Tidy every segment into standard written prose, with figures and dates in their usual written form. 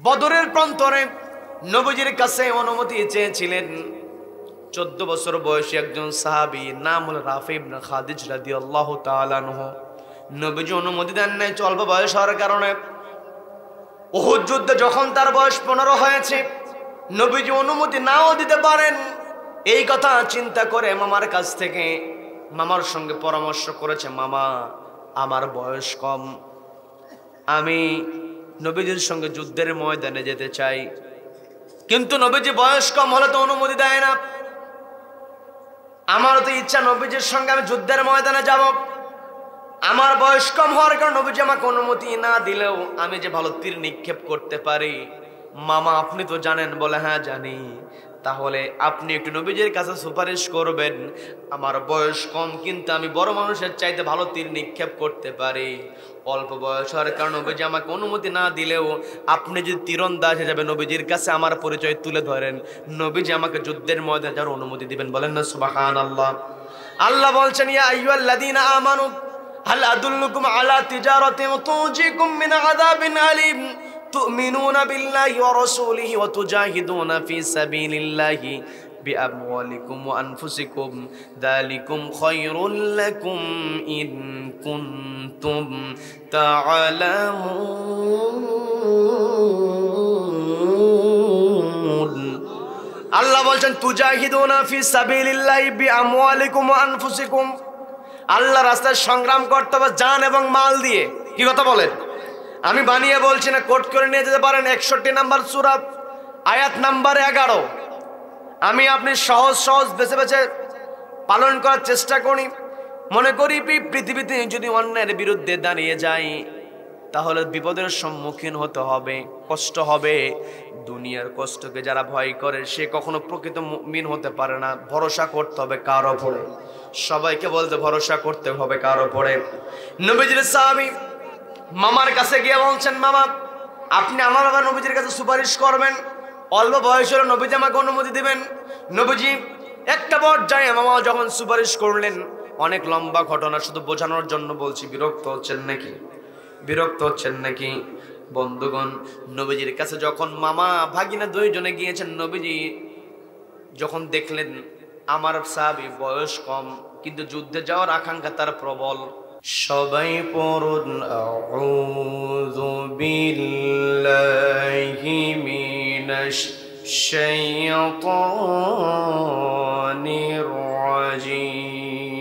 বদরের প্রান্তরে নবীজির কাছে অনুমতি চেয়েছিলেন 14 বছর বয়সী একজন সাহাবী, নাম হল রাফি ইবনে খাদিজ রাদিয়াল্লাহু তাআলা আনহু। নবীজি অনুমতি দেন নাই অল্প বয়স হওয়ার কারণে। উহুদ যুদ্ধে যখন তার বয়স 15 হয়েছে, নবীজি অনুমতি নাও দিতে পারেন। এই কথা চিন্তা করে মামার কাছ থেকে মামার সঙ্গে পরামর্শ করেছে, মামা আমার বয়স কম, আমি নবীজির সঙ্গে যুদ্ধের ময়দানে যেতে চাই, কিন্তু নবীজি বয়স কম হলে তো অনুমতি দেয় না। আমারও তো ইচ্ছা নবীজির সঙ্গে আমি যুদ্ধের ময়দানে যাব। আমার বয়স কম হওয়ার কারণে নবীজি আমাকে অনুমতি না দিলেও আমি যে ভালো তীর নিক্ষেপ করতে পারি। মামা আপনি তো জানেন? বলে হ্যাঁ জানি। তাহলে আপনি একটু নবীজির কাছে সুপারিশ করবেন, আমার বয়স কম কিন্তু আমি বড় মানুষের চাইতে ভালো তীর নিক্ষেপ করতে পারি। অল্প বয়স হওয়ার কারণে নবীজি আমাকে অনুমতি না দিলেও আপনি যদি তীরন্দাজ হিসেবে নবীজির কাছে আমার পরিচয় তুলে ধরেন, নবীজি আমাকে যুদ্ধের ময়দানে যাওয়ার অনুমতি দিবেন। বলেন না সুবহানাল্লাহ। আল্লাহ বলছেন, ইয়া আইয়ুহাল্লাযীনা আমানু হাল আদুল্লুকুম আলা তিজারাতিন তুনজিকুম মিন আযাবিন আলীম তু'মিনুনা বিল্লাহি ওয়া রাসূলিহি ওয়া তুজাহিদুনা ফি সাবিলিল্লাহি বিআমওয়ালিকুম ওয়া আনফুসিকুম যালিকুম খায়রুল লাকুম ইন কুনতুম তা'লামুন। আল্লাহ বলছেন, তুজাহিদুনা ফি সাবিলিল্লাহি বিআমওয়ালিকুম ওয়া আনফুসিকুম, আল্লাহ রাস্তায় সংগ্রাম করতে হবে জান এবং মাল দিয়ে। কি কথা বলেন? আমি বানিয়ে বলছি না, কোট করে নিয়ে যেতে পারেন। 61 নম্বর সূরা আয়াত নাম্বার 11। আমি আপনি সহজ সহজ বেছে বেছে পালন করার চেষ্টা করি। মনে করি পৃথিবীতে যদি অন্যায়ের বিরুদ্ধে দাঁড়িয়ে যাই তাহলে বিপদের সম্মুখীন হতে হবে, কষ্ট হবে। দুনিয়ার কষ্টকে যারা ভয় করে সে কখনো প্রকৃত মুমিন হতে পারে না। ভরসা করতে হবে কার উপরে? সবাইকে বলতে ভরসা করতে হবে কার উপরে? নবীজির সাহাবী মামার কাছে গিয়ে বলছেন, মামা আপনি আমার বাবা নবীজির কাছে সুপারিশ করবেন, অল্প বয়স হলে নবীজি আমাকে অনুমতি দিবেন। নবীজি একটা পর্যায়ে মামা যখন সুপারিশ করলেন, অনেক লম্বা ঘটনা, শুধু বোঝানোর জন্য বলছি। বিরক্ত হচ্ছেন নাকি? বিরক্ত হচ্ছেন নাকি? বন্ধুগণ, নবীজির কাছে যখন মামা ভাগিনা দুইজনে গিয়েছেন, নবীজি যখন দেখলেন আমার সাহাবী বয়স কম কিন্তু যুদ্ধে যাওয়ার আকাঙ্ক্ষা তার প্রবল, সবাই পড়ুন আউযু বিল্লাহি মিনাশ শাইতানির রাজীম।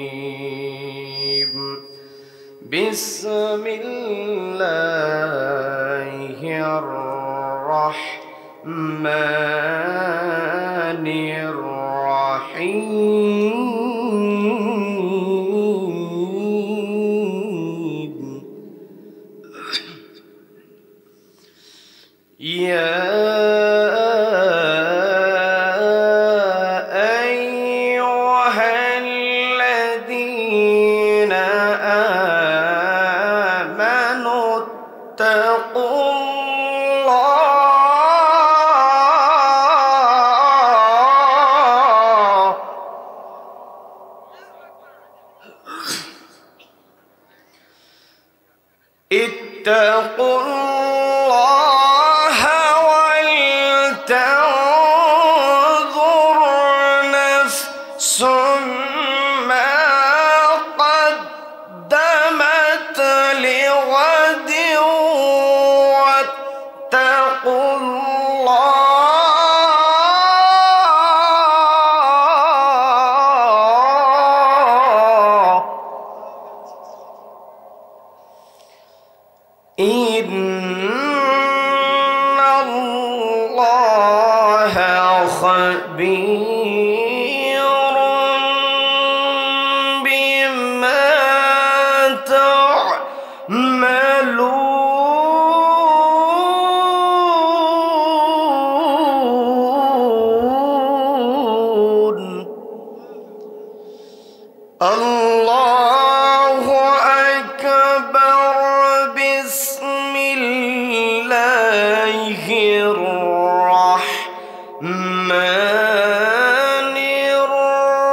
বিসমিল্লাহির রাহমানির রাহিম। ইয়া আইয়ুহাল্লাযীনা আমানু তাকুল্লাহ ইত্তাকুল্লাহা ওয়ালতানযুর নাফসুম মা قدمت لغد واتقوا الله إن الله خبير بما تعملون الله أكبر بسم الله الرحمن الرحيم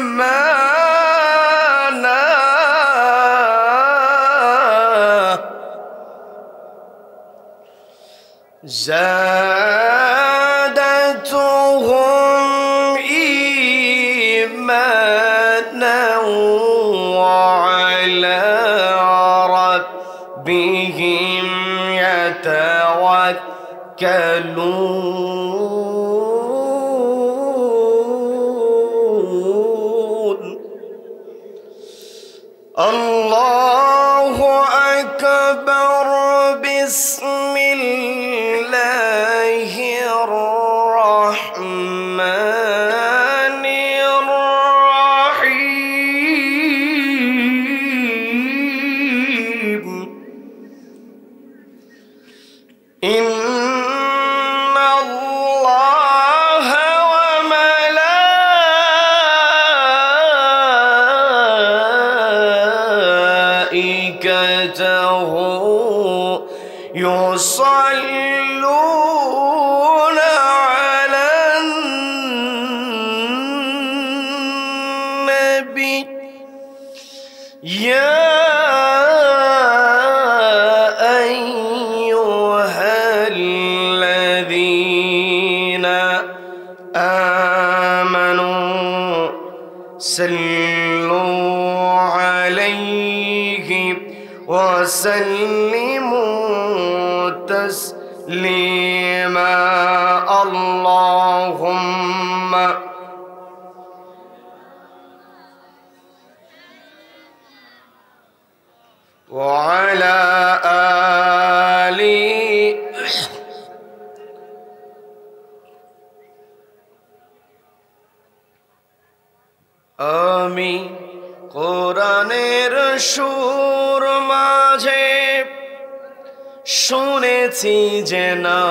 إيمانا زادتهم إيمانا وعلى ربهم يتوكلون الله أكبر بسم الله الرحمن الرحيم إن الله وملائكته يصلون على النبي يا أيها الذين آمنوا صلوا عليه وسلموا تسليما اللهم وعلى آل আমি কোরআনের সুর মাঝে শুনেছি যে নাম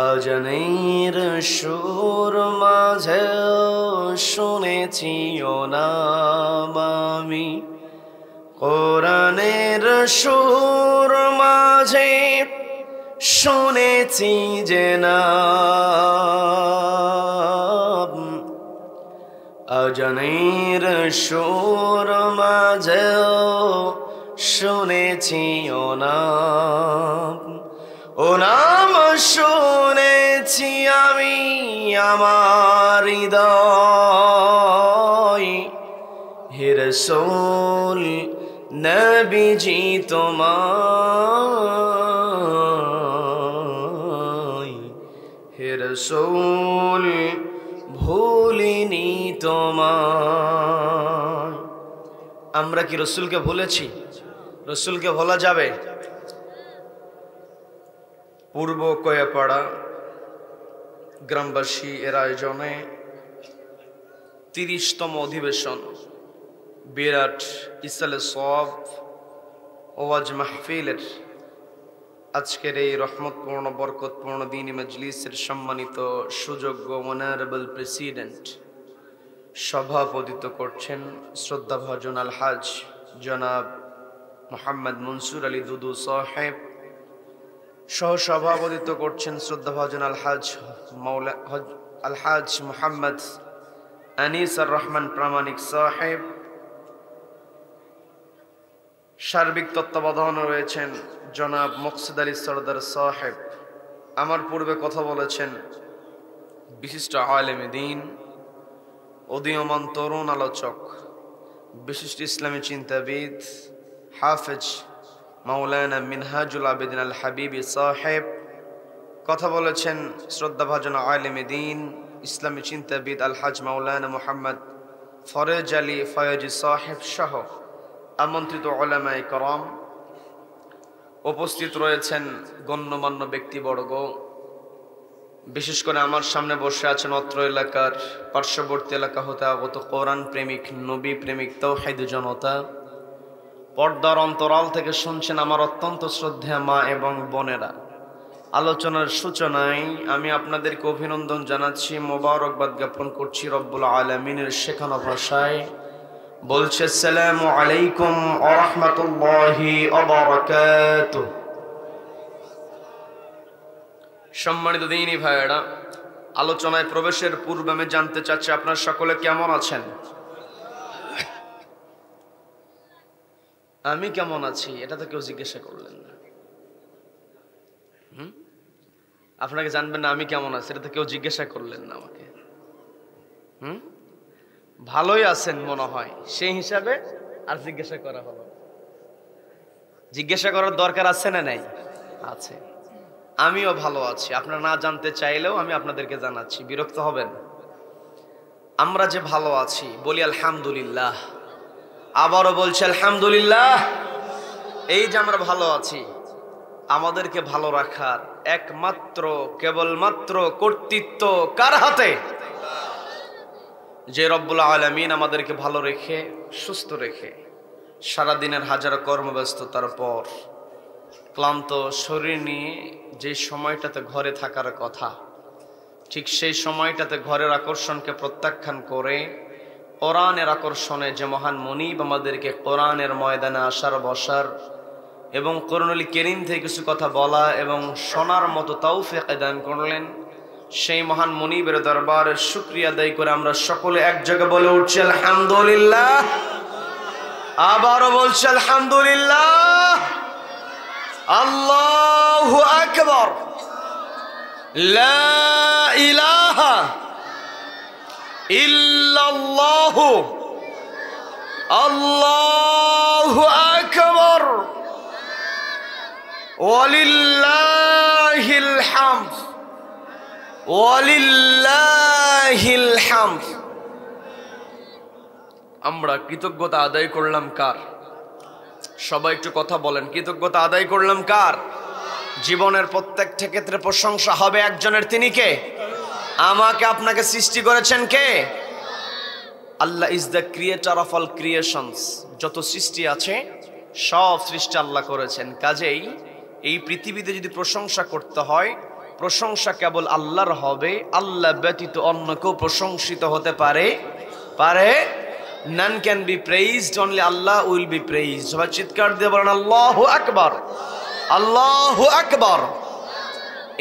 আজানের সুর মাঝে শুনেছি ও নাম আমি কোরআনের সুর মাঝে শুনেছি যে নাম আজানের সুর মাঝেও শুনেছি ও নাম শুনেছি আমি আমার হৃদয় হে রাসূল নবীজি তোমায় হে রাসূল ভুলিনি তোমায় আমরা কি রাসূলকে ভুলেছি? রাসূলকে ভোলা যাবে? পূর্ব কয়াপাড়া গ্রামবাসী এর আয়োজনে ৩০তম অধিবেশন বিরাট ইসালে সওয়াব ওয়াজ মাহফিলের আজকের এই রহমতপূর্ণ বরকতপূর্ণ দ্বীনি মজলিসের সম্মানিত সুযোগ্য অনারেবল প্রেসিডেন্ট সভাপতিত্ব করছেন শ্রদ্ধাভাজন আলহাজ জনাব মোহাম্মদ মনসুর আলী দুদু সাহেব। সহ সভাপতিত্ব করছেন শ্রদ্ধাভাজন আলহাজ মোহাম্মদ আনিসার রহমান প্রামাণিক সাহেব। সার্বিক তত্ত্বাবধানে রয়েছেন জনাব মকসুদ আলী সরদার সাহেব। আমার পূর্বে কথা বলেছেন বিশিষ্ট আলেমে দ্বীন, উদীয়মান তরুণ আলোচক, বিশিষ্ট ইসলামী চিন্তাবিদ হাফেজ মাওলানা মিনহাজুল আবেদিন আল হাবিবি সাহেব। কথা বলেছেন শ্রদ্ধাভাজন আলেমে দ্বীন, ইসলামী চিন্তাবিদ আলহাজ মাওলানা মোহাম্মদ ফরেজ আলী ফয়েজি সাহেব সহ আমন্ত্রিত উলামায়ে কেরাম। উপস্থিত রয়েছেন গণ্যমান্য ব্যক্তিবর্গ, বিশেষ করে আমার সামনে বসে আছেন অত্র এলাকার পার্শ্ববর্তী এলাকা হতে আগত কোরআন প্রেমিক, নবী প্রেমিক, তাওহীদ জনতা। পর্দার অন্তরাল থেকে শুনছেন আমার অত্যন্ত শ্রদ্ধেয় মা এবং বোনেরা। আলোচনার সূচনায় আমি আপনাদেরকে অভিনন্দন জানাচ্ছি, মোবারকবাদ জ্ঞাপন করছি রব্বুল আলামিনের শেখানো ভাষায়। বলছে আসসালামু আলাইকুম ওয়া রাহমাতুল্লাহি ওয়া বারাকাতুহু। সম্মানিত দিনী ভাইয়েরা, আলোচনায় প্রবেশের পূর্বে আমি জানতে চাচ্ছি আপনার সকলে কেমন আছেন? আমি কেমন আছি এটা তো কেউ জিজ্ঞাসা করলেন না। আপনাকে জানবেন না আমি কেমন আছি, এটা তো কেউ জিজ্ঞাসা করলেন না আমাকে। ভালোই আছেন মনে হয়, সেই হিসাবে আর জিজ্ঞাসা করা হলো। জিজ্ঞাসা করার দরকার আছে না নাই? আছে। আমিও ভালো আছি, আপনারা না জানতে চাইলেও আমি আপনাদেরকে জানাচ্ছি, বিরক্ত হবেন। আমরা যে ভালো আছি বলি আলহামদুলিল্লাহ, আবারও বলছি আলহামদুলিল্লাহ। এই যে আমরা ভালো আছি, আমাদেরকে ভালো রাখার একমাত্র কেবলমাত্র কর্তৃত্ব কার হাতে? যে রব্বুল আলামিন আমাদেরকে ভালো রেখে সুস্থ রেখে সারাদিনের হাজারো কর্মব্যস্ততার পর ক্লান্ত শরীর নিয়ে যে সময়টাতে ঘরে থাকার কথা, ঠিক সেই সময়টাতে ঘরের আকর্ষণকে প্রত্যাখ্যান করে কোরআনের আকর্ষণে যে মহান মনিব আমাদেরকে কোরআনের ময়দানে আসার বসার এবং কোরআনুল কারীম থেকে কিছু কথা বলা এবং শোনার মতো তৌফিক দান করলেন, সেই মহান মনিবের দরবারে শুকরিয়া আদায় করে আমরা সকলে এক জায়গায় বলে উঠছি আলহামদুলিল্লাহ। আবারও বলছি আলহামদুলিল্লাহ। আল্লাহু আকবার, লা ইলাহা ইল্লাল্লাহু, আল্লাহু আকবার, ওয়ালিল্লাহিল হামদ, ওয়ালিল্লাহিল হামদ। আমরা কৃতজ্ঞতা আদায় করলাম কার? সবাই একটু কথা বলেন, কৃতজ্ঞতা আদায় করলাম কার? জীবনের প্রত্যেকটা ক্ষেত্রে প্রশংসা হবে একজনের, তিনি কে? আমাকে আপনাকে সৃষ্টি করেছেন কে? Allah is the creator of all creations. যত সৃষ্টি আছে সব সৃষ্টি আল্লাহ করেছেন। কাজেই এই পৃথিবীতে যদি প্রশংসা করতে হয়, প্রশংসা কেবল আল্লাহর হবে। আল্লাহ ব্যতীত অন্য কেউ প্রশংসিত হতে পারে? None can be praised, only Allah will be praised. সবাই চিৎকার দিয়ে বলেন আল্লাহু আকবার, আল্লাহু আকবার।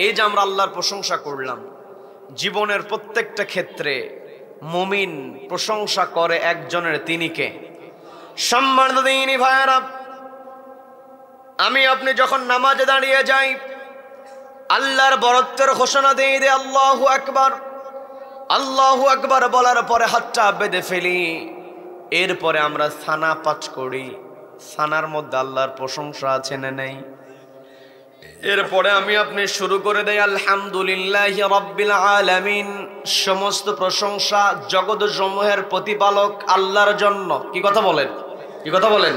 এই যে আমরা আল্লাহর প্রশংসা করলাম, জীবনের প্রত্যেকটা ক্ষেত্রে মুমিন প্রশংসা করে একজনের, তিনি কে? সম্মানিত দিনী ভাইয়েরা, আমি আপনি যখন নামাজে দাঁড়িয়ে যাই, আল্লাহর বরত্বের ঘোষণা দিয়ে দেয় আল্লাহু আকবার। আল্লাহু আকবার বলার পরে হাতটা বেঁধে ফেলি, এরপরে আমরা সানা পাঠ করি। সানার মধ্যে আল্লাহর প্রশংসা আছে না নেই? এরপরে আমি আপনি শুরু করে দেই আলহামদুলিল্লাহি রাব্বিল আলামিন। সমস্ত প্রশংসা জগৎ সমূহের প্রতিপালক আল্লাহর জন্য। কি কথা বলেন? কি কথা বলেন?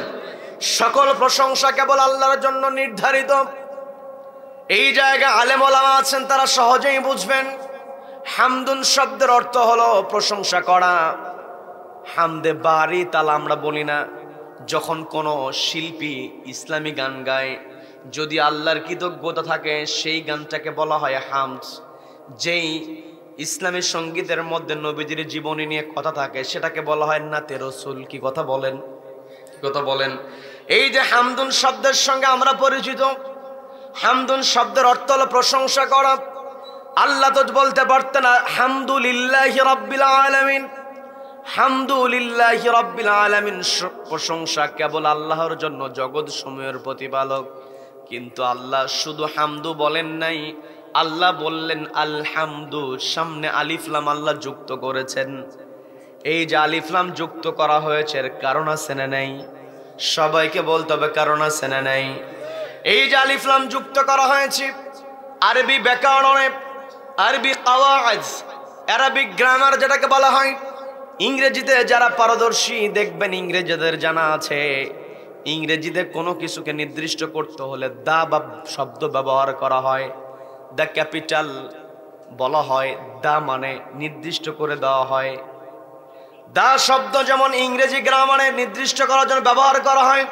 সকল প্রশংসা কেবল আল্লাহর জন্য নির্ধারিত। এই জায়গায় আলেম ওলামা আছেন, তারা সহজেই বুঝবেন। হামদুন শব্দের অর্থ হলো প্রশংসা করা। হামদে বারি তালা আমরা বলি না। যখন কোনো শিল্পী ইসলামী গান গায়, যদি আল্লাহর কৃতজ্ঞতা থাকে, সেই গানটাকে বলা হয় হামদ। যেই ইসলামী সঙ্গীতের মধ্যে নবীজির জীবনী নিয়ে কথা থাকে, সেটাকে বলা হয় নাতে রসুল। কি কথা বলেন? কি কথা বলেন? এই যে হামদুন শব্দের সঙ্গে আমরা পরিচিত, হামদুন শব্দের অর্থ হলো প্রশংসা করা। আল্লাহ তো বলতে পারতেন হামদুলিল্লাহি রাব্বিল আলামিন। হামদুলিল্লাহি রাব্বিল আলামিন, প্রশংসা কেবল আল্লাহর জন্য, জগৎ সমূহের প্রতিপালক। কিন্তু আল্লাহ শুধু হামদু বলেন নাই, আল্লাহ বললেন আলহামদু। সামনে আলিফ লাম আল্লাহ যুক্ত করেছেন। এই যে আলিফ লাম যুক্ত করা হয়েছে, এর কারণ আছে না নাই? সবাইকে বলতে হবে কারণ আছে না নাই? এই যে আলিফ লাম যুক্ত করা হয়েছে, আরবি ব্যাকরণে, আরবি কাওয়াইদ, আরবিক গ্রামার যেটাকে বলা হয়, ইংরেজিতে যারা পারদর্শী দেখবেন, ইংরেজিদের জানা আছে, ইংরেজিতে কোনো কিছুকে নির্দিষ্ট করতে হলে দা বা শব্দ ব্যবহার করা হয়। দ্য ক্যাপিটাল বলা হয়, দা মানে নির্দিষ্ট করে দেওয়া হয়। দা শব্দ যেমন ইংরেজি গ্রামারে নির্দিষ্ট করার জন্য ব্যবহার করা হয়,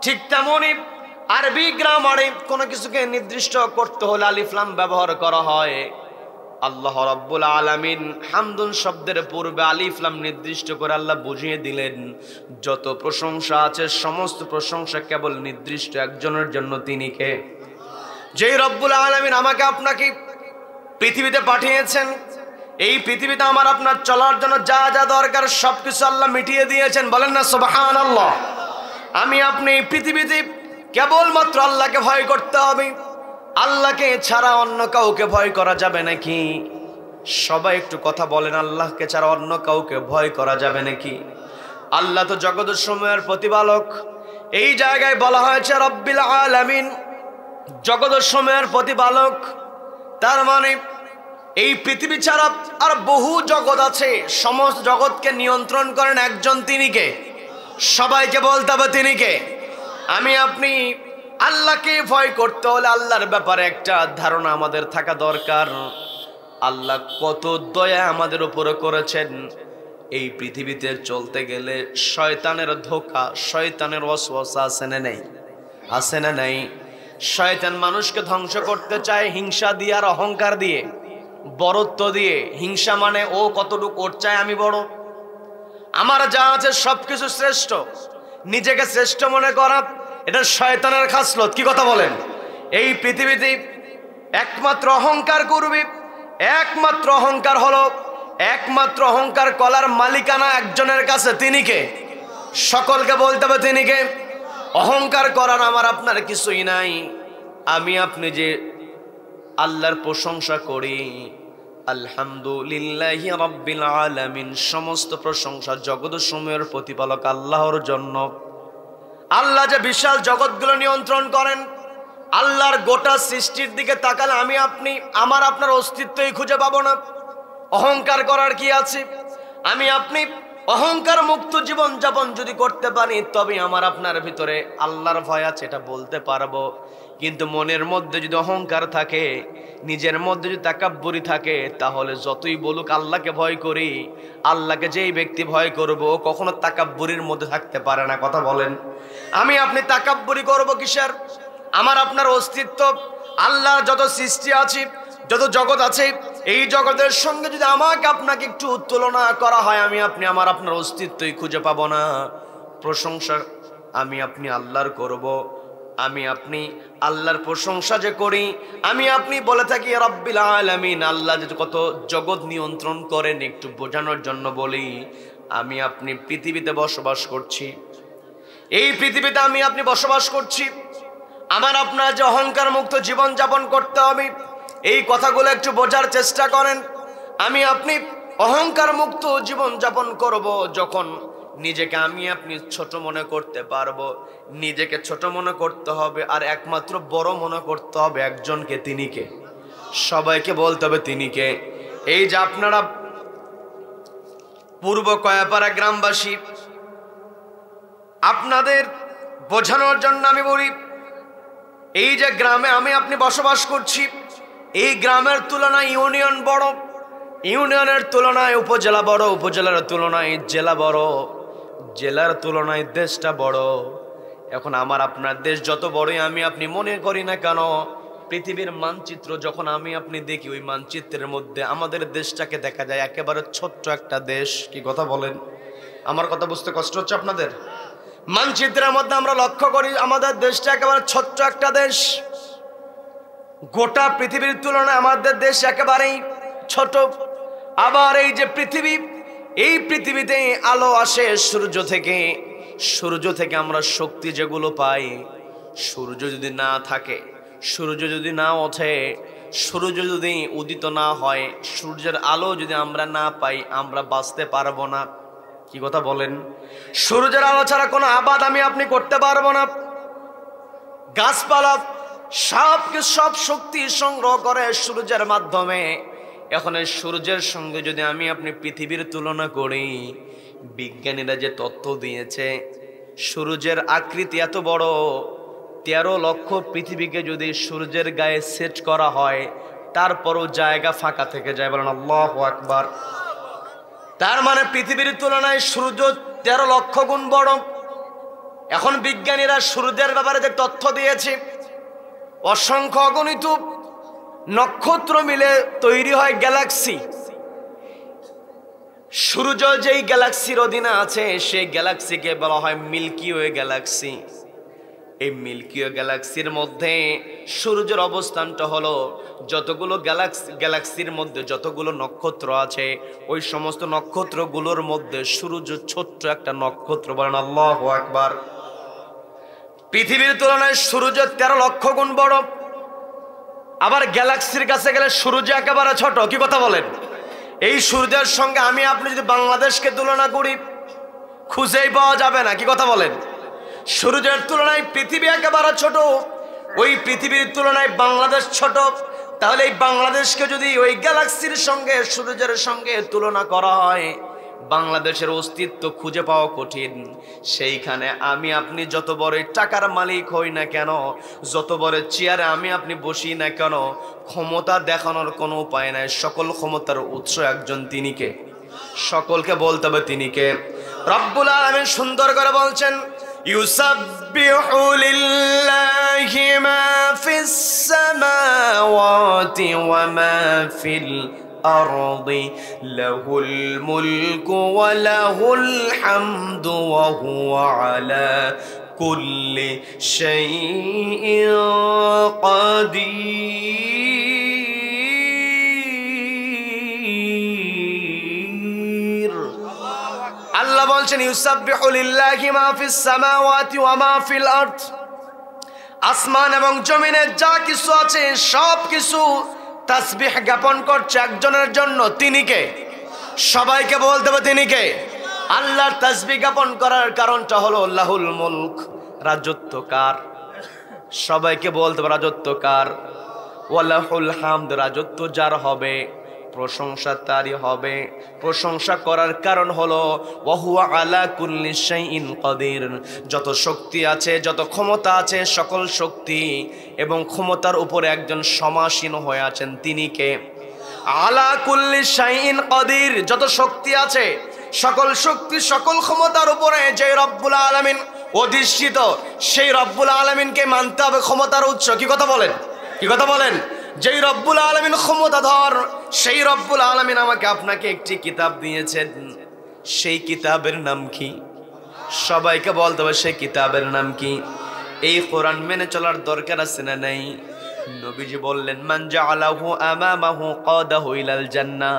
ঠিক তেমনই আরবি গ্রামারে কোনো কিছুকে নির্দিষ্ট করতে হলে আলিফ লাম ব্যবহার করা হয়। আল্লাহ রাব্বুল আলামিন হামদুন শব্দের পূর্বে আলিফ লাম নির্দিষ্ট করে আল্লাহ বুঝিয়ে দিলেন, যত প্রশংসা আছে সমস্ত প্রশংসা কেবল নির্দিষ্ট একজনের জন্য, তিনি কে? যেই রব্বুল আলামিন আমাকে আপনাকে পৃথিবীতে পাঠিয়েছেন। এই পৃথিবীতে আমার আপনার চলার জন্য যা যা দরকার সবকিছু আল্লাহ মিটিয়ে দিয়েছেন। বলেন না সুবহানাল্লাহ। আমি আপনি এই পৃথিবীতে কেবলমাত্র আল্লাহকে ভয় করতে হবে। আল্লাহকে ছাড়া অন্য কাউকে ভয় করা যাবে নাকি? সবাই একটু কথা বলেন, আল্লাহকে ছাড়া অন্য কাউকে ভয় করা যাবে নাকি? আল্লাহ তো জগৎসমূহের প্রতিপালক। এই জায়গায় বলা হয়েছে রব্বিল আলামিন, জগৎসমূহের প্রতিপালক। তার মানে এই পৃথিবী ছাড়া আর বহু জগৎ আছে, সমস্ত জগৎকে নিয়ন্ত্রণ করেন একজন, তিনি কে? সবাইকে বলতে হবে তিনি কে? আমি আপনি আল্লাহকে ভয় করতে হলে আল্লাহর ব্যাপারে একটা ধারণা আমাদের থাকা দরকার। আল্লাহ কত দয়া আমাদের উপরে করেছেন। এই পৃথিবীতে চলতে গেলে শয়তানের ধোঁকা, শয়তানের ওয়াসওয়াসা আছে না নেই? আছে না নাই? শয়তান মানুষকে ধ্বংস করতে চায় হিংসা দিয়ে আর অহংকার দিয়ে, বড়ত্ব দিয়ে। হিংসা মানে ও কতটুকু ওর চায় আমি বড়, আমার যা আছে সবকিছু শ্রেষ্ঠ, নিজেকে শ্রেষ্ঠ মনে করা, এটা শয়তানের খাসলত। কি কথা বলেন? এই পৃথিবীতে একমাত্র অহংকার করবি, একমাত্র অহংকার হলো, একমাত্র অহংকার কলার মালিকানা একজনের কাছে, তিনি কে? সকলকে বলতে হবে তিনি কে? অহংকার করার আমার আপনার কিছুই নাই। আমি আপনি যে আল্লাহর প্রশংসা করি, আলহামদুলিল্লাহি রাব্বিল আলামিন, সমস্ত প্রশংসা জগৎসমূহের প্রতিপালক আল্লাহর জন্য। আল্লাহ যে বিশাল জগৎগুলো নিয়ন্ত্রণ করেন, আল্লাহর গোটা সৃষ্টির দিকে তাকালে আমি আপনি আমার আপনার অস্তিত্বই খুঁজে পাবো না। অহংকার করার কি আছে? আমি আপনি অহংকার মুক্ত জীবন যাপন যদি করতে পারি তবে আমার আপনার ভিতরে আল্লাহর ভয় আছে, এটা বলতে পারবো। কিন্তু মনের মধ্যে যদি অহংকার থাকে, নিজের মধ্যে যদি তাকাব্বুরি থাকে, তাহলে যতই বলুক আল্লাহকে ভয় করি, আল্লাহকে যেই ব্যক্তি ভয় করবো কখনো তাকাব্বুরির মধ্যে থাকতে পারে না। কথা বলেন। আমি আপনি তাকাব্বুরি করব কিসের? আমার আপনার অস্তিত্ব, আল্লাহর যত সৃষ্টি আছে, যত জগৎ আছে, এই জগতের সঙ্গে যদি আমাকে আপনাকে একটু তুলনা করা হয়, আমি আপনি আমার আপনার অস্তিত্বই খুঁজে পাবো না। প্রশংসা আমি আপনি আল্লাহর করব। আমি আপনি আল্লাহর প্রশংসা যে করি, আমি আপনি বলে থাকি রাব্বিল আলামিন, আল্লাহ যে কত জগৎ নিয়ন্ত্রণ করেন, একটু বোঝানোর জন্য বলি। আমি আপনি পৃথিবীতে বসবাস করছি, এই পৃথিবীতে আমি আপনি বসবাস করছি। আমার আপনার যে অহংকার মুক্ত জীবন যাপন করতে হবে, এই কথাগুলো একটু বোঝার চেষ্টা করেন। আমি আপনি অহংকার মুক্ত জীবন যাপন করব যখন নিজেকে আমি আপনি ছোট মনে করতে পারবো। নিজেকে ছোট মনে করতে হবে আর একমাত্র বড় মনে করতে হবে একজনকে, তিনি কে? সবাইকে বলতে হবে তিনি কে? এই যে আপনারা পূর্ব কয়াপাড়া গ্রামবাসী, আপনাদের বোঝানোর জন্য আমি বলি, এই যে গ্রামে আমি আপনি বসবাস করছি, এই গ্রামের তুলনায় ইউনিয়ন বড়, ইউনিয়নের তুলনায় উপজেলা বড়, উপজেলার তুলনায় জেলা বড়, জেলার তুলনায় দেশটা বড়। এখন আমার আপনার দেশ যত বড়ই আমি আপনি মনে করি না কেন, পৃথিবীর মানচিত্র যখন আমি আপনি দেখি, ওই মানচিত্রের মধ্যে আমাদের দেশটাকে দেখা যায় একেবারে ছোট্ট একটা দেশ। কি কথা বলেন? আমার কথা বুঝতে কষ্ট হচ্ছে আপনাদের? মানচিত্রের মধ্যে আমরা লক্ষ্য করি আমাদের দেশটা একেবারে ছোট্ট একটা দেশ। গোটা পৃথিবীর তুলনায় আমাদের দেশ একেবারেই ছোট। আবার এই যে পৃথিবী, এই পৃথিবীতে আলো আসে সূর্য থেকে, সূর্য থেকে আমরা শক্তি যেগুলো পাই, সূর্য যদি না থাকে, সূর্য যদি না ওঠে, সূর্য যদি উদিত না হয়, সূর্যের আলো যদি আমরা না পাই, আমরা বাঁচতে পারবো না। কি কথা বলেন? সূর্যের আলো ছাড়া কোনো আবাদ আমি আপনি করতে পারবো না। গাছপালা সব শক্তি সংগ্রহ করে সূর্যের মাধ্যমে। এখন এই সূর্যের সঙ্গে যদি আমি আপনি পৃথিবীর তুলনা করি, বিজ্ঞানীরা যে তথ্য দিয়েছে, সূর্যের আকৃতি এত বড়, 13 লক্ষ পৃথিবীকে যদি সূর্যের গায়ে সেট করা হয়, তারপরও জায়গা ফাঁকা থেকে যায়। বলেন আল্লাহু আকবার। তার মানে পৃথিবীর তুলনায় সূর্য 13 লক্ষ গুণ বড়। এখন বিজ্ঞানীরা সূর্যের ব্যাপারে যে তথ্য দিয়েছে, অসংখ্য অগণিত নক্ষত্র মিলে তৈরি হয় গ্যালাক্সি। সূর্য যেই গ্যালাক্সির অধীনে আছে, সেই গ্যালাক্সিকে বলা হয় মিল্কি ওয়ে গ্যালাক্সি। এই মিল্কীয় গ্যালাক্সির মধ্যে সূর্যের অবস্থানটা হলো যতগুলো গ্যালাক্সির মধ্যে যতগুলো নক্ষত্র আছে ওই সমস্ত নক্ষত্রগুলোর মধ্যে সূর্য ছোট্ট একটা নক্ষত্র। বলেন আল্লাহু আকবার। পৃথিবীর তুলনায় সূর্য 13 লক্ষ গুণ বড়। আবার গ্যালাক্সির কাছে গেলে সূর্য একেবারে ছোট। কি কথা বলেন? এই সূর্যের সঙ্গে আমি আপনি যদি বাংলাদেশকে তুলনা করি খুঁজেই পাওয়া যাবে না। কি কথা বলেন? সূর্যের তুলনায় পৃথিবী একেবারে ছোট, ওই পৃথিবীর তুলনায় বাংলাদেশ ছোট। তাহলে এই বাংলাদেশকে যদি ওই গ্যালাক্সির সঙ্গে সূর্যের সঙ্গে তুলনা করা হয়, বাংলাদেশের অস্তিত্ব খুঁজে পাওয়া কঠিন। সেইখানে আমি আপনি যত বড় টাকার মালিক হই না কেন, যত বড় চেয়ারে আমি আপনি বসি না কেন, ক্ষমতা দেখানোর কোনো উপায় নাই। সকল ক্ষমতার উৎস একজন, তিনি কে? সকলকে বলতে হবে তিনি কে। রব্বুল আলামিন সুন্দর করে বলছেন, ইউসাব্বিহু লিল্লাহি মা ফিস সামাওয়াতি ওয়া মা ফিল আরদি লাহুল মুলকু ওয়া লাহুল হামদু ওয়া হুয়া আলা কুল্লি শাইইন কাদির। আল্লাহ বলছেন ইউসাব্বিহু লিল্লাহি মা ফিস সামাওয়াতি ওয়া মা ফিল আরদ, আসমান এবং জমিনে যা কিছু আছে সব কিছু তাসবিহ জ্ঞাপন করছে একজনের জন্য, তিনি কে? সবাইকে বলতে হবে তিনি কে। আল্লাহর তাসবিহ জ্ঞাপন করার কারণটা হলো লাহুল মুলক, রাজত্ব কার? সবাইকে বলতে হবে রাজত্ব কার? ওয়া লাহুল হামদ, রাজত্ব যার হবে প্রশংসা তারই হবে। প্রশংসা করার কারণ হলো ওয়া হুয়া আলা কুল্লি শাইইন কাদির, যত শক্তি আছে যত ক্ষমতা আছে সকল শক্তি এবং ক্ষমতার উপরে একজন সমাসীন হয়ে আছেন, তিনি কে? আলা কুল্লি শাইইন কাদির, যত শক্তি আছে সকল শক্তি সকল ক্ষমতার উপরে যে রব্বুল আলামিন অধিষ্ঠিত, সেই রব্বুল আলামিনকে মানতে হবে ক্ষমতার উৎস। কি কথা বলেন? কি কথা বলেন? যেই রব্বুল আলামিন ক্ষমতাধর, সেই রব্বুল আলামিন আমাকে আপনাকে একটি কিতাব দিয়েছেন, সেই কিতাবের নাম কি? সবাইকে বলতে হবে সেই কিতাবের নাম কি? এই কোরআন মেনে চলার দরকার আছে না নাই? নবীজি বললেন মান জাআলাহু আমামাহু কাদাহু ইলাল জান্নাহ,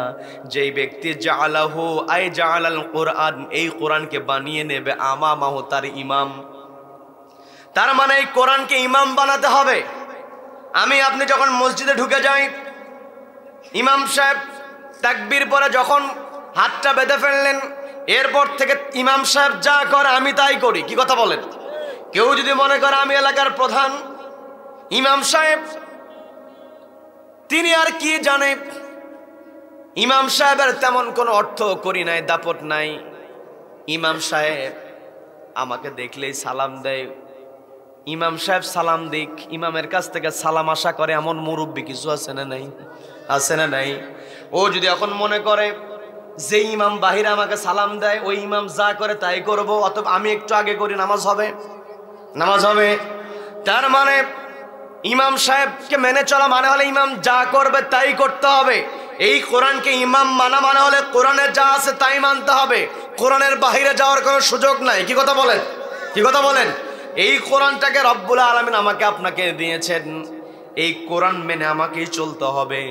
যেই ব্যক্তি জাআলাহু আই জাআলাল কোরআন, এই কোরআনকে বানিয়ে নেবে আমামাহু, তার ইমাম। তার মানে এই কোরআনকে ইমাম বানাতে হবে। আমি আপনি যখন মসজিদে ঢুকে যাই, ইমাম সাহেব তাকবীর পরে যখন হাতটা বেঁধে ফেললেন, এরপর থেকে ইমাম সাহেব যা করে আমি তাই করি। কি কথা বলেন? কেউ যদি মনে করে আমি এলাকার প্রধান, ইমাম সাহেব তিনি আর কি জানে, ইমাম সাহেবের তেমন কোনো অর্থ করি নাই, দাপট নাই। ইমাম সাহেব আমাকে দেখলেই সালাম দেয়, ইমাম সাহেব সালাম দিক, ইমামের কাছ থেকে সালাম আশা করে এমন মুরব্বী কিছু আছে না নাই? আছে না নাই? ও যদি এখন মনে করে যে ইমাম বাহিরে আমাকে সালাম দেয়, ওই ইমাম যা করে তাই করব, অথবা আমি একটু আগে করি, নামাজ হবে? নামাজ হবে? তার মানে ইমাম সাহেবকে মেনে চলা মানে হলে ইমাম যা করবে তাই করতে হবে। এই কোরআনকে ইমাম মানা মানে হলে কোরআনে যা আছে তাই মানতে হবে, কোরআনের বাহিরে যাওয়ার কোনো সুযোগ নাই। কি কথা বলেন? কি কথা বলেন? এই কোরআনটাকে রব্বুল আলামিন আমাকে আপনাকে দিয়েছেন, এই কোরআন মেনে আমাকেই চলতে হবে।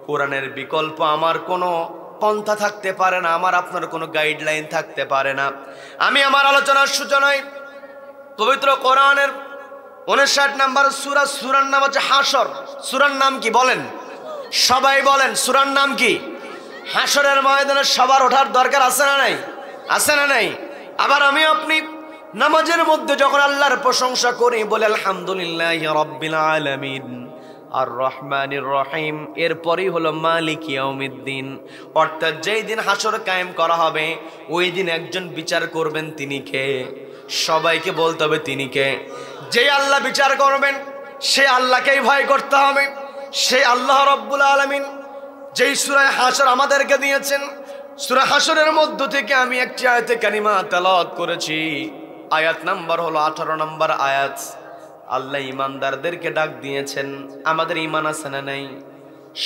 কোরআনের বিকল্প আমার কোনো পন্থা থাকতে পারে না, আমার আপনার কোনো গাইডলাইন থাকতে পারে না। আমি আমার আলোচনার সূচনায় পবিত্র কোরআনের 59 নম্বর সূরা, সূরার নাম হচ্ছে হাসর। সূরার নাম কি বলেন? সবাই বলেন সূরার নাম কি? হাসরের ময়দানে সবার ওঠার দরকার আছে না নাই? আছে না নাই? আবার আমি আপনি নামাজের মধ্যে যখন আল্লাহর প্রশংসা করি, বলে আলহামদুলিল্লাহি রাব্বিল আলামিন আর রহমানির রহিম, এরপরই হলো মালিক ইয়াউমিদ্দিন, অর্থাৎ যেই দিন হাসর কায়েম করা হবে ওই দিন একজন বিচার করবেন, তিনি কে? সবাইকে বলতে হবে তিনি কে। যে আল্লাহ বিচার করবেন সে আল্লাহকেই ভয় করতে হবে। সেই আল্লাহ রব্বুল আলামিন যেই সূরা হাসর আমাদেরকে দিয়েছেন, সূরা হাসরের মধ্য থেকে আমি একটি আয়াতে কারিমা তেলাওয়াত করেছি, আয়াত নাম্বার হলো 18 নম্বর আয়াত। আল্লাহ ইমানদারদেরকে ডাক দিয়েছেন, আমাদের ঈমান আছে না নাই?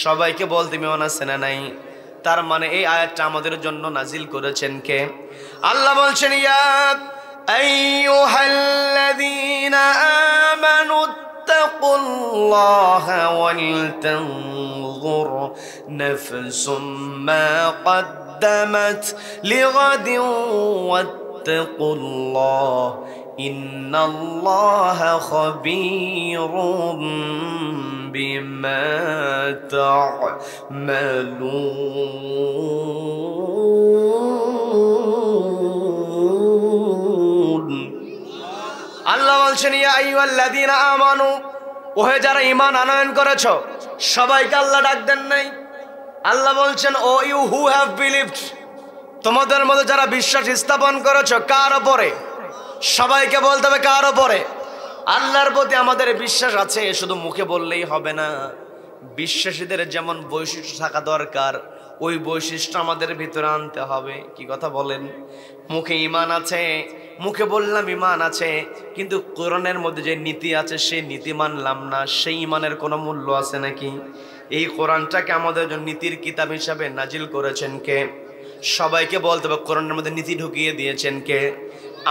সবাইকে বলতে ঈমান আছে না নাই? তার মানে এই আয়াতটা আমাদের জন্য নাজিল করেছেন কে? আল্লাহ বলছেন ইয়া আইয়ুহাল্লাযীনা ওয়াত্তাকুল্লাহা ওয়ালতানজুর নাফসুম মা قدمت لغد واتقوا الله إن الله خبير بما تعملون আল্লাহ বলছেন ইয়া আইয়ুহাল্লাযীনা আমানু, ওহে যারা ঈমান আনয়ন করেছো, সবাইকে আল্লাহ ডাক দেন নাই। আল্লাহ বলছেন ও ইউ হু হ্যাভ বিলিভড, তোমাদের মধ্যে যারা বিশ্বাস স্থাপন করেছো। কার উপরে? সবাইকে বলতে হবে কার উপরে? আল্লাহর প্রতি আমাদের বিশ্বাস আছে, শুধু মুখে বললেই হবে না। বিশ্বাসীদের যেমন বৈশিষ্ট্য থাকা দরকার, ওই বৈশিষ্ট্য আমাদের ভিতরে আনতে হবে। কি কথা বলেন? মুখে ঈমান আছে, মুখে বললাম ঈমান আছে, কিন্তু কোরআনের মধ্যে যে নীতি আছে সেই নীতি মানলাম না, সেই ঈমানের কোনো মূল্য আছে নাকি? এই কোরআনটাকে আমাদের জন্য নীতির কিতাব হিসাবে নাজিল করেছেন কে? সবাইকে বলতে হবে কোরআনের মধ্যে নীতি ঢুকিয়ে দিয়েছেন কে?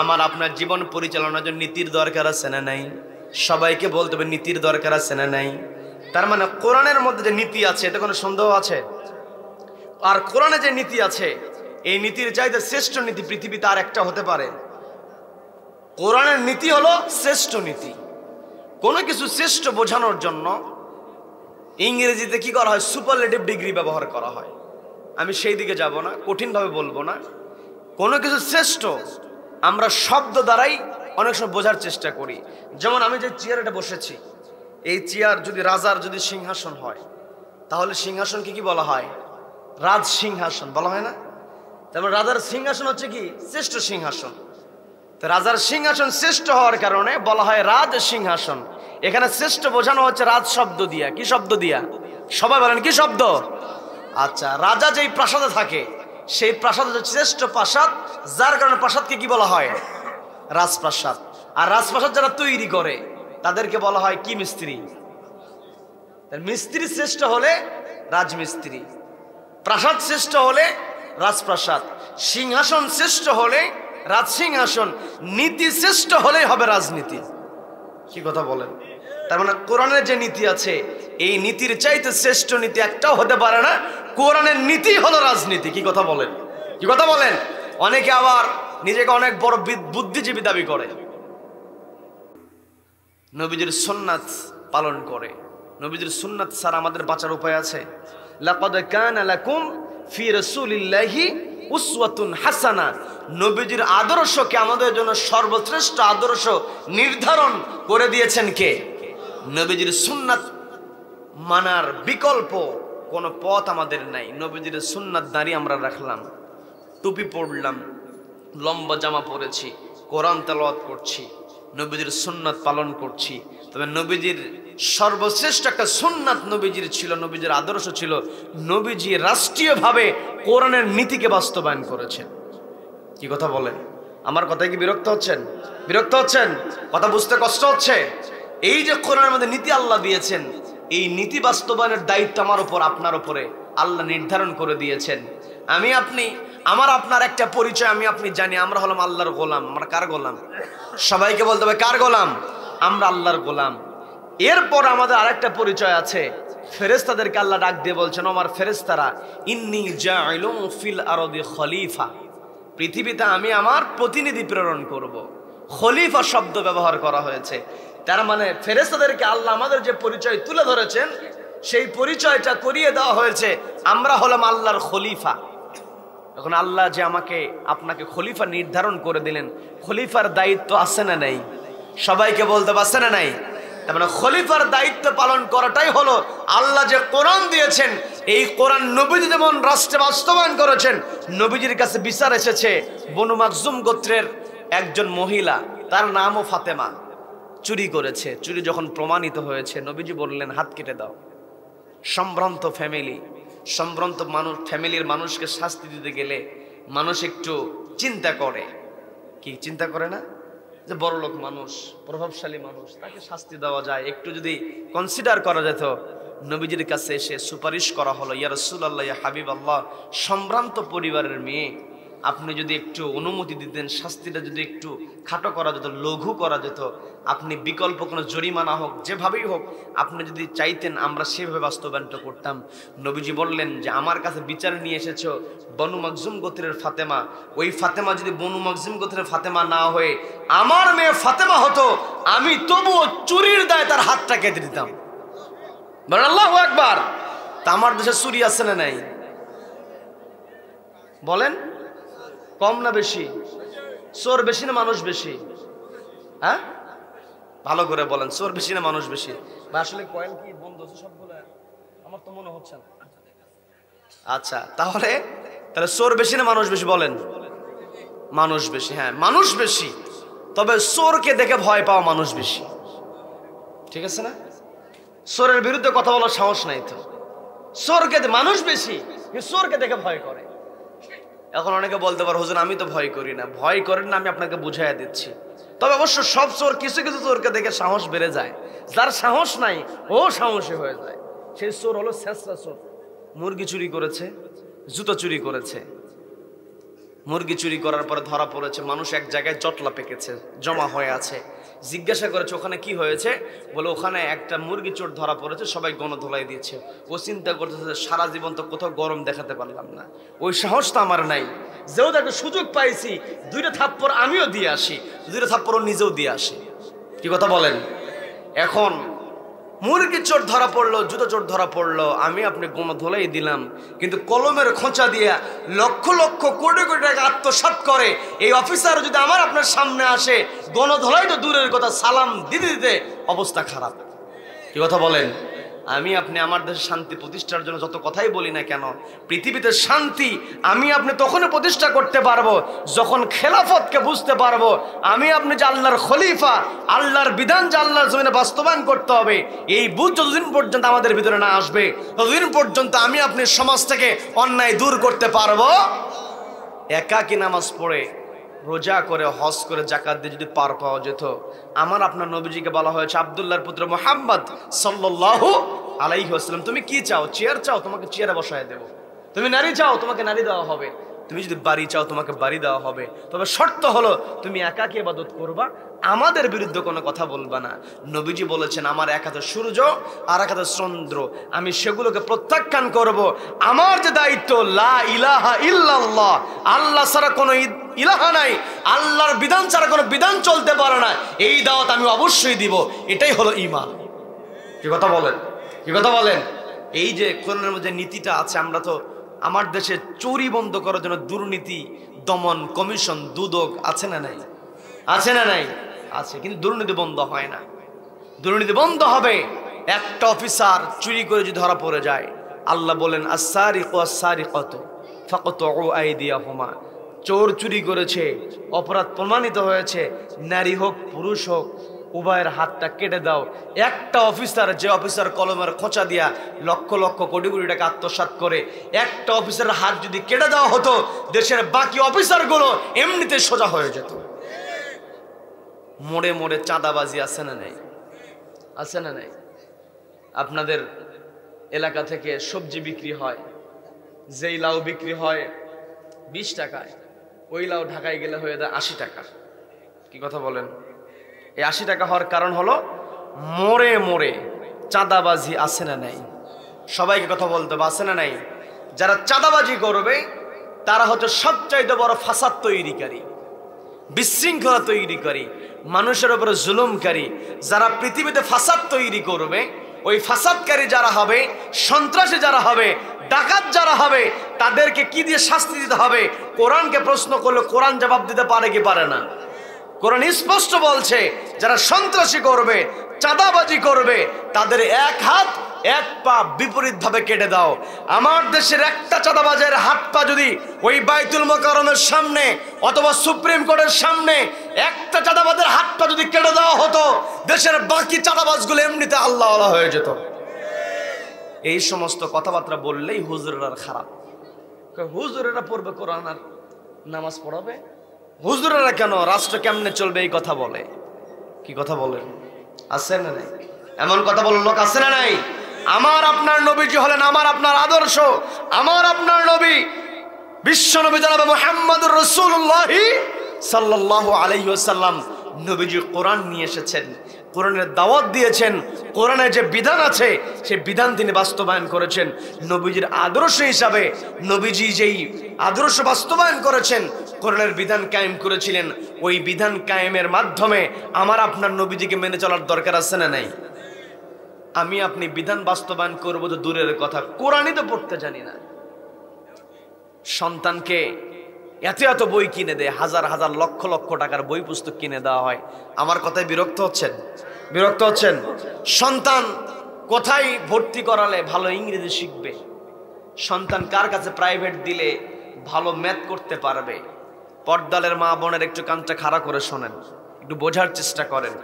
আমার আপনার জীবন পরিচালনার জন্য নীতির দরকার আছে না নাই? সবাইকে বলতে হবে নীতির দরকার আছে না নাই? তার মানে কোরআনের মধ্যে যে নীতি আছে এটা কোনো সন্দেহ আছে? আর কোরআনে যে নীতি আছে, এই নীতির চাইতে শ্রেষ্ঠ নীতি পৃথিবীতে আর একটা হতে পারে? কোরআনের নীতি হলো শ্রেষ্ঠ নীতি। কোনো কিছু শ্রেষ্ঠ বোঝানোর জন্য ইংরেজিতে কি করা হয়? সুপারলেটিভ ডিগ্রি ব্যবহার করা হয়। আমি সেই দিকে যাব না, কঠিনভাবে বলবো না। কোনো কিছু শ্রেষ্ঠ আমরা শব্দ দ্বারাই অনেক সময় বোঝার চেষ্টা করি। যেমন আমি যে চেয়ারটা বসেছি, এই চেয়ার যদি রাজার যদি সিংহাসন হয়, তাহলে সিংহাসনকে কি বলা হয়? রাজ সিংহাসন বলা হয় না? তারপর রাজার সিংহাসন হচ্ছে কি? শ্রেষ্ঠ সিংহাসন। তো রাজার সিংহাসন শ্রেষ্ঠ হওয়ার কারণে বলা হয় রাজ সিংহাসন। এখানে শ্রেষ্ঠ বোঝানো হচ্ছে রাজ শব্দ দিয়া। কি শব্দ দিয়া? সবাই বলেন কি শব্দ? আচ্ছা, রাজা যেই প্রাসাদে থাকে সেই প্রাসাদ হচ্ছে শ্রেষ্ঠ প্রাসাদ, যার কারণে প্রাসাদকে কি বলা হয়? রাজপ্রাসাদ। আর রাজপ্রাসাদ যারা তৈরি করে তাদেরকে বলা হয় কি? মিস্ত্রি। মিস্ত্রি শ্রেষ্ঠ হলে রাজমিস্ত্রি, প্রাসাদ শ্রেষ্ঠ হলে রাজপ্রাসাদ, সিংহাসন শ্রেষ্ঠ হলে রাজসিংহাসন, নীতি শ্রেষ্ঠ হলে হবে রাজনীতি। কি কথা বলেন? তার মানে কোরআনের যে নীতি আছে, এই নীতির চাইতে শ্রেষ্ঠ নীতি একটাও হতে পারে না। কোরআনের নীতি হলো রাজনীতি। কি কথা বলেন? কি কথা বলেন? অনেকে আবার নিজেকে অনেক বড় বুদ্ধিজীবী দাবি করে, নবীজির সুন্নাত পালন করে। নবীজির সুন্নাত ছাড়া আমাদের বাঁচার উপায় আছে? লাকাদ কানা লাকুম ফি রাসূলিল্লাহি উসওয়াতুন হাসানা। নবীজির আদর্শকে আমাদের জন্য সর্বশ্রেষ্ঠ আদর্শ নির্ধারণ করে দিয়েছেন কে? নবীজির সুন্নাত মানার বিকল্প কোনো পথ আমাদের নাই। নবীজির সুন্নাত দাঁড়িয়ে আমরা রাখলাম, টুপি পরলাম, লম্বা জামা পরেছি, কোরআন তেলাওয়াত করছি, নবীজির সুন্নাত পালন করছি। তবে নবীজির সর্বশ্রেষ্ঠ একটা সুন্নাত নবীজির ছিল, নবীজির আদর্শ ছিল। নবীজি রাষ্ট্রীয়ভাবে কোরআনের নীতিকে বাস্তবায়ন করেছেন। কি কথা বলেন? আমার কথায় কি বিরক্ত হচ্ছেন? বিরক্ত হচ্ছেন? কথা বুঝতে কষ্ট হচ্ছে? এই যে কোরআনের মধ্যে নীতি আল্লাহ দিয়েছেন, এই নীতি বাস্তবায়নের দায়িত্ব আমার উপর, আপনার উপরে আল্লাহ নির্ধারণ করে দিয়েছেন। আমি আপনি, আমার আপনার একটা পরিচয় আমি আপনি জানি, আমরা হলাম আল্লাহর গোলাম। আমরা কার গোলাম? সবাইকে বলতে হবে কার গোলাম? আমরা আল্লাহর গোলাম। এরপর আমাদের আরেকটা পরিচয় আছে। ফেরেশতাদেরকে আল্লাহ ডাক দিয়ে বলছেন, আমার ফেরেশতারা, ইন্নী জাইলুম ফিল আরদি খলিফা, পৃথিবীতে আমি আমার প্রতিনিধি প্রেরণ করব। খলিফা শব্দ ব্যবহার করা হয়েছে। তার মানে ফেরেশতাদেরকে আল্লাহ আমাদের যে পরিচয় তুলে ধরেছেন, সেই পরিচয়টা করিয়ে দেওয়া হয়েছে, আমরা হলাম আল্লাহর খলিফা। এখন আল্লাহ যে আমাকে আপনাকে খলিফা নির্ধারণ করে দিলেন, খলিফার দায়িত্ব আছে না নাই? সবাইকে বলতে পারছে না নাই? তার মানে খলিফার দায়িত্ব পালন করাটাই হলো, আল্লাহ যে কোরআন দিয়েছেন, এই কোরআন নবীজি যেমন রাষ্ট্রে বাস্তবায়ন করেছেন। নবীজির কাছে বিচার এসেছে, বনু মাখজুম গোত্রের একজন মহিলা, তার নামও ফাতেমা, চুরি করেছে। চুরি যখন প্রমাণিত হয়েছে, নবীজি বললেন হাত কেটে দাও। সম্ভ্রান্ত ফ্যামিলি, সম্ভ্রান্ত মানুষ, ফ্যামিলির মানুষকে শাস্তি দিতে গেলে মানুষ একটু চিন্তা করে। কি চিন্তা করে না? যে বড় লোক মানুষ, প্রভাবশালী মানুষ, তাকে শাস্তি দেওয়া যায়, একটু যদি কনসিডার করা যেত। নবীজির কাছে এসে সুপারিশ করা হলো, ইয়া রাসূলুল্লাহ, ইয়া হাবিবাল্লাহ, সম্ভ্রান্ত পরিবারের মেয়ে, আপনি যদি একটু অনুমতি দিতেন, শাস্তিটা যদি একটু খাটো করা যেত, লঘু করা যেত, আপনি বিকল্প কোনো জরিমানা হোক, যেভাবেই হোক আপনি যদি চাইতেন, আমরা সেভাবে বাস্তবায়ন করতাম। নবীজি বললেন যে আমার কাছে বিচার নিয়ে এসেছো বনু মাখজুম গোত্রের ফাতেমা, ওই ফাতেমা যদি বনু মাখজুম গোত্রের ফাতেমা না হয়ে আমার মেয়ে ফাতেমা হতো, আমি তবুও চুরির দায়ে তার হাতটা কেটে দিতাম। বলেন আল্লাহু আকবার। তা আমার দেশে চুরি আছে না নাই? বলেন, কম না বেশি? চোর বেশি না মানুষ বেশি? হ্যাঁ, ভালো করে বলেন, চোর বেশি না মানুষ বেশি? বা আসলে কয়েন কি বন্ধ আছে সবগুলো? আমার তো মনে হচ্ছে না। আচ্ছা, তাহলে চোর বেশি না মানুষ বেশি? বলেন, মানুষ বেশি। হ্যাঁ, মানুষ বেশি, তবে চোরকে দেখে ভয় পাওয়া মানুষ বেশি। ঠিক আছে না? চোরের বিরুদ্ধে কথা বলার সাহস নাই তো। চোরকে মানুষ বেশি, চোরকে দেখে ভয় করে। এখন অনেকে বলতে পারে হুজুর আমি তো ভয় করি না। ভয় করেন না, আমি আপনাকে বুঝাইয়া দিচ্ছি। তবে অবশ্য সব চোর, কিছু কিছু চোরকে দেখে সাহস বেড়ে যায়। যার সাহস নাই ও সাহসী হয়ে যায়। সেই চোর হলো ছেঁচড়া চোর। মুরগি চুরি করেছে, জুতো চুরি করেছে। মুরগি চুরি করার পরে ধরা পড়েছে, মানুষ এক জায়গায় জটলা পেকেছে, জমা হয়ে আছে। জিজ্ঞাসা করেছে ওখানে কি হয়েছে, বলে ওখানে একটা মুরগি চোর ধরা পড়েছে, সবাই গণধোলাই দিয়েছে। ও চিন্তা করতেছে সারা জীবন তো কোথাও গরম দেখাতে পারলাম না, ওই সাহস তো আমার নাই। যেহেতু একটা সুযোগ পাইছি, দুইটা থাপ্পড় আমিও দিয়ে আসি, দুইটা থাপ্পড় নিজেও দিয়ে আসি। কি কথা বলেন? এখন মুরগি চোর ধরা পড়লো, জুতো চোর ধরা পড়লো, আমি আপনি গণধোলাই দিলাম, কিন্তু কলমের খোঁচা দিয়ে লক্ষ লক্ষ কোটি কোটি টাকা আত্মসাৎ করে এই অফিসার যদি আমার আপনার সামনে আসে, গণধোলাই তো দূরের কথা, সালাম দিতে দিতে অবস্থা খারাপ। কি কথা বলেন? আমি আপনি আমার দেশে শান্তি প্রতিষ্ঠার জন্য যত কথাই বলি না কেন, পৃথিবীতে শান্তি আমি আপনি তখনই প্রতিষ্ঠা করতে পারবো যখন খেলাফতকে বুঝতে পারবো। আমি আপনি যে আল্লাহর খলিফা, আল্লাহর বিধান যে আল্লাহর জমিনে বাস্তবায়ন করতে হবে, এই বুঝ যতদিন পর্যন্ত আমাদের ভিতরে না আসবে, ততদিন পর্যন্ত আমি আপনি সমাজ থেকে অন্যায় দূর করতে পারবো। একাকী নামাজ পড়ে, রোজা করে, হজ করে, জাকাত দিয়ে যদি পার পাওয়া যেত, আমার আপনার নবীজিকে বলা হয়েছে আব্দুল্লাহর পুত্র মুহাম্মদ সাল্লাল্লাহু আলাইহি ওয়াসাল্লাম, তুমি কি চাও? চেয়ার চাও, তোমাকে চেয়ারে বসায় দেব। তুমি নারী চাও, তোমাকে নারী দেওয়া হবে। তুমি যদি বাড়ি চাও, তোমাকে বাড়ি দেওয়া হবে। তবে শর্ত হলো তুমি একাকী ইবাদত করবা, আমাদের বিরুদ্ধে কোনো কথা বলবা না। নবীজি বলেছেন আমার এক হাতে সূর্য আর এক হাতে চন্দ্র, আমি সেগুলোকে প্রত্যাখ্যান করব। আমার যে দায়িত্ব, লা ইলাহা ইল্লাল্লাহ, আল্লাহ ছাড়া কোনো ইলাহা নাই, আল্লাহর বিধান ছাড়া কোনো বিধান চলতে পারে না, এই দাওয়াত আমি অবশ্যই দিব। এটাই হলো ঈমান। কি কথা বলেন? কি কথা বলেন? এই যে কোরআনের মধ্যে নীতিটা আছে, আমরা তো আমার দেশে চুরি বন্ধ করার জন্য দুর্নীতি দমন কমিশন, দুদক আছে না নাই? আছে না নাই? আছে, কিন্তু দুর্নীতি বন্ধ হয় না। দুর্নীতি বন্ধ হবে। একটা অফিসার চুরি করে যদি ধরা পড়ে যায়, আল্লাহ বলেন আস-সারিকু আস-সারিকাতু ফাকতু আইদিয়াহুমা, চোর চুরি করেছে, অপরাধ প্রমাণিত হয়েছে, নারী হোক পুরুষ হোক, উভয়ের হাতটা কেটে দাও। একটা অফিসার, যে অফিসার কলমের খোঁচা দিয়া লক্ষ লক্ষ কোটি কোটি টাকা আত্মসাৎ করে, একটা অফিসারের হাত যদি কেটে দেওয়া হতো, দেশের বাকি অফিসারগুলো এমনিতে সোজা হয়ে যেত। মোড়ে মোড়ে চাঁদাবাজি আছে না নাই? আছে না নাই? আপনাদের এলাকা থেকে সবজি বিক্রি হয়, যেই লাউ বিক্রি হয় 20 টাকায়, ওই লাউ ঢাকায় গেলে হয়ে যায় 80 টাকা। কি কথা বলেন? এই 80 টাকা হওয়ার কারণ হলো মোড়ে মোড়ে চাঁদাবাজি আছে না নাই? সবাইকে কথা বলতে হবে, আছে না নাই? যারা চাঁদাবাজি করবে তারা হচ্ছে সবচাইতে বড় ফাসাদ তৈরিকারী, বিশৃঙ্খলা তৈরিকারী, মানুষের উপরে জুলুমকারী। যারা পৃথিবীতে ফাসাদ তৈরি করবে, ওই ফাসাদকারী যারা হবে, সন্ত্রাসী যারা হবে, ডাকাত যারা হবে, তাদেরকে কি দিয়ে শাস্তি দিতে হবে? কোরআনকে প্রশ্ন করলে কোরআন জবাব দিতে পারে কি পারে না? কোরআন স্পষ্ট বলছে যারা সন্ত্রাসী করবে, চাঁদাবাজি করবে, তাদের এক হাত এক পা বিপরীত ভাবে কেটে দাও। আমার দেশের একটা চাঁদাবাজের হাত পা যদি ওই বাইতুল মোকাররমের সামনে অথবা সুপ্রিম কোর্টের সামনে একটা চাঁদাবাজের হাত পা যদি কেটে দেওয়া হতো, দেশের বাকি চাঁদাবাজগুলো এমনিতে আল্লাহ আল্লাহ হয়ে যেত। এই সমস্ত কথাবার্তা বললেই হুজুরেরা খারাপ। হুজুরেরা পড়বে কোরআন আর নামাজ পড়াবে? হুজুরেরা কেন, রাষ্ট্র কেমনে চলবে এই কথা বলে। কি কথা বলেন? আছে না নাই? এমন কথা বলার লোক আছে না নাই? আমার আপনার নবীজি হলেন আমার আপনার আদর্শ। আমার আপনার নবী বিশ্বনবী জনাব মুহাম্মদুর রাসূলুল্লাহ সাল্লাল্লাহু আলাইহি ওয়াসাল্লাম নবীজি কোরআন নিয়ে এসেছেন, কোরআনের দাওয়াত দিয়েছেন, কোরআনের যে বিধান আছে সেই বিধান তিনি বাস্তবায়ন করেছেন। নবীজির আদর্শ হিসাবে নবীজি যেই আদর্শ বাস্তবায়ন করেছেন, কোরআনের বিধান কায়েম করেছিলেন, ওই বিধান কায়েমের মাধ্যমে আমার আপনার নবীজিকে মেনে চলার দরকার আছে না নাই? আমি আপনি বিধান বাস্তবায়ন করবো তো দূরের কথা, কোরআনই তো পড়তে জানি না। সন্তানকে এত এত বই কিনে দেয়, হাজার হাজার লক্ষ লক্ষ টাকার বই পুস্তক কিনে দেওয়া হয়। আমার কথায় বিরক্ত হচ্ছেন? বিরক্ত হচ্ছেন? সন্তান কোথায় ভর্তি করালে ভালো ইংরেজি শিখবে? সন্তান কার কাছে প্রাইভেট দিলে ভালো ম্যাথ করতে পারবে? পর্দালের মা বোনের একটু কানটা খাড়া করে শোনেন, একটু বোঝার চেষ্টা করেন।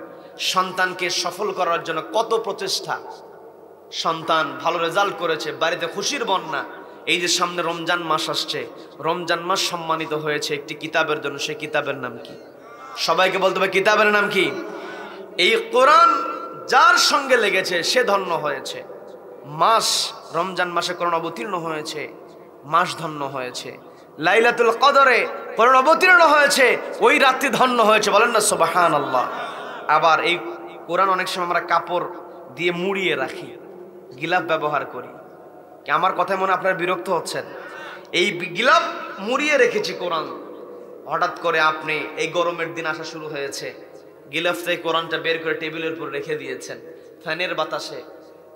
সন্তানকে সফল করার জন্য কত প্রচেষ্টা। সন্তান ভালো রেজাল্ট করেছে, বাড়িতে খুশির বন্যা। এই যে সামনে রমজান মাস আসছে, রমজান মাস সম্মানিত হয়েছে একটি কিতাবের জন্য। সেই কিতাবের নাম কি? সবাইকে বলতে হবে কিতাবের নাম কি? এই কোরআন যার সঙ্গে লেগেছে সে ধন্য হয়েছে। মাস রমজান মাসে কোরআন অবতীর্ণ হয়েছে, মাস ধন্য হয়েছে। লাইলাতুল কদরে কোরআন অবতীর্ণ হয়েছে, ওই রাত্রি ধন্য হয়েছে। বলেন না সুবহানাল্লাহ। আবার এই কোরআন অনেক সময় আমরা কাপড় দিয়ে মুড়িয়ে রাখি, গিলাফ ব্যবহার করি। আমার কথায় মনে আপনার বিরক্ত হচ্ছেন? এই গিলাফ মুড়িয়ে রেখেছি কোরআন। হঠাৎ করে আপনি এই গরমের দিন আসা শুরু হয়েছে, গিলাফ থেকে কোরআনটা বের করে টেবিলের উপর রেখে দিয়েছেন। ফ্যানের বাতাসে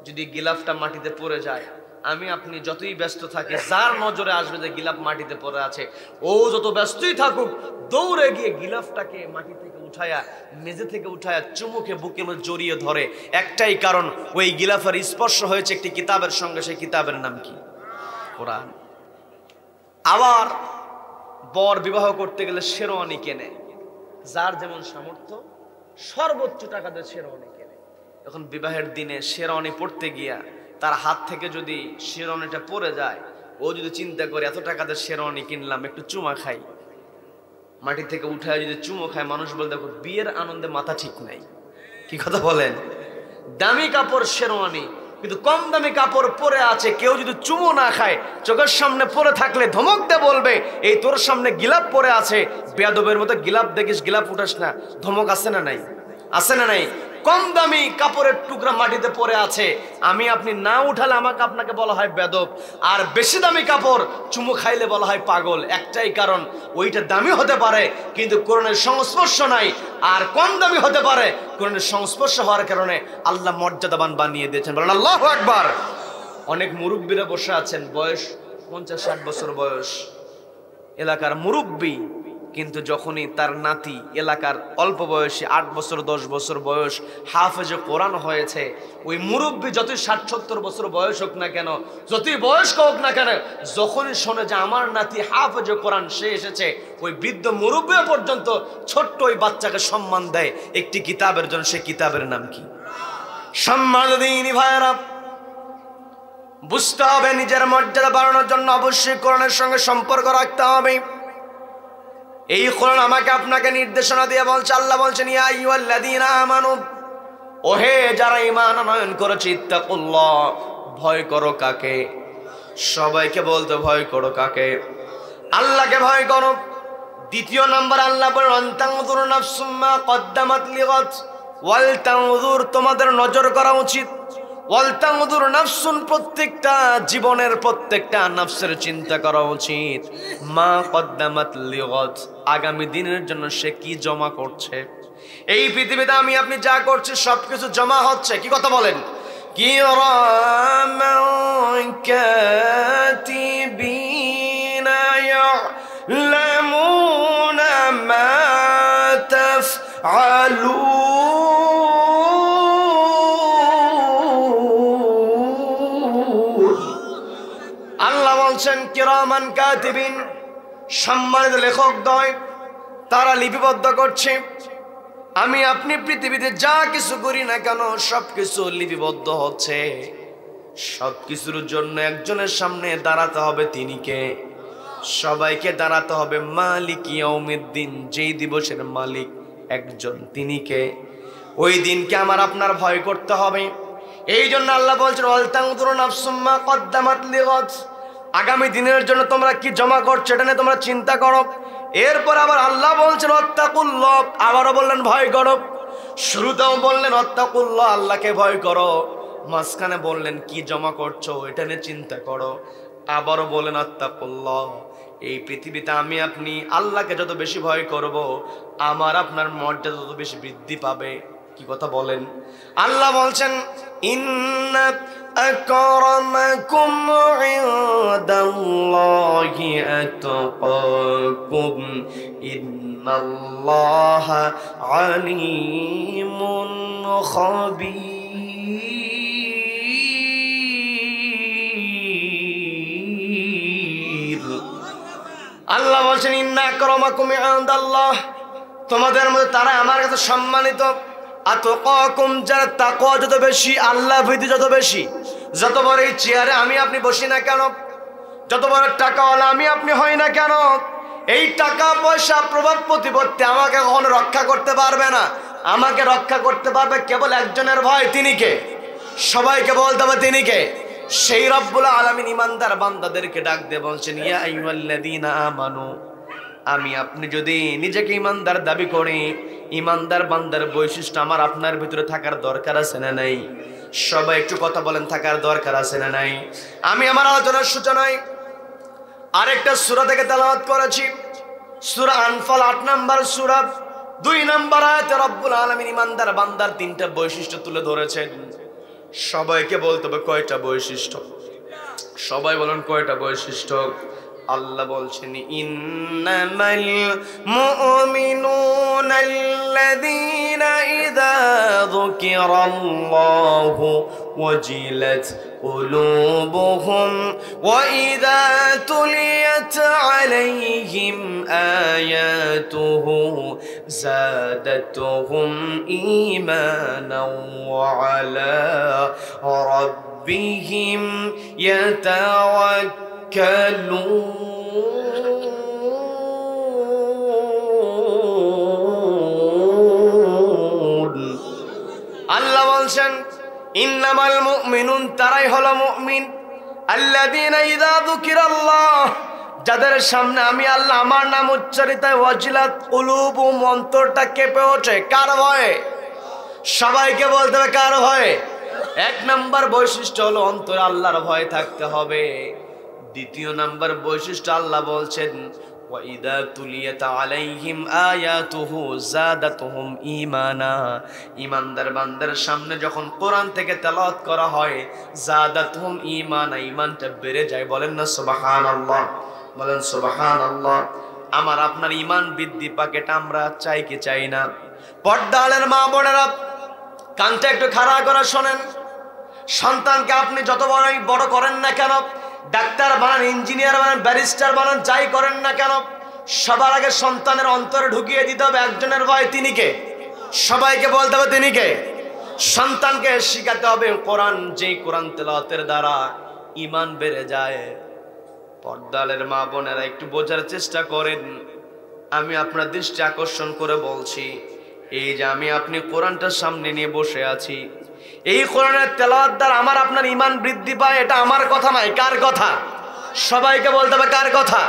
যদি গিলাফটা মাটিতে পড়ে যায়, আমি আপনি যতই ব্যস্ত থাকি, যার নজরে আসবে যে গিলাফ মাটিতে পড়ে আছে, ও যত ব্যস্তই থাকুক, দৌড়ে গিয়ে গিলাফটাকে মাটি থেকে উঠায়া, মেঝে থেকে উঠায়া চুমুকে বুকের মধ্যে জড়িয়ে ধরে। একটাই কারণ, ওই গিলাফের স্পর্শ হয়েছে একটি কিতাবের সঙ্গে। সেই কিতাবের নাম কি? কোরআন। আবার বর বিবাহ করতে গেলে শেরওয়ানি কেনে, যার যেমন সামর্থ্য সর্বোচ্চ টাকা দিয়ে শেরওয়ানি কেনে। এখন বিবাহের দিনে শেরওয়ানি পড়তে গিয়া তার হাত থেকে যদি শেরওয়ানিটা পড়ে যায়, ও যদি চিন্তা করে এত টাকা দিয়ে শেরওয়ানি কিনলাম, একটু চুমা খাই, মাটি থেকে উঠায় যদি চুমো খায়, মানুষ বলে দেখো বিয়ের আনন্দে মাথা ঠিক নাই। কি কথা বলেন? দামি কাপড় শেরওয়ানি, কিন্তু কম দামি কাপড় পরে আছে, কেউ যদি চুমো না খায়, চোখের সামনে পরে থাকলে ধমক দিয়ে বলবে, এই তোর সামনে গিলাপ পরে আছে, বেয়াদবের মতো গিলাপ দেখিস, গিলাপ উঠাস না। ধমক আছে না নাই? আছে না নাই? কম দামি কাপড়ের টুকরা মাটিতে পড়ে আছে, আমি আপনি না উঠালে আমাকে আপনাকে বলা হয় বেদব। আর বেশি দামি কাপড় চুমু খাইলে বলা হয় পাগল। একটাই কারণ, ওইটা দামি হতে পারে কিন্তু কোরআনের সংস্পর্শ নাই, আর কম দামি হতে পারে, কোরআনের সংস্পর্শ হওয়ার কারণে আল্লাহ মর্যাদাবান বানিয়ে দিয়েছেন। বলেন আল্লাহু আকবার। অনেক মুরব্বীরা বসে আছেন, বয়স 50-60 বছর বয়স, এলাকার মুরব্বী, কিন্তু যখনই তার নাতি এলাকার অল্প বয়সী 8 বছর 10 বছর বয়স হাফেজে কোরআন হয়েছে, ওই মুরব্বী যতই 60-70 বছর বয়স হোক না কেন, যতই বয়স্ক হোক না কেন, যখনই শোনে যে আমার নাতি হাফেজে কোরআন সে এসেছে, ওই বৃদ্ধ মুরব্বী পর্যন্ত ছোট্ট ওই বাচ্চাকে সম্মান দেয় একটি কিতাবের জন্য। সে কিতাবের নাম কি? সম্মান দিনী ভাইরা, বুঝতে হবে নিজের মর্যাদা বাড়ানোর জন্য অবশ্যই কোরআনের সঙ্গে সম্পর্ক রাখতে হবে। এই কোরআন আমাকে আপনাকে নির্দেশনা দিয়ে বলছে, আল্লাহ বলছেন ইয়া আইয়ুহাল্লাযীনা আমানু, ওহে যারা ঈমান আনয়ন করেছে, ইত্তাকুল্লাহ, ভয় করো কাকে? সবাইকে বলতে ভয় করো কাকে? আল্লাহকে ভয় করো। দ্বিতীয় নাম্বার আল্লাহ বলেন আনতানজুর নাফসুম মা কদ্দামাত লিগাদ, ওয়াল তানজুর, তোমাদের নজর করা উচিত, ওয়াল তানজুর নাফসুন, প্রত্যেকটা জীবনের প্রত্যেকটা নাফসের চিন্তা করা উচিত, মা কদ্দামাত লিগাদ, আগামী দিনের জন্য সে কি জমা করছে। এই পৃথিবীতে আমি আপনি যা করছি সবকিছু জমা হচ্ছে। কি কথা বলেন? কিরামান কাতিবিনা ইয়ালামুনা মা তাফআলুন। আল্লাহ বলছেন কিরামান কাতিবিন, সম্মানিত লেখকদ্বয়, তারা লিপিবদ্ধ করছে। আমি আপনি পৃথিবীতে যা কিছু করি না কেন সবকিছু লিপিবদ্ধ হচ্ছে। সবকিছুর জন্য একজনের সামনে দাঁড়াতে হবে, তিনি কে? সবাইকে দাঁড়াতে হবে মালিক ইয়াউমিদ্দিন, যেই দিবসের মালিক একজন, তিনি কে? ওই দিনকে আমার আপনার ভয় করতে হবে। এই জন্য আল্লাহ বলছেন ওয়াল তানজুর নাফসুম মা কদ্দামাত লিগাদ, আগামী দিনের জন্য তোমরা কি জমা করছো এটা নিয়ে তোমরা চিন্তা করো। এরপর আবার আল্লাহ বলছেন ওয়াত্তাকুল্লাহ, আবারও বললেন ভয় করো। শুরুতেও বললেন ওয়াত্তাকুল্লাহ, আল্লাহকে ভয় করো। মাঝখানে বললেন কি জমা করছো এটা নিয়ে চিন্তা করো। আবারও বলেন ওয়াত্তাকুল্লাহ। এই পৃথিবীতে আমি আপনি আল্লাহকে যত বেশি ভয় করব, আমার আপনার মর্যাদা তত বেশি বৃদ্ধি পাবে। কি কথা বলেন? আল্লাহ বলছেন ইন্না আকরামাকুম ইনদাল্লাহি আতকাকুম ইন্নাল্লাহা আলিমুন খাবীর। আল্লাহ বলছেন ইন্না আকরামাকুম ইনদাল্লাহ, তোমাদের মধ্যে তারা আমার কাছে সম্মানিত। আতকাকুম, যারা তাকওয়া যত বেশি, আল্লাহ ভীতি যত বেশি। যত বড় এই চেয়ারে আমি আপনি বসি না কেন, যত বড় টাকাওয়ালা আমি আপনি হই না কেন, এই টাকা পয়সা প্রভাব প্রতিপত্তি আমাকে কখনো রক্ষা করতে পারবে না। আমাকে রক্ষা করতে পারবে কেবল একজনের ভয়। তিনি কে? সবাইকে বলতে হবে তিনি কে? সেই রব্বুল আলামিন ইমানদার বান্দাদেরকে ডাক দিয়ে বলছেন ইয়া আইয়ুহাল্লাযীনা আমানু, আমি আপনি যদি নিজেকে ইমানদার দাবি করি, ইমানদার বান্দার বৈশিষ্ট্য আমার আপনার ভিতরে থাকার দরকার আছে না নাই? সবাই একটু কথা বলেন, থাকার দরকার আছে না নাই? আমি আমার আলোচনার সূচনায় আরেকটা সূরা থেকে তেলাওয়াত করেছি, সূরা আনফাল ৮ নম্বর সূরা ২ নম্বর আয়াতে রব্বুল আলামিন ইমানদার বান্দার ৩টা বৈশিষ্ট্য তুলে ধরেছেন। সবাইকে বলতে হবে কয়টা বৈশিষ্ট্য? সবাই বলেন কয়টা বৈশিষ্ট্য? আল্লাহ বলছেন ইন্নামাল মুমিনুনা আল্লাযীনা ইযা যুকিরাল্লাহু ওয়াজিলাত কুলুবুহুম ওয়া ইযা তুলিয়াত আলাইহিম আয়াতুহু যাদাতুহুম ঈমানাও ওয়া আলা রাব্বিহিম ইয়াতাওয়াক্কালুন। আল্লাহ বলছেন ইন্নামাল মুমিনুন, তারাই হলো মুমিন, আল্লাযীনা ইযা যুকিরাল্লাহ, যাদের সামনে আমি আল্লাহ আমার নাম উচ্চারিত হয়, ওয়াজিলাত কুলুবুহুম, অন্তরটা কেঁপে ওঠে। কার ভয়ে? সবাইকে বলতে হবে কার ভয়ে? ১ নম্বর বৈশিষ্ট্য হলো অন্তরে আল্লাহর ভয় থাকতে হবে। ২য় নম্বর বৈশিষ্ট্য আল্লাহ বলছেন ওয়াইদা তুলিয়াত আলাইহিম আয়াতুহু যাদাতুহুম ঈমানা, ঈমানদার বান্দার সামনে যখন কোরআন থেকে তেলাওয়াত করা হয়, যাদাতুহুম ঈমানা, ঈমানটা বেড়ে যায়। বলেন না সুবহানাল্লাহ? বলেন সুবহানাল্লাহ। আমার আপনার ঈমান বৃদ্ধি পাক, এটা আমরা চাই কি চাই না? পর্দালের মা বোনেরা কানটা একটু খাড়া করে শোনেন। সন্তানকে আপনি যত বড় করেন না কেন, ডাক্তার বানান, ইঞ্জিনিয়ার বানান, ব্যারিস্টার বানান, যাই করেন না কেন, সবার আগে সন্তানের অন্তরে ঢুকিয়ে দিতে হবে একজনের ভয়। তিনি কে? সবাইকে বলতে হবে তিনি কে? সন্তানকে শিখাতে হবে কোরআন, যেই কোরআন তেলাওয়াতের দ্বারা ঈমান বেড়ে যায়। পর্দালের মা বোনেরা একটু বোঝার চেষ্টা করেন। আমি আপনার দৃষ্টি আকর্ষণ করে বলছি, এই যে আমি আপনি কোরআনটার সামনে নিয়ে বসে আছি, এই কোরআনের তেলাওয়াত দ্বারা আমার আপনার ঈমান বৃদ্ধি পায়। এটা আমার কথা নয়, কার কথা? সবাইকে বলতে হবে কার কথা?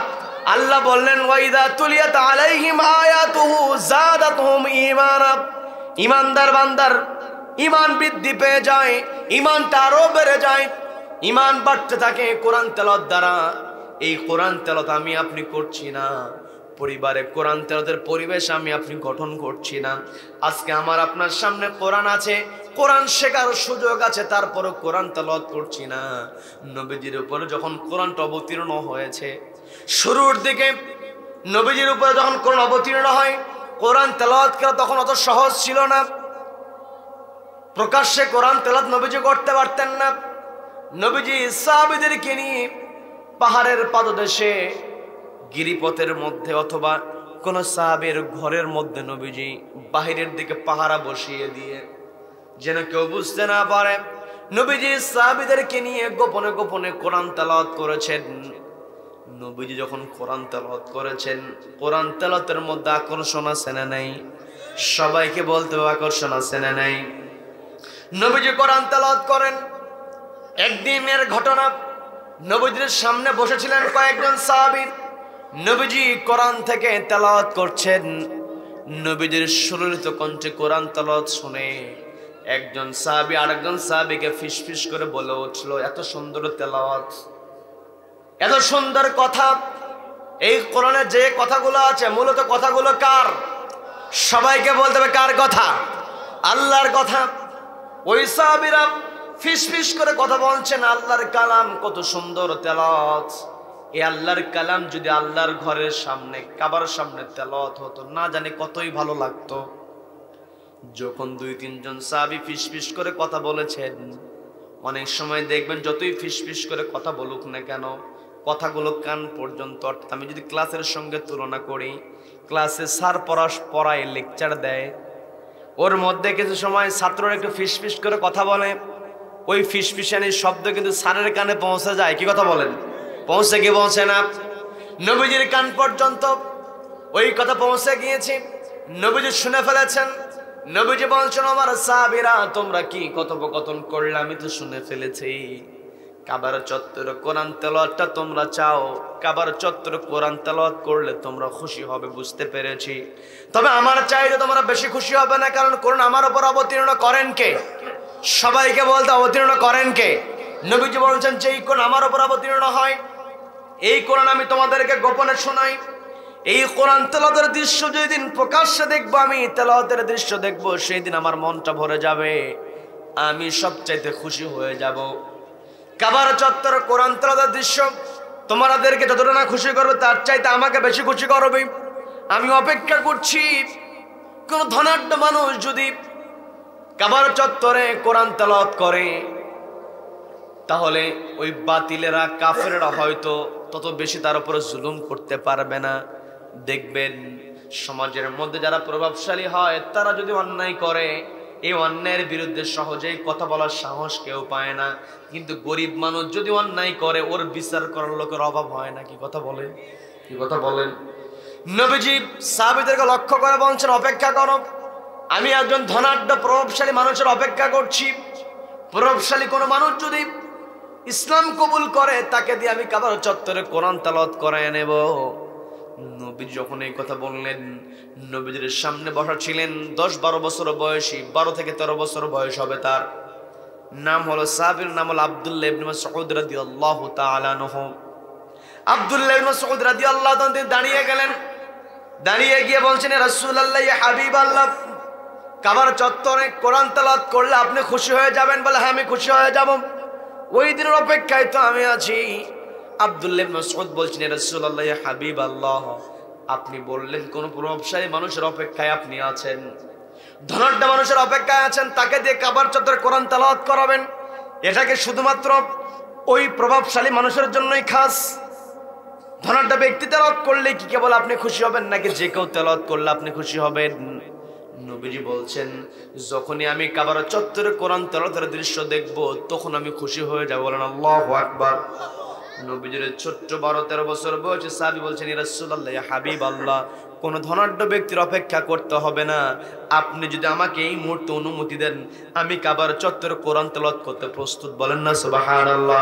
আল্লাহ বললেন ওয়াইদা তুলিয়াত আলাইহিম আয়াতুহু যাদাতুহুম ঈমানা, ঈমানদার বান্দার ঈমান বৃদ্ধি পেয়ে যায়, ঈমানটা আরো বেড়ে যায়, ঈমান বাড়তে থাকে কোরআন তেলাওয়াত দ্বারা। এই কোরআন তেলাওয়াত আমি আপনি করছি না, পরিবারে কোরআন তেলাওয়াতের পরিবেশ আমি আপনি গঠন করছি না। আজকে আমার আপনার সামনে কোরআন আছে, কোরআন শেখার সুযোগ আছে, তারপরও কোরআন তেলাওয়াত করছি না। নবীজির উপরে যখন কোরআনটা অবতীর্ণ হয়েছে, শুরুর দিকে নবীজির উপরে যখন কোরআন অবতীর্ণ হয়, কোরআন তেলাওয়াত করা তখন অত সহজ ছিল না। প্রকাশ্যে কোরআন তেলাওয়াত নবীজি করতে পারতেন না। নবীজি সাহাবীদেরকে নিয়ে পাহাড়ের পাদদেশে, গিরিপথের মধ্যে অথবা কোন সাহাবের ঘরের মধ্যে নবীজি বাহিরের দিকে পাহারা বসিয়ে দিয়ে, যেন কেউ বুঝতে না পারে, নবীজি সাহাবীদেরকে নিয়ে গোপনে গোপনে কোরআন তেলাওয়াত করেছেন। নবীজি যখন কোরআন তেলাওয়াত করেছেন, কোরআন তেলাওয়াতের মধ্যে আকর্ষণ আছে না নাই? সবাইকে বলতে হবে আকর্ষণ আছে না নাই? নবীজি কোরআন তেলাওয়াত করেন। একদিনের ঘটনা, নবীজির সামনে বসেছিলেন কয়েকজন সাহাবী। নবীজি কোরআন থেকে তেলাওয়াত করছেন। নবীজির সুললিত কণ্ঠে কোরআন তেলাওয়াত শুনে একজন সাহাবী আরেকজন সাহাবীকে ফিসফিস করে বলে উঠল, এত সুন্দর তেলাওয়াত, এত সুন্দর কথা। এই কোরআনে যে কথাগুলো আছে মূলত কথাগুলো কার? সবাইকে বলতে হবে কার কথা? আল্লাহর কথা। ওই সাহাবীরা ফিসফিস করে কথা বলছেন, আল্লাহর কালাম কত সুন্দর তেলাওয়াত। এই আল্লাহর কালাম যদি আল্লাহর ঘরের সামনে কাবার সামনে তেলাওয়াত হতো না জানি কতই ভালো লাগতো। যখন 2-3 জন সাহাবী ফিসফিস করে কথা বলেছেন, অনেক সময় দেখবেন যতই ফিসফিস করে কথা বলুক না কেন কথাগুলো কান পর্যন্ত, আমি যদি ক্লাসের সঙ্গে তুলনা করি, ক্লাসে স্যার পড়ায় লেকচার দেয়, ওর মধ্যে কিছু সময় ছাত্ররা একটু ফিসফিস করে কথা বলে, ওই ফিসফিসানির শব্দ কিন্তু স্যারের কানে পৌঁছে যায়। কি কথা বলেন? পৌঁছে কি পৌঁছে না? নবীজির কান পর্যন্ত ওই কথা পৌঁছে গিয়েছে। নবীজি শুনে ফেলেছেন। নবীজি বলছেন, আমার সাহাবীরা তোমরা কি কথোপকথন করলে আমি তো শুনে ফেলেছি। কাবার চত্বরে কোরআন তেলাওয়াতটা তোমরা চাও, কাবার চত্বরে কোরআন তেলাওয়াত করলে তোমরা খুশি হবে, বুঝতে পেরেছি। তবে আমার চাইলে তোমরা বেশি খুশি হবে না, কারণ কোরআন আমার উপর অবতীর্ণ করেন কে? সবাইকে বলতে অবতীর্ণ করেন কে? নবীজি বলছেন, যেই কোরআন আমার উপর অবতীর্ণ হয় এই কোরআন আমি তোমাদেরকে গোপনে শোনাই। এই কোরআন তেলাওয়াতের দৃশ্য যেদিন প্রকাশ্যে দেখবো, আমি তেলাওয়াতের দৃশ্য দেখবো, সেই দিন আমার মনটা ভরে যাবে, আমি সবচাইতে খুশি হয়ে যাব। কাবার চত্বরে কোরআন তেলাওয়াতের দৃশ্য তোমাদেরকে যতটা না খুশি করবে তার চাইতে আমাকে বেশি খুশি করবে। আমি অপেক্ষা করছি কোন ধনাঢ্য মানুষ যদি কাবার চত্বরে কোরআন তেলাওয়াত করে, তাহলে ওই বাতিলেরা কাফেররা হয়তো তত বেশি তার উপরে জুলুম করতে পারবে না। দেখবেন সমাজের মধ্যে যারা প্রভাবশালী হয় তারা যদি অন্যায় করে, এই অন্যায়ের বিরুদ্ধে সহজেই কথা বলার সাহস কেউ পায় না। কিন্তু গরিব মানুষ যদি অন্যায় করে ওর বিচার করার লোকের অভাব হয় না। কি কথা বলেন? কি কথা বলেন? নবীজি সাহাবীদেরকে লক্ষ্য করে বলছেন, অপেক্ষা করো, আমি একজন ধনাঢ্য প্রভাবশালী মানুষের অপেক্ষা করছি। প্রভাবশালী কোনো মানুষ যদি ইসলাম কবুল করে তাকে দিয়ে আমি কাবার চত্বরে কোরআন তেলাওয়াত করায় নেব। নবী যখন এই কথা বললেন, নবীজির সামনে বসা ছিলেন 10-12 বছর বয়সী, 12 থেকে 13 বছর বয়স হবে তার। নাম হলো সাহাবীর নাম হলো আব্দুল্লাহ ইবনে মাসউদ রাদিয়াল্লাহু তাআলা আনহু। আব্দুল্লাহ ইবনে মাসউদ রাদিয়াল্লাহু তাআলা দাঁড়িয়ে গেলেন। দাঁড়িয়ে গিয়ে বলছেন, ইয়া রাসূলুল্লাহ, ইয়া হাবিবাল্লাহ, কাবার চত্বরে কোরআন তেলাওয়াত করলে আপনি খুশি হয়ে যাবেন? বলে, হ্যাঁ আমি খুশি হয়ে যাব, ওই দিনের অপেক্ষায় তো আমি আছি। আব্দুল্লাহ ইবনে মাসউদ বলছেন, ইয়া রাসূলুল্লাহ, ইয়া হাবিবাল্লাহ, আপনি বললেন কোন প্রভাবশালী মানুষের অপেক্ষায় আপনি আছেন, ধনাঢ্য মানুষের অপেক্ষায় আছেন, তাকে দিয়ে কাবার চত্বরে কোরআন তেলাওয়াত করাবেন। এটাকে শুধুমাত্র ওই প্রভাবশালী মানুষের জন্যই খাস? ধনাঢ্য ব্যক্তি তেলাওয়াত করলে কি কেবল আপনি খুশি হবেন, নাকি যে কেউ তেলাওয়াত করলে আপনি খুশি হবেন? নবীজি বলছেন, যখনই আমি কাবার চত্বরে কোরআন তেলাওয়াতের দৃশ্য দেখব তখন আমি খুশি হয়ে যাব। বলেন আল্লাহু আকবার। নবীজির ছোট্ট 12-13 বছর বয়সে সাহাবী বলছেন, ইয়া রাসূলুল্লাহ, ইয়া হাবিবাল্লাহ, কোন ধনাঢ্য ব্যক্তির অপেক্ষা করতে হবে না, আপনি যদি আমাকে এই মুহূর্তে অনুমতি দেন আমি কাবার চত্বরে কোরআন তেলাওয়াত করতে প্রস্তুত। বলেন না সুবহানাল্লাহ।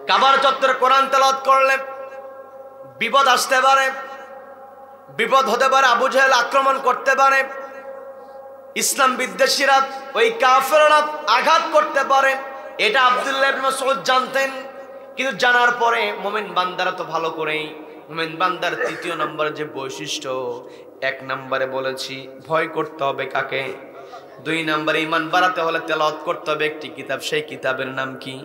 কাবার চত্বরে কোরআন তেলাওয়াত করলে বিপদ আসতে পারে, বিপদ হতে পারে, আবু জাহেল আক্রমণ করতে পারে, ইসলাম বিদ্বেষীরা ওই কাফেররা আঘাত করতে পারে। এটা আব্দুল্লাহ ইবনে মাসউদ জানতেন। কিন্তু জানার পরে মুমিন বান্দারা তো ভালো করেই, মুমিন বান্দার 3 নম্বর যে বৈশিষ্ট্য, 1 নম্বরে বলেছি ভয় করতে হবে কাকে, 2 নম্বরে ঈমান বাড়াতে হলে তেলাওয়াত করতে হবে একটি কিতাব, সেই কিতাবের নাম কি?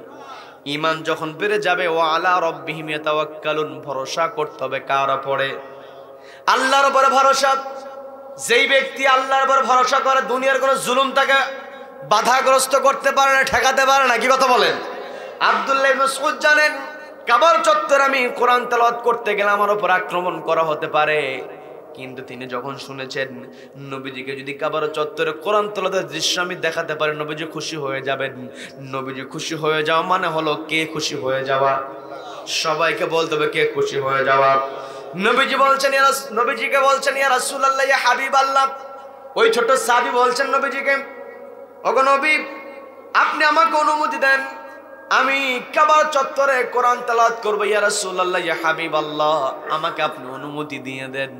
ঈমান যখন বেড়ে যাবে, ওয়া আলা রাব্বিহিম ইয়াতাওয়াক্কালুন, ভরসা করতে হবে কার উপরে? আল্লাহর উপরে ভরসা। যেই ব্যক্তি আল্লাহর উপর ভরসা করে দুনিয়ার কোনো জুলুম তাকে বাধাগ্রস্ত করতে পারে না, ঠেকাতে পারে না। কি কথা বলেন? আব্দুল্লাহ ইবনে মাসউদ জানেন কাবার চত্বরে আমি কোরআন তেলাওয়াত করতে গেলে আমার উপর আক্রমণ করা হতে পারে, কিন্তু তিনি যখন শুনেছেন নবীজিকে যদি কাবার চত্বরে কোরআন তেলাওয়াতের দৃশ্য আমি দেখাতে পারি নবীজি খুশি হয়ে যাবেন। নবীজি খুশি হয়ে যাওয়া মানে হলো কে খুশি হয়ে যাওয়া? সবাইকে বলতে হবে কে খুশি হয়ে যাওয়া। নবীজি বলছেন, নবীজিকে বলছেন, ইয়া রাসূলুল্লাহ, ইয়া হাবিবাল্লাহ, ওই ছোট সাহাবী বলছেন নবীজিকে, ওগো নবী, আপনি আমাকে অনুমতি দেন আমি কাবার চত্বরে কোরআন তেলাওয়াত করব। ইয়া রাসূলুল্লাহ, ইয়া হাবিবাল্লাহ, আমাকে আপনি অনুমতি দিয়ে দেন,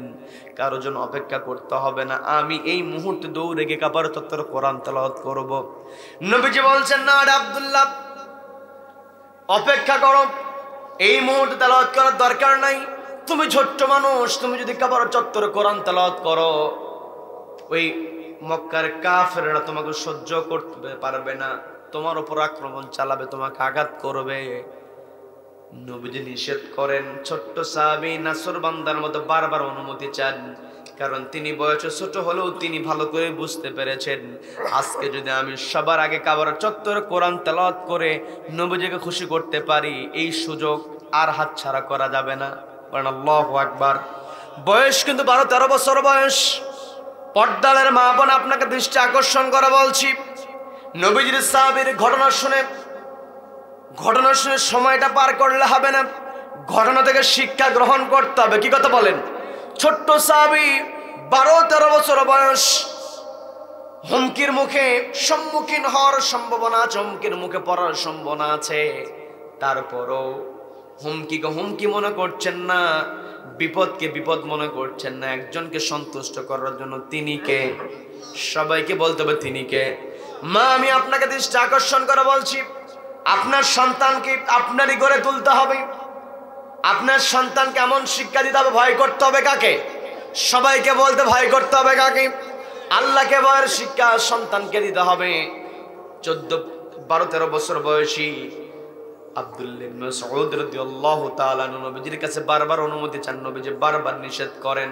কারোর জন্য অপেক্ষা করতে হবে না, আমি এই মুহূর্তে দৌড়ে গিয়ে কাবার চত্বরে কোরআন তেলাওয়াত করব। নবীজি বলছেন, না রে আব্দুল্লাহ, অপেক্ষা করো, এই মুহূর্তে তেলাওয়াত করার দরকার নাই। তুমি ছোট্ট মানুষ, তুমি যদি কাবার চত্বরে কোরআন তেলাওয়াত করো, ওই মক্কার কাফেররা তোমাকে সহ্য করতে পারবে না, তোমার উপর আক্রমণ চালাবে, তোমাকে আঘাত করবে। নবীজি নিষেধ করেন। ছোট্ট সাহাবী নাসর বান্দার মতো বারবার অনুমতি চান, কারণ তিনি বয়সে ছোট হলেও তিনি ভালো করে বুঝতে পেরেছেন, আজকে যদি আমি সবার আগে কাবার চত্বরে কোরআন তেলাওয়াত করে নবীজিকে খুশি করতে পারি, এই সুযোগ আর হাতছাড়া করা যাবে না। কারণ আল্লাহু আকবার। বয়স কিন্তু 12-13 বছর বয়স। পর্দালের মা বোন, আপনাকে দৃষ্টি আকর্ষণ করা বলছি, নবীজির সাহাবীর ঘটনা শুনে সময়টা পার করলে হবে না, ঘটনা থেকে শিক্ষা গ্রহণ করতে হবে। কি কথা বলেন? ছোট্ট সাহাবী, 12-13 বছর বয়স, হুমকির মুখে সম্মুখীন হওয়ার সম্ভাবনা আছে, হুমকির মুখে পড়ার সম্ভাবনা আছে, তারপরও হুমকিকে হুমকি মনে করছেন না, বিপদকে বিপদ মনে করছেন না। একজনকে সন্তুষ্ট করার জন্য তিনি কে? সবাইকে বলতে হবে তিনি কে। মা, আমি আপনাকে দৃষ্টি আকর্ষণ করে বলছি, আপনার সন্তানকে আপনারই গড়ে তুলতে হবে। আপনার সন্তানকে এমন শিক্ষা দিতে হবে, ভয় করতে হবে কাকে? সবাইকে বলতে ভয় করতে হবে কাকে? আল্লাহকে ভয়ের শিক্ষা সন্তানকে দিতে হবে। 12-13 বছর বয়সী আব্দুল্লাহ ইবনে মাসউদ রাদিয়াল্লাহু তাআলা আনহু নবীজির কাছে বারবার অনুমতি চান, নবীজি বারবার নিষেধ করেন।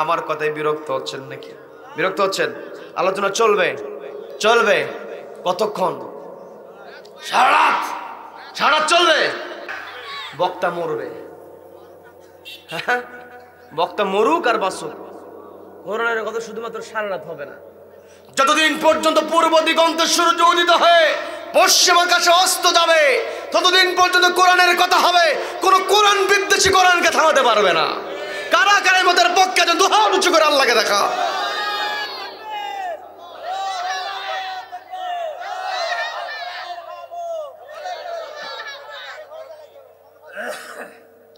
আমার কথায় বিরক্ত হচ্ছেন নাকি? বিরক্ত হচ্ছেন? আলোচনা চলবে চলবে কতক্ষণ? সারা রাত চলবে। বক্তা মরবে, বক্তা মরুক আর বাসুক, কোরআনের কথা শুধুমাত্র সারা রাত হবে না। যতদিন পর্যন্ত পূর্ব দিগন্তে সূর্য উদিত হয়ে পশ্চিম আকাশে অস্ত যাবে, ততদিন পর্যন্ত কোরআনের কথা হবে। কোন কোরআন বিদ্বেষী কোরআনকে থামাতে পারবে না। কারা কারা মতের পক্ষে যেন দুহাত উঁচু করে আল্লাহকে দেখা।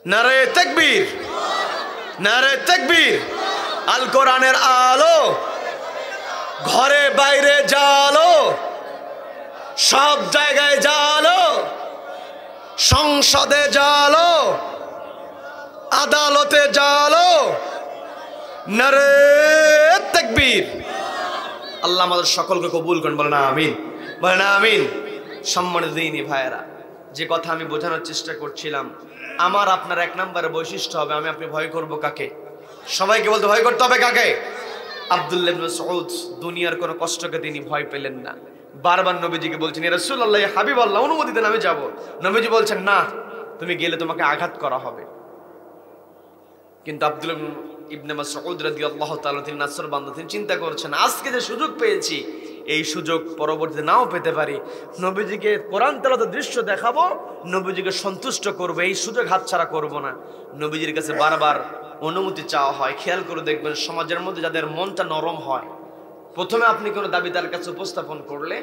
নারে তাকবীর, নারে তাকবীর। আল কোরআনের আলো ঘরে বাইরে জালো, সব জায়গায় জালো, সংসদে জালো, আদালতে জালো। নারে তাকবীর। আল্লাহ আমাদের সকলকে কবুল করেন, বলেন আমিন, বলেন আমিন। সম্মানিত দিনী ভাইয়েরা, যে কথা আমি বোঝানোর চেষ্টা করছিলাম, আমার আপনার 1 নম্বরে বৈশিষ্ট্য হবে, আমি আপনি ভয় করব কাকে? সবাইকে বলতে ভয় করতে হবে কাকে? আব্দুল্লাহ ইবনে মাসউদ দুনিয়ার কোনো কষ্টকে তিনি ভয় পেলেন না। বারবার নবীজিকে বলছেন, ইয়া রাসূলুল্লাহ, ইয়া হাবিবাল্লাহ, অনুমতি দেন, আমি যাব। নবীজি বলছেন, না, তুমি গেলে তোমাকে আঘাত করা হবে। কিন্তু আব্দুল্লাহ ইবনে মাসউদ রাদিয়াল্লাহু তাআলা তিনি নাসর বান্দা, তিনি চিন্তা করছেন, আজকে যে সুযোগ পেয়েছি, এই সুযোগ পরবর্তীতে নাও পেতে পারি। নবীজিকে কোরআন তেলাওয়াতের দৃশ্য দেখাবো, নবীজিকে সন্তুষ্ট করব, এই সুযোগ হাতছাড়া করব না। নবীজির কাছে বারবার অনুমতি চাওয়া হয়। খেয়াল করে দেখবেন, সমাজের মধ্যে যাদের মনটা নরম হয়, প্রথমে আপনি কোনো দাবি তার কাছে উপস্থাপন করলে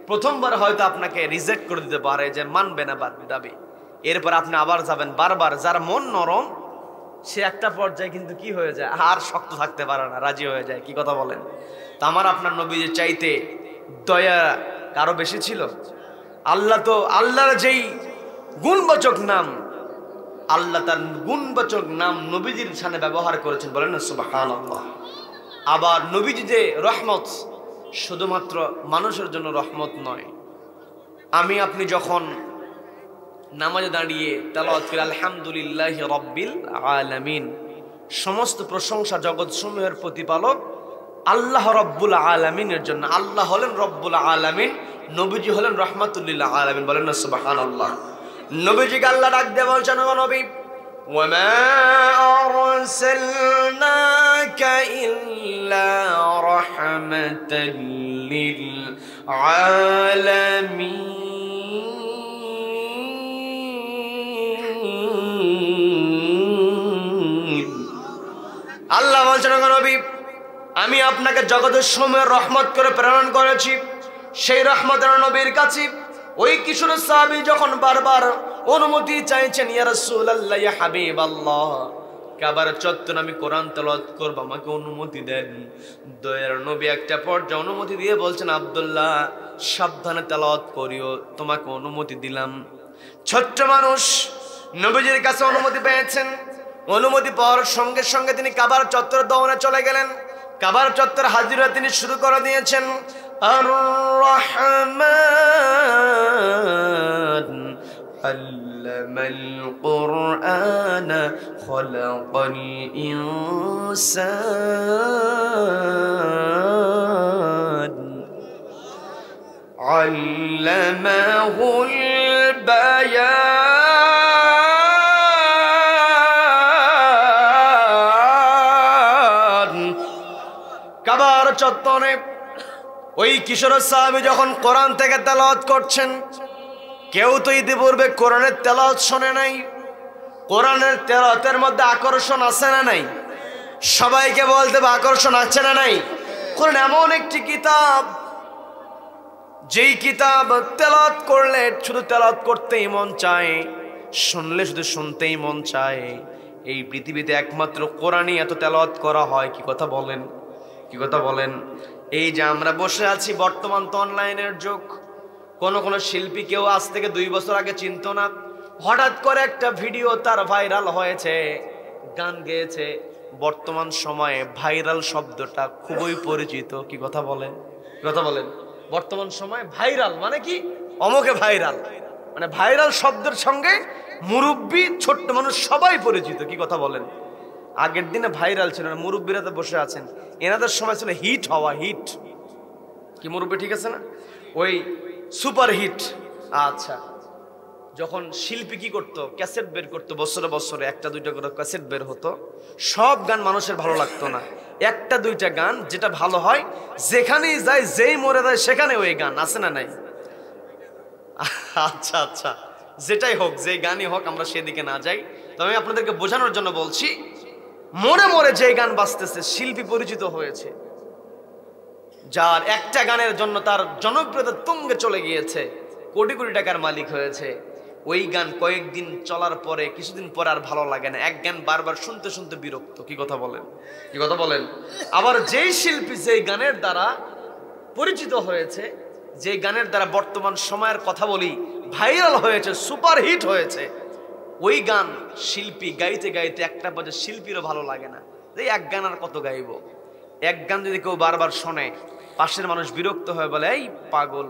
প্রথমবার হয়তো আপনাকে রিজেক্ট করে দিতে পারে, যে মানবে না দাবি। এরপর আপনি আবার যাবেন বারবার। যার মন নরম, সে একটা পর্যায়ে কিন্তু কি হয়ে যায়, আর শক্ত থাকতে পারে না, রাজি হয়ে যায়। কি কথা বলেন? তা আমার আপনার নবীজির চাইতে দয়া কারো বেশি ছিল? আল্লাহ তো আল্লাহর যেই গুণবাচক নাম, আল্লাহ তার গুণবাচক নাম নবীজির সামনে ব্যবহার করেছেন, বলেন না সুবহানাল্লাহ। আবার নবীজি যে রহমত, শুধুমাত্র মানুষের জন্য রহমত নয়। আমি আপনি যখন নামাজে দাঁড়িয়ে তেলাওয়াত করি, আলহামদুলিল্লাহি রাব্বিল আলামিন, সমস্ত প্রশংসা জগৎসমূহের প্রতিপালক আল্লাহ রব্বুল আলামিনের জন্য। আল্লাহ হলেন রব্বুল আলামিন, নবীজি হলেন রাহমাতুল লিল আলামিন, বলেন না সুবহানাল্লাহ। নবীজিকে আল্লাহ ডাক দিয়ে বলছেন, ও নবী, ওয়ামা আরসালনাকা ইল্লা রাহমাতাল লিল আলামিন। আল্লাহ বলছেন, ও নবী, আমি আপনাকে জগতের সময়ের রহমত করে প্রেরণ করেছি। সেই রহমতের নবীর কাছে ওই কিশোর সাহাবী যখন বারবার অনুমতি চাইছেন, ইয়া রাসূলুল্লাহ, ইয়া হাবিবাল্লাহ, কাবার চত্বরে আমি কোরআন তেলাওয়াত করব, আমাকে অনুমতি দেন। দয়ার নবী একটা পর্যায়ে অনুমতি দিয়ে বলছেন, আব্দুল্লাহ সাবধানে তেলাওয়াত করিও, তোমাকে অনুমতি দিলাম। ছোট্ট মানুষ নবীজির কাছে অনুমতি পেয়েছেন। অনুমতি পাওয়ার সঙ্গে সঙ্গে তিনি কাবার চত্বর দৌড়ে চলে গেলেন। কাবার চত্বর হাজির হয়ে তিনি শুরু করে দিয়েছেন, আর রহমান আল্লামাল কুরআন খলাকাল ইনসান আল্লামাহুল বায়ান। কাবার চত্বরে ওই কিশোর সাহাবী যখন কোরআন থেকে তেলাওয়াত করছেন, কেউ তো ইতিপূর্বে কোরআনের তেলাওয়াত শোনে নাই। কোরআনের তেলাওয়াতের মধ্যে আকর্ষণ আছে না নাই? সবাইকে বলতে হবে আকর্ষণ আছে না নাই? কোরআন এমন একটি কিতাব, যেই কিতাব তেলাওয়াত করলে শুধু তেলাওয়াত করতেই মন চায়, শুনলে শুধু শুনতেই মন চায়। এই পৃথিবীতে একমাত্র কোরআনই এত তেলাওয়াত করা হয়। কি কথা বলেন? কি কথা বলেন? এই যে আমরা বসে আছি, বর্তমান তো অনলাইনের যুগ। কোন কোন শিল্পী কেউ আজ থেকে 2 বছর আগে চিনতো না, হঠাৎ করে একটা ভিডিও তার ভাইরাল হয়েছে, গান গেয়েছে। বর্তমান সময়ে ভাইরাল শব্দটা খুবই পরিচিত। কি কথা বলেন? কি কথা বলেন? বর্তমান সময়ে ভাইরাল মানে কি? অমুকে ভাইরাল মানে ভাইরাল শব্দের সঙ্গে মুরব্বী, ছোট্ট মানুষ সবাই পরিচিত। কি কথা বলেন? আগের দিনে ভাইরাল ছিল না, মুরব্বীরা তো বসে আছেন, এনাদের সময় ছিল হিট হওয়া। হিট কি মুরব্বী ঠিক আছে না? ওই সুপার হিট। আচ্ছা, যখন শিল্পী কি করতো, ক্যাসেট বের করতো, বছরে বছরে 1-2টা করে ক্যাসেট বের হতো। সব গান মানুষের ভালো লাগতো না, 1-2টা গান যেটা ভালো হয়, যেখানেই যায়, যেই মরে যায় সেখানে ওই গান আছে না নাই? আচ্ছা আচ্ছা, যেটাই হোক, যেই গানই হোক, আমরা সেদিকে না যাই। তবে আমি আপনাদেরকে বোঝানোর জন্য বলছি, মরে মরে যে গান বাজতেছে, শিল্পী পরিচিত হয়েছে, যার একটা গানের জন্য তার জনপ্রিয়তা তুঙ্গে চলে গিয়েছে, কোটি কোটি টাকার মালিক হয়েছে। ওই গান কয়েকদিন চলার পরে, কিছুদিন পরে আর ভালো লাগে না, এক গান বারবার শুনতে শুনতে বিরক্ত। কি কথা বলেন? কি কথা বলেন? আবার যেই শিল্পী যেই গানের দ্বারা পরিচিত হয়েছে, যে গানের দ্বারা বর্তমান সময়ের কথা বলি ভাইরাল হয়েছে, সুপার হিট হয়েছে, ওই গান শিল্পী গাইতে গাইতে একটা পর্যায়ে শিল্পীরও ভালো লাগে না, এই এক গান আর কত গাইব। এক গান যদি কেউ বারবার শোনে, পাশের মানুষ বিরক্ত হয়ে বলে, এই পাগল,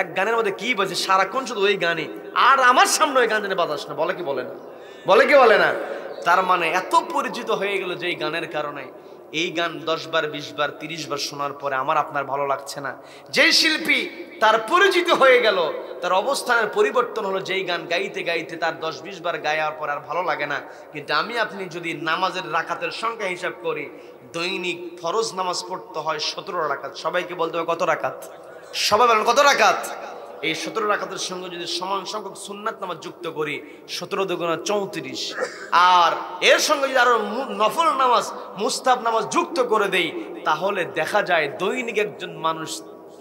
এক গানের মধ্যে কি বলছে, সারাক্ষণ শুধু ওই গানই, আর আমার সামনে ওই গান যেন বাজাস না। বলে কি বলে না? বলে কি বলে না? তার মানে এত পরিচিত হয়ে গেল যে এই গানের কারণে, এই গান 10 বার 20 বার 30 বার শোনার পরে আমার আপনার ভালো লাগছে না। যেই শিল্পী তার পরিচিত হয়ে গেল, তার অবস্থানের পরিবর্তন হলো, যেই গান গাইতে গাইতে তার 10-20 বার গায়ার পর আর ভালো লাগে না। কিন্তু আমি আপনি যদি নামাজের রাকাতের সংখ্যা হিসাব করি, দৈনিক ফরজ নামাজ পড়তে হয় 17 রাকাত। সবাইকে বলতে হবে কত রাকাত? সবাই বলেন কত রাকাত? এই 17 রাকাতের সঙ্গে যদি সমান সংখ্যক সুন্নাত নামাজ যুক্ত করি, 17 দুগুণা 34, আর এর সঙ্গে যদি আরো নফল নামাজ, মুস্তাহাব নামাজ যুক্ত করে দেই, তাহলে দেখা যায় দৈনিক একজন মানুষ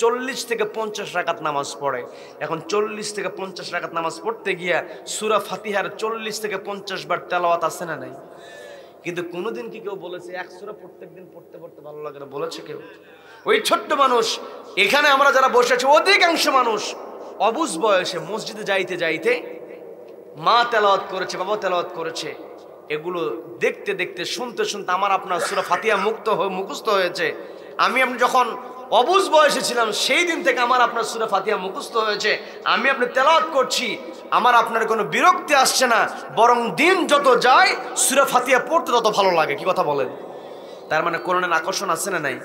40 থেকে 50 রাকাত নামাজ পড়ে। এখন 40 থেকে 50 রাকাত নামাজ পড়তে গিয়া সূরা ফাতিহার 40 থেকে 50 বার তেলাওয়াত আছে না নাই? কিন্তু কোনোদিন কি কেউ বলেছে এক সূরা প্রত্যেকদিন পড়তে পড়তে ভালো লাগে না? বলেছে কেউ? ওই ছোট্ট মানুষ, এখানে আমরা যারা বসে আছি, অধিকাংশ মানুষ অবুঝ বয়সে মসজিদে যাইতে যাইতে মা তেলাওয়াত করেছে, বাবা তেলাওয়াত করেছে, এগুলো দেখতে দেখতে শুনতে শুনতে আমার আপনার সূরা ফাতিহা মুখস্থ হয়েছে। আমি যখন অবুঝ বয়সে ছিলাম, সেই দিন থেকে আমার আপনার সূরা ফাতিহা মুখস্থ হয়েছে। আমি আপনি তেলাওয়াত করছি, আমার আপনার কোনো বিরক্তি আসছে না, বরং দিন যত যায় সূরা ফাতিহা পড়তে তত ভালো লাগে। কি কথা বলেন? তার মানে কোরআনের আকর্ষণ আছে না নাই?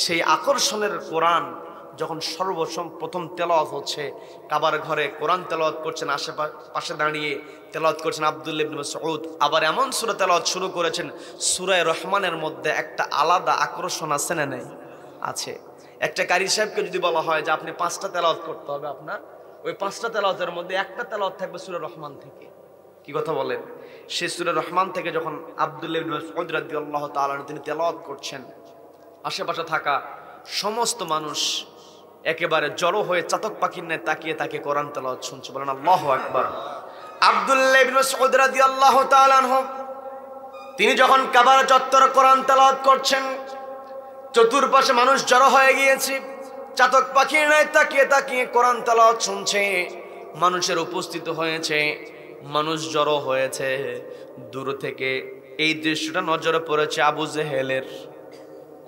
সেই আকর্ষণের কোরআন যখন সর্বপ্রথম তেলাওয়াত হচ্ছে, কাবার ঘরে কোরআন তেলাওয়াত করছেন, আশেপাশে দাঁড়িয়ে তেলাওয়াত করছেন আব্দুল্লাহ ইবনে মাসউদ। আবার এমন সূরা তেলাওয়াত শুরু করেছেন, সূরা রহমানের মধ্যে একটা আলাদা আকর্ষণ আছে না নাই? আছে। একটা কারি সাহেবকে যদি বলা হয় যে আপনি 5টা তেলাওয়াত করতে হবে, আপনার ওই 5টা তেলাওয়াতের মধ্যে একটা তেলাওয়াত থাকবে সূরা রহমান থেকে। কি কথা বলেন? সেই সূরা রহমান থেকে যখন আব্দুল্লাহ ইবনে মাসউদ রাদিয়াল্লাহু তাআলা তিনি তেলাওয়াত করছেন, আশেপাশে থাকা সমস্ত মানুষ একেবারে জড়ো হয়ে চাতক পাখির ন্যায় তাকিয়ে তাকে কোরআন তেলাওয়াত শুনছে। বলেন আল্লাহু আকবার। আব্দুল্লাহ ইবনে মাসউদ রাদিয়াল্লাহু তাআলা আনহু তিনি যখন কাবার চত্বরে কোরআন তেলাওয়াত করছেন, চতুর্পাশে মানুষ জড়ো হয়ে গিয়েছে, চাতক পাখির ন্যায় তাকিয়ে তাকিয়ে কোরআন তেলাওয়াত শুনছে। মানুষের উপস্থিত হয়েছে, মানুষ জড়ো হয়েছে। দূর থেকে এই দৃশ্যটা নজরে পড়েছে আবু জেহেলের।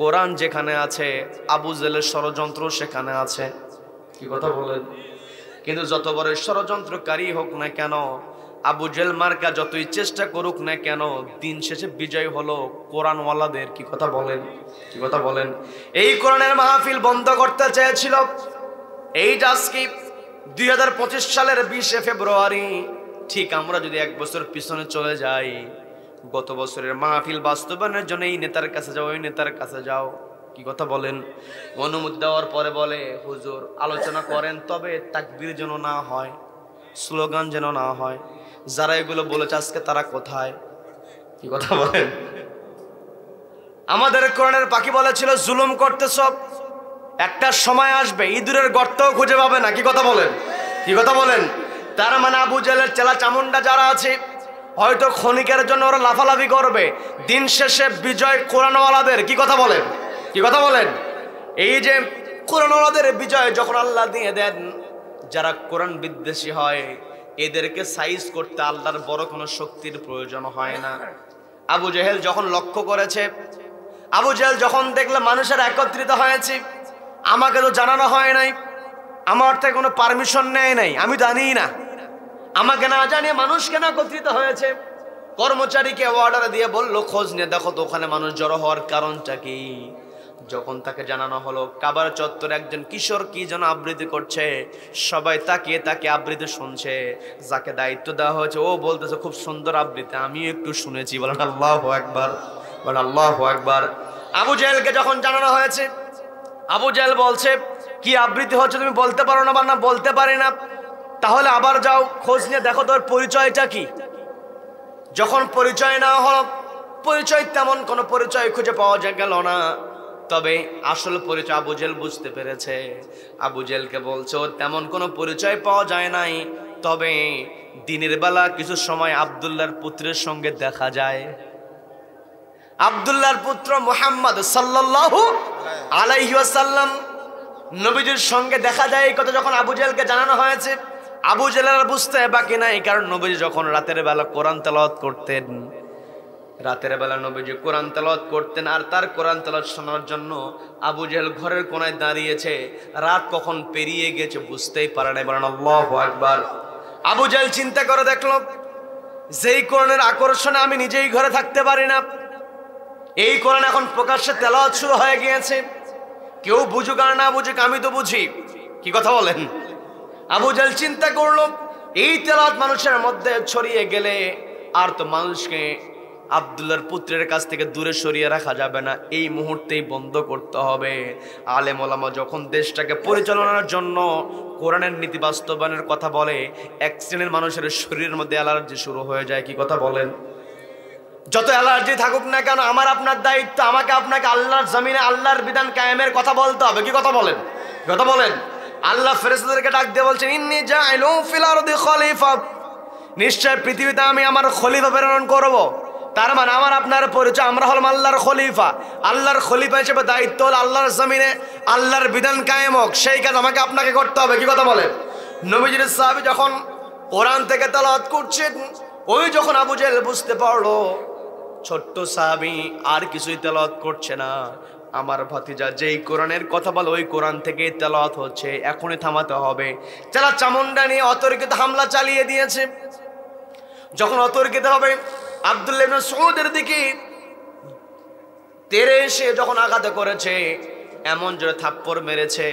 কোরআন যেখানে আছে, আবু জেহেলের ষড়যন্ত্র সেখানে আছে। কি কথা বলেন? কিন্তু যত বড় ষড়যন্ত্রকারী হোক না কেন, আবু জেহেল মার্কা যতই চেষ্টা করুক না কেন, দিন শেষে বিজয় হলো কোরআনওয়ালাদের। কি কথা বলেন? কি কথা বলেন? এই কোরআনের মাহফিল বন্ধ করতে চেয়েছিল। এই আজকে 2025 সালের 20 ফেব্রুয়ারি, ঠিক আমরা যদি 1 বছর পিছনে চলে যাই, গত বছরের মাহফিল বাস্তবায়নের জন্য এই নেতার কাছে যাও, ওই নেতার কাছে যাও। কি কথা বলেন? অনুমতি দেওয়ার পরে বলে, হুজুর আলোচনা করেন, তবে তাকবীর যেন না হয়, স্লোগান যেন না হয়। যারা এগুলো বলেছে আজকে তারা কোথায়? কি কথা বলেন? আমাদের কোরআনের পাখি বলেছিল জুলুম করতেছ, একটা সময় আসবে ইঁদুরের গর্তও খুঁজে পাবে না। কি কথা বলেন? কি কথা বলেন? তার মানে আবু জেহেলের চেলা চামুন্ডা যারা আছে, হয়তো ক্ষণিকের জন্য ওরা লাফালাফি করবে, দিন শেষে বিজয় কোরআনওয়ালাদের। কি কথা বলেন? কি কথা বলেন? এই যে কোরআনওয়ালাদের বিজয় যখন আল্লাহ দিয়ে দেন, যারা কোরআন বিদ্বেষী হয় এদেরকে সাইজ করতে আল্লাহর বড় কোনো শক্তির প্রয়োজন হয় না। আবু জেহেল যখন লক্ষ্য করেছে, আবু জেহেল যখন দেখলে মানুষের একত্রিত হয়েছে, আমাকে তো জানানো হয় নাই, আমার থেকে কোনো পারমিশন নেয় নাই, আমি জানিই না, আমাকে না জানিয়ে মানুষ কেন একত্রিত হয়েছে, কর্মচারীকে অর্ডার দিয়ে বললো খোঁজ নিয়ে দেখো তো ওখানে মানুষ জড়ো হওয়ার কারণটা কি। যখন তাকে জানানো হলো কাবার চত্বরে একজন কিশোর কি যেন আবৃত্তি করছে, সবাই তাকিয়ে তাকে আবৃত্তি শুনছে। যাকে দায়িত্ব দেওয়া হয়েছে ও বলতেছে খুব সুন্দর আবৃত্তি, আমিও একটু শুনেছি। বলেন আল্লাহু আকবার, বলেন আল্লাহু আকবার। আবু জেহেলকে যখন জানানো হয়েছে, আবু জেহেল বলছে কি আবৃত্তি হচ্ছে তুমি বলতে পারো না? না বলতে পারি না। তাহলে আবার যাও খোঁজ নিয়ে দেখো তোর পরিচয়টা কি। যখন পরিচয় না হলো, পরিচয় তেমন কোনো পরিচয় খুঁজে পাওয়া গেল না। তবে আসল পরিচয় আবু জেহেল বুঝতে পেরেছে। আবু জেহেলকে বলছে ওর তেমন কোনো পরিচয় পাওয়া যায় নাই, তবে দিনের বেলা কিছু সময় আব্দুল্লাহর পুত্রের সঙ্গে দেখা যায়। আব্দুল্লাহর পুত্র মুহাম্মদ সাল্লাল্লাহু আলাইহি ওয়াসাল্লাম নবীজির সঙ্গে দেখা যায়। এই কথা যখন আবু জেহেলকে জানানো হয়েছে, আবু জেহেল বুঝতে বাকি নাই, কারণ নবীজি যখন রাতের বেলা কোরআন তেলাওয়াত করতেন, রাতের বেলা নবীজি কোরআন তেলাওয়াত করতেন, আর তার কোরআন তেলাওয়াত শোনার জন্য আবু জেহেল ঘরের কোনায় দাঁড়িয়েছে। রাত কখন পেরিয়ে গেছে বুঝতেই পারে নাই। বলেন আল্লাহু আকবার। আবু জেহেল চিন্তা করে দেখলো, যেই কোরআনের আকর্ষণে আমি নিজেই ঘরে থাকতে পারি না, এই কোরআন এখন প্রকাশ্যে তেলাওয়াত শুরু হয়ে গিয়েছে, কেউ বুঝুক আর না বুঝুক আমি তো বুঝি। কি কথা বলেন? আবু জেহেল চিন্তা করলো এই তেলাওয়াত মানুষের মধ্যে ছড়িয়ে গেলে আর তো মানুষকে আব্দুল্লাহর পুত্রের কাছ থেকে দূরে সরিয়ে রাখা যাবে না, এই মুহূর্তেই বন্ধ করতে হবে। আলেম ওলামা যখন দেশটাকে পরিচালনার জন্য কোরআনের নীতি বাস্তবায়নের কথা বলে, এক শ্রেণীর মানুষের শরীরের মধ্যে অ্যালার্জি শুরু হয়ে যায়। কি কথা বলেন? যত অ্যালার্জি থাকুক না কেন, আমার আপনার দায়িত্ব, আমাকে আপনাকে আল্লাহর জমিনে আল্লাহর বিধান কায়েমের কথা বলতে হবে। কি কথা বলেন? কথা বলেন। আল্লাহ ফেরেশতাদেরকে ডাক দিয়ে বলছেন ইন্নী জাইলু ফিল আরদি খলিফা, নিশ্চয় পৃথিবীতে আমি আমার খলিফা প্রেরণ করব। তার মানে আমার আপনার পরিচয়, আমরা হলাম আল্লাহর খলিফা। আল্লাহর খলিফা হিসেবে দায়িত্ব হল আল্লাহর জমিনে আল্লাহর বিধান কায়েম হোক, সেই কাজ আমাকে আপনাকে করতে হবে। কি কথা বলেন? নবীজির সাহাবী যখন কোরআন থেকে তেলাওয়াত করছেন, ওই যখন আবু জেহেল বুঝতে পারলো ছোট্ট সাহাবী আর কিছুই তেলাওয়াত করছে না, আমার ভাতিজা যেই কোরআনের কথা বলে ওই কোরআন থেকে তেলাওয়াত হচ্ছে, এখনই থামাতে হবে। চেলা চামুন্ডা নিয়ে অতর্কিত হামলা চালিয়ে দিয়েছে। যখন অতর্কিত হবে আব্দুল্লাহ ইবনে মাসউদের দিকে তেড়ে এসে যখন আঘাত করেছে, এমন জোরে থাপ্পড় মেরেছে,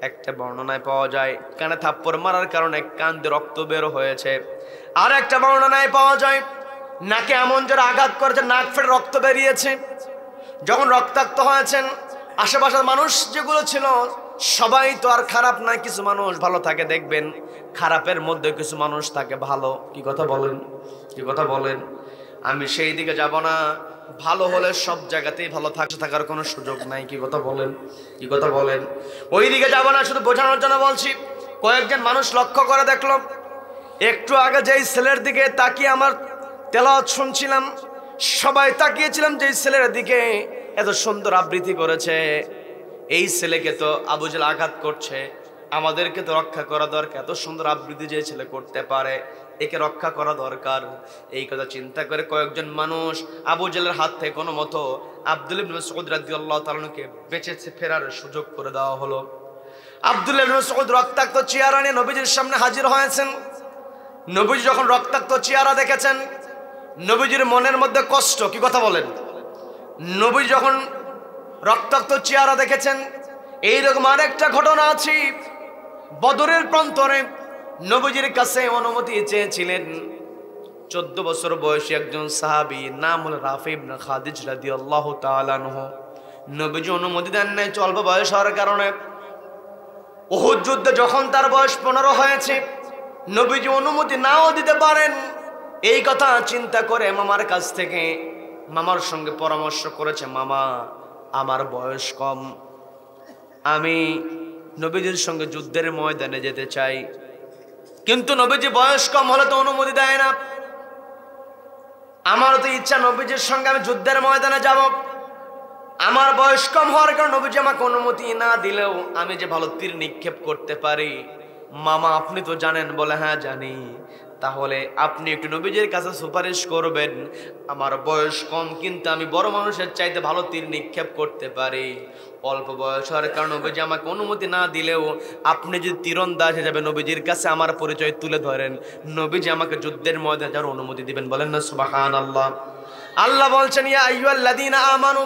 একটা বর্ণনায় পাওয়া যায় কানে থাপ্পড় মারার কারণে কান দিয়ে রক্ত বের হয়েছে। আর একটা বর্ণনায় পাওয়া যায় নাকে এমন জোরে আঘাত করেছে, নাক ফেটে রক্ত বেরিয়েছে। যখন রক্তাক্ত হয়েছেন, আশেপাশের মানুষ যেগুলো ছিল সবাই তো আর খারাপ নয়, কিছু মানুষ ভালো থাকে। দেখবেন খারাপের মধ্যে কিছু মানুষ থাকে ভালো। কি কথা বলেন? কি কথা বলেন? আমি সেই দিকে যাব না। ভালো হলে সব জায়গাতেই ভালো থাকার কোনো সুযোগ নাই। কি কথা বলেন? কি কথা বলেন? ওই দিকে যাব না, শুধু বোঝানোর জন্য বলছি। কয়েকজন মানুষ লক্ষ্য করে দেখলো, একটু আগে যেই ছেলের দিকে তাকিয়ে আমার তেলাওয়াত শুনছিলাম, সবাই তাকিয়েছিলাম যেই ছেলের দিকে এত সুন্দর আবৃত্তি করেছে, এই ছেলেকে তো আবু জেহেল আঘাত করছে, আমাদেরকে তো রক্ষা করা দরকার। এত সুন্দর আবৃত্তি যে ছেলে করতে পারে, একে রক্ষা করা দরকার। এই কথা চিন্তা করে কয়েকজন মানুষ আবু জেহেলের হাত থেকে কোনো মতো আব্দুল্লাহ ইবনে মাসউদ রাদিয়াল্লাহু তাআলা আনহুকে বেঁচে ফেরার সুযোগ করে দেওয়া হলো। আব্দুল্লাহ ইবনে মাসউদ রক্তাক্ত চেহারা নিয়ে নবীজির সামনে হাজির হয়েছেন। নবীজি যখন রক্তাক্ত চেহারা দেখেছেন, নবীজির মনের মধ্যে কষ্ট। কি কথা বলেন? নবীজি যখন রক্তাক্ত চেহারা দেখেছেন, এইরকম আরেকটা ঘটনা আছে। বদরের প্রান্তরে নবীজির কাছে অনুমতি চেয়েছিলেন 14 বছর বয়সী একজন সাহাবী, নাম হল রাফি ইবনে খাদিজ রাদিয়াল্লাহু তাআলা আনহু। নবীজি অনুমতি দেন নাই অল্প বয়স হওয়ার কারণে। উহুদ যুদ্ধে যখন তার বয়স 15 হয়েছে, নবীজি অনুমতি নাও দিতে পারেন। এই কথা চিন্তা করে মামার কাছ থেকে মামার সঙ্গে পরামর্শ করেছে, মামা আমার বয়স কম, আমি নবীজির সঙ্গে যুদ্ধের ময়দানে যেতে চাই, কিন্তু নবীজি বয়স কম হলে তো অনুমতি দেয় না। আমারও তো ইচ্ছা নবীজির সঙ্গে আমি যুদ্ধের ময়দানে যাব। আমার বয়স কম হওয়ার কারণে নবীজি আমাকে অনুমতি না দিলেও আমি যে ভালো তীর নিক্ষেপ করতে পারি। মামা আপনি তো জানেন? বলে হ্যাঁ জানি। তাহলে আপনি একটু নবীজির কাছে সুপারিশ করবেন, আমার বয়স কম কিন্তু আমি বড় মানুষের চাইতে ভালো তীর নিক্ষেপ করতে পারি। অল্প বয়স হওয়ার কারণে নবীজি আমাকে অনুমতি না দিলেও আপনি যদি তীরন্দাজ হিসেবে নবীজির কাছে আমার পরিচয় তুলে ধরেন, নবীজি আমাকে যুদ্ধের ময়দানে যাওয়ার অনুমতি দিবেন। বলেন না সুবহানাল্লাহ। আল্লাহ বলছেন, ইয়া আইয়ুহাল্লাযীনা আমানু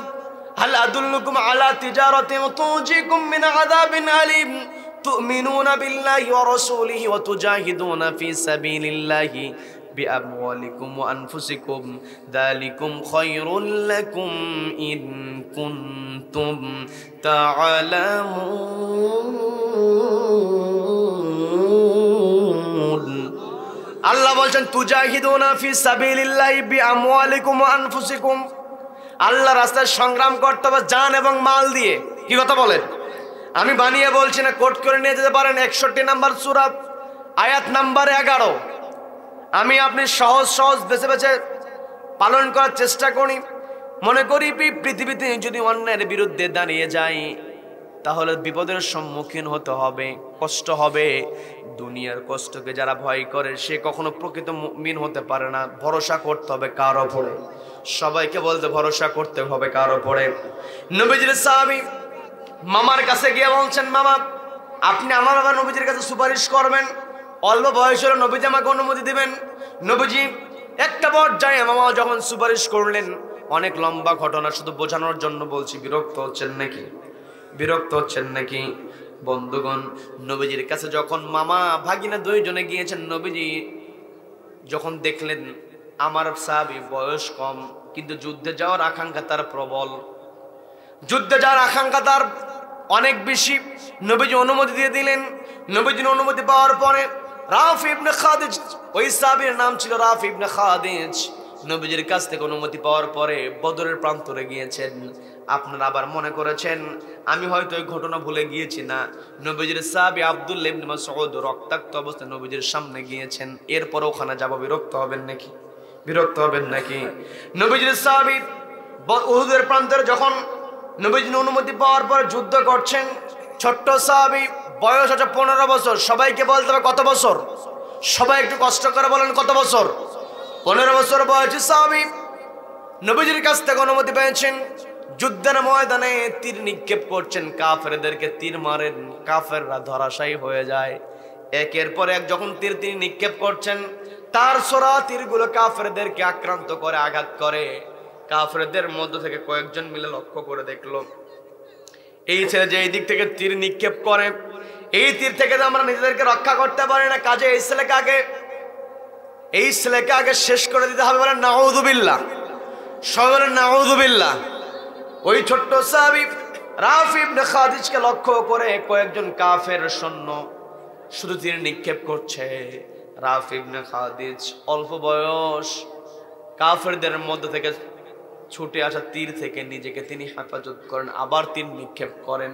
হাল আদুল্লুকুম আলা তিজারাতিন তুনজিকুম মিন আযাবিন আলীম তুমিনুনা বিল্লাহি ওয়া রাসূলিহি ওয়া তুজাহিদুনা ফি সাবিলিল্লাহি বিআমওয়ালিকুম ওয়া আনফুসিকুম যালিকুম খায়রুল লাকুম ইন কুনতুম তা'লামুন। আল্লাহ বলছেন, তুজাহিদুনা ফি সাবিলিল্লাহি বিআমওয়ালিকুম ওয়া আনফুসিকুম। আল্লাহ রাস্তায় সংগ্রাম করতে হবে জান এবং মাল দিয়ে। কি কথা বলেন? আমি বানিয়ে বলছি না, কোট করে নিয়ে যেতে পারেন। 61 নম্বর সূরা আয়াত নাম্বার 11। আমি আপনি সহজ সহজ বেছে বেছে পালন করার চেষ্টা করি। মনে করি পৃথিবীতে যদি অন্যায়ের বিরুদ্ধে দাঁড়িয়ে যাই তাহলে বিপদের সম্মুখীন হতে হবে, কষ্ট হবে। দুনিয়ার কষ্টকে যারা ভয় করে সে কখনো প্রকৃত মুমিন হতে পারে না। ভরসা করতে হবে কার উপরে? সবাইকে বলতে ভরসা করতে হবে কার উপরে? নবীজির সাহাবী মামার কাছে গিয়ে বলছেন, মামা আপনি আমার বাবা নবীজির কাছে সুপারিশ করবেন, অল্প বয়স হলে নবীজি আমাকে অনুমতি দিবেন। নবীজি একটা পর্যায়ে মামা যখন সুপারিশ করলেন, অনেক লম্বা ঘটনা, শুধু বোঝানোর জন্য বলছি। বিরক্ত হচ্ছেন নাকি? বিরক্ত হচ্ছেন নাকি? বন্ধুগণ, নবীজির কাছে যখন মামা ভাগিনা দুইজনে গিয়েছেন, নবীজি যখন দেখলেন আমার সাহাবী বয়স কম কিন্তু যুদ্ধে যাওয়ার আকাঙ্ক্ষা তার প্রবল, যুদ্ধে যাওয়ার আকাঙ্ক্ষা তার অনেক বেশি, নবীজি অনুমতি দিয়ে দিলেন। নবীজির অনুমতি পাওয়ার পরে রাফি ইবনে খাদিজ, ওই সাহাবীর নাম ছিল রাফি ইবনে খাদিজ, নবীজির কাছ থেকে অনুমতি পাওয়ার পরে বদরের প্রান্তরে গিয়েছেন। আপনারা আবার মনে করেছেন আমি হয়তো এই ঘটনা ভুলে গিয়েছি না, নবীজির সাহাবী আব্দুল্লাহ ইবনে মাসউদ রক্তাক্ত অবস্থায় নবীজির সামনে গিয়েছেন, এরপর ওখানে যাব। বিরক্ত হবেন নাকি? বিরক্ত হবেন নাকি? নবীজির সাহাবী উহুদের প্রান্তরে যখন নবীজির অনুমতি পাওয়ার পর যুদ্ধ করছেন, ছোট্ট সাহাবী, বয়স হচ্ছে 15 বছর। সবাইকে বলতে হবে কত বছর? সবাই একটু কষ্ট করে বলেন কত বছর? 15 বছর বয়সী সাহাবী নবীজির কাছ থেকে অনুমতি পেয়েছেন। যুদ্ধের ময়দানে তীর নিক্ষেপ করছেন, কাফেরদেরকে তীর মারেন, কাফেররা ধরাশায়ী হয়ে যায়। একের পর এক যখন তীর তিনি নিক্ষেপ করছেন, তার ছোড়া তীরগুলো কাফেরদেরকে আক্রান্ত করে, আঘাত করে। কাফেরদের মধ্য থেকে কয়েকজন মিলে লক্ষ্য করে দেখলো এই ছেলে যে এই দিক থেকে তীর নিক্ষেপ করে, এই তীর থেকে আমরা নিজেদেরকে রক্ষা করতে পারি না, কাজে এই ছেলেকে আগে শেষ করে দিতে হবে। বলেন নাউযুবিল্লাহ। সবাই বলেন নাউযুবিল্লাহ। ওই ছোট্ট সাহাবী রাফি ইবনে খাদিজকে লক্ষ্য করে কয়েকজন কাফের সৈন্য শুধু তীর নিক্ষেপ করছে। রাফি ইবনে খাদিজ অল্প বয়স, কাফেরদের মধ্য থেকে ছুটে আসা তীর থেকে নিজেকে তিনি হেফাজত করেন, আবার তীর নিক্ষেপ করেন,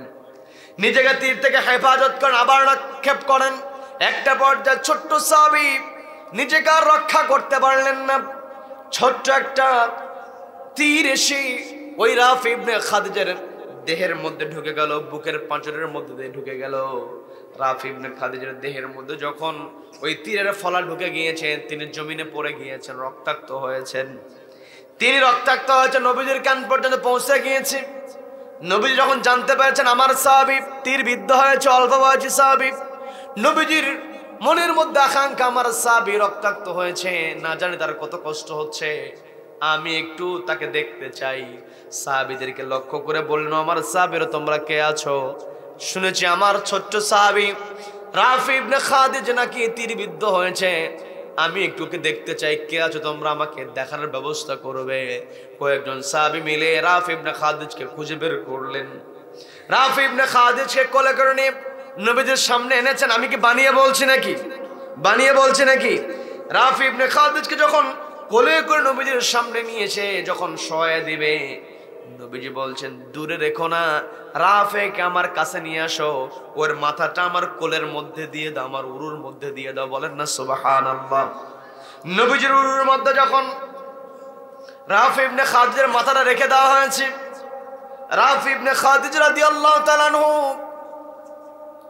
নিজেকে তীর থেকে হেফাজত করেন, আবার নিক্ষেপ করেন। একটা পর্যায়ে ছোট্ট সাহাবী নিজেকে আর রক্ষা করতে পারলেন না, ছোট্ট একটা তীর এসে ওই রাফি ইবনে খাদিজার দেহের মধ্যে ঢুকে গেল, বুকের পাঁজরের মধ্যে দিয়ে ঢুকে গেল। রাফি ইবনে খাদিজার দেহের মধ্যে যখন ওই তীরের ফলা ঢুকে গিয়েছেন, তিনি জমিনে পড়ে গিয়েছেন, রক্তাক্ত হয়েছেন। তিনি রক্তাক্ত হয়েছে, নবীজির কান পর্যন্ত পৌঁছে গিয়েছে। নবীজি যখন জানতে পেরেছেন আমার সাহাবী তীর বিদ্ধ হয়েছে, অল্প বয়সী সাহাবী, নবীজির মনের মধ্যে আকাঙ্ক্ষা আমার সাহাবী রক্তাক্ত হয়েছে, না জানি তার কত কষ্ট হচ্ছে, আমি একটু তাকে দেখতে চাই। সাহাবীদেরকে লক্ষ্য করে বললেন, আমার সাহাবীরা তোমরা কে আছো? শুনেছি আমার ছোট্ট সাহাবী রাফি ইবনে খাদিজা নাকি তীরবিদ্ধ হয়েছে, আমি একটু ওকে দেখতে চাই, কে আছো তোমরা, আমাকে দেখানোর ব্যবস্থা করবে। কয়েকজন সাহাবী মিলে রাফি ইবনে খাদিজকে খুঁজে বের করলেন। রাফি ইবনে খাদিজকে কোলে করে নিয়ে নবীজির সামনে এনেছেন। আমি কি বানিয়ে বলছি নাকি? বানিয়ে বলছি নাকি? রাফি ইবনে খাদিজকে যখন কোলে করে নবীজির সামনে নিয়ে এসে যখন শোয়া দিবে, নবীজি বলছেন দূরে রেখো না, রাফেকে আমার কাছে নিয়ে আসো, ওর মাথাটা আমার কোলের মধ্যে দিয়ে দাও, আমার উরুর মধ্যে দিয়ে দাও। বলেন না সুবহানাল্লাহ। নবীজির উরুর মধ্যে যখন রাফি ইবনে খাদিজার মাথাটা রেখে দেওয়া হয়েছে, রাফি ইবনে খাদিজা রাদিয়াল্লাহু তাআলা আনহু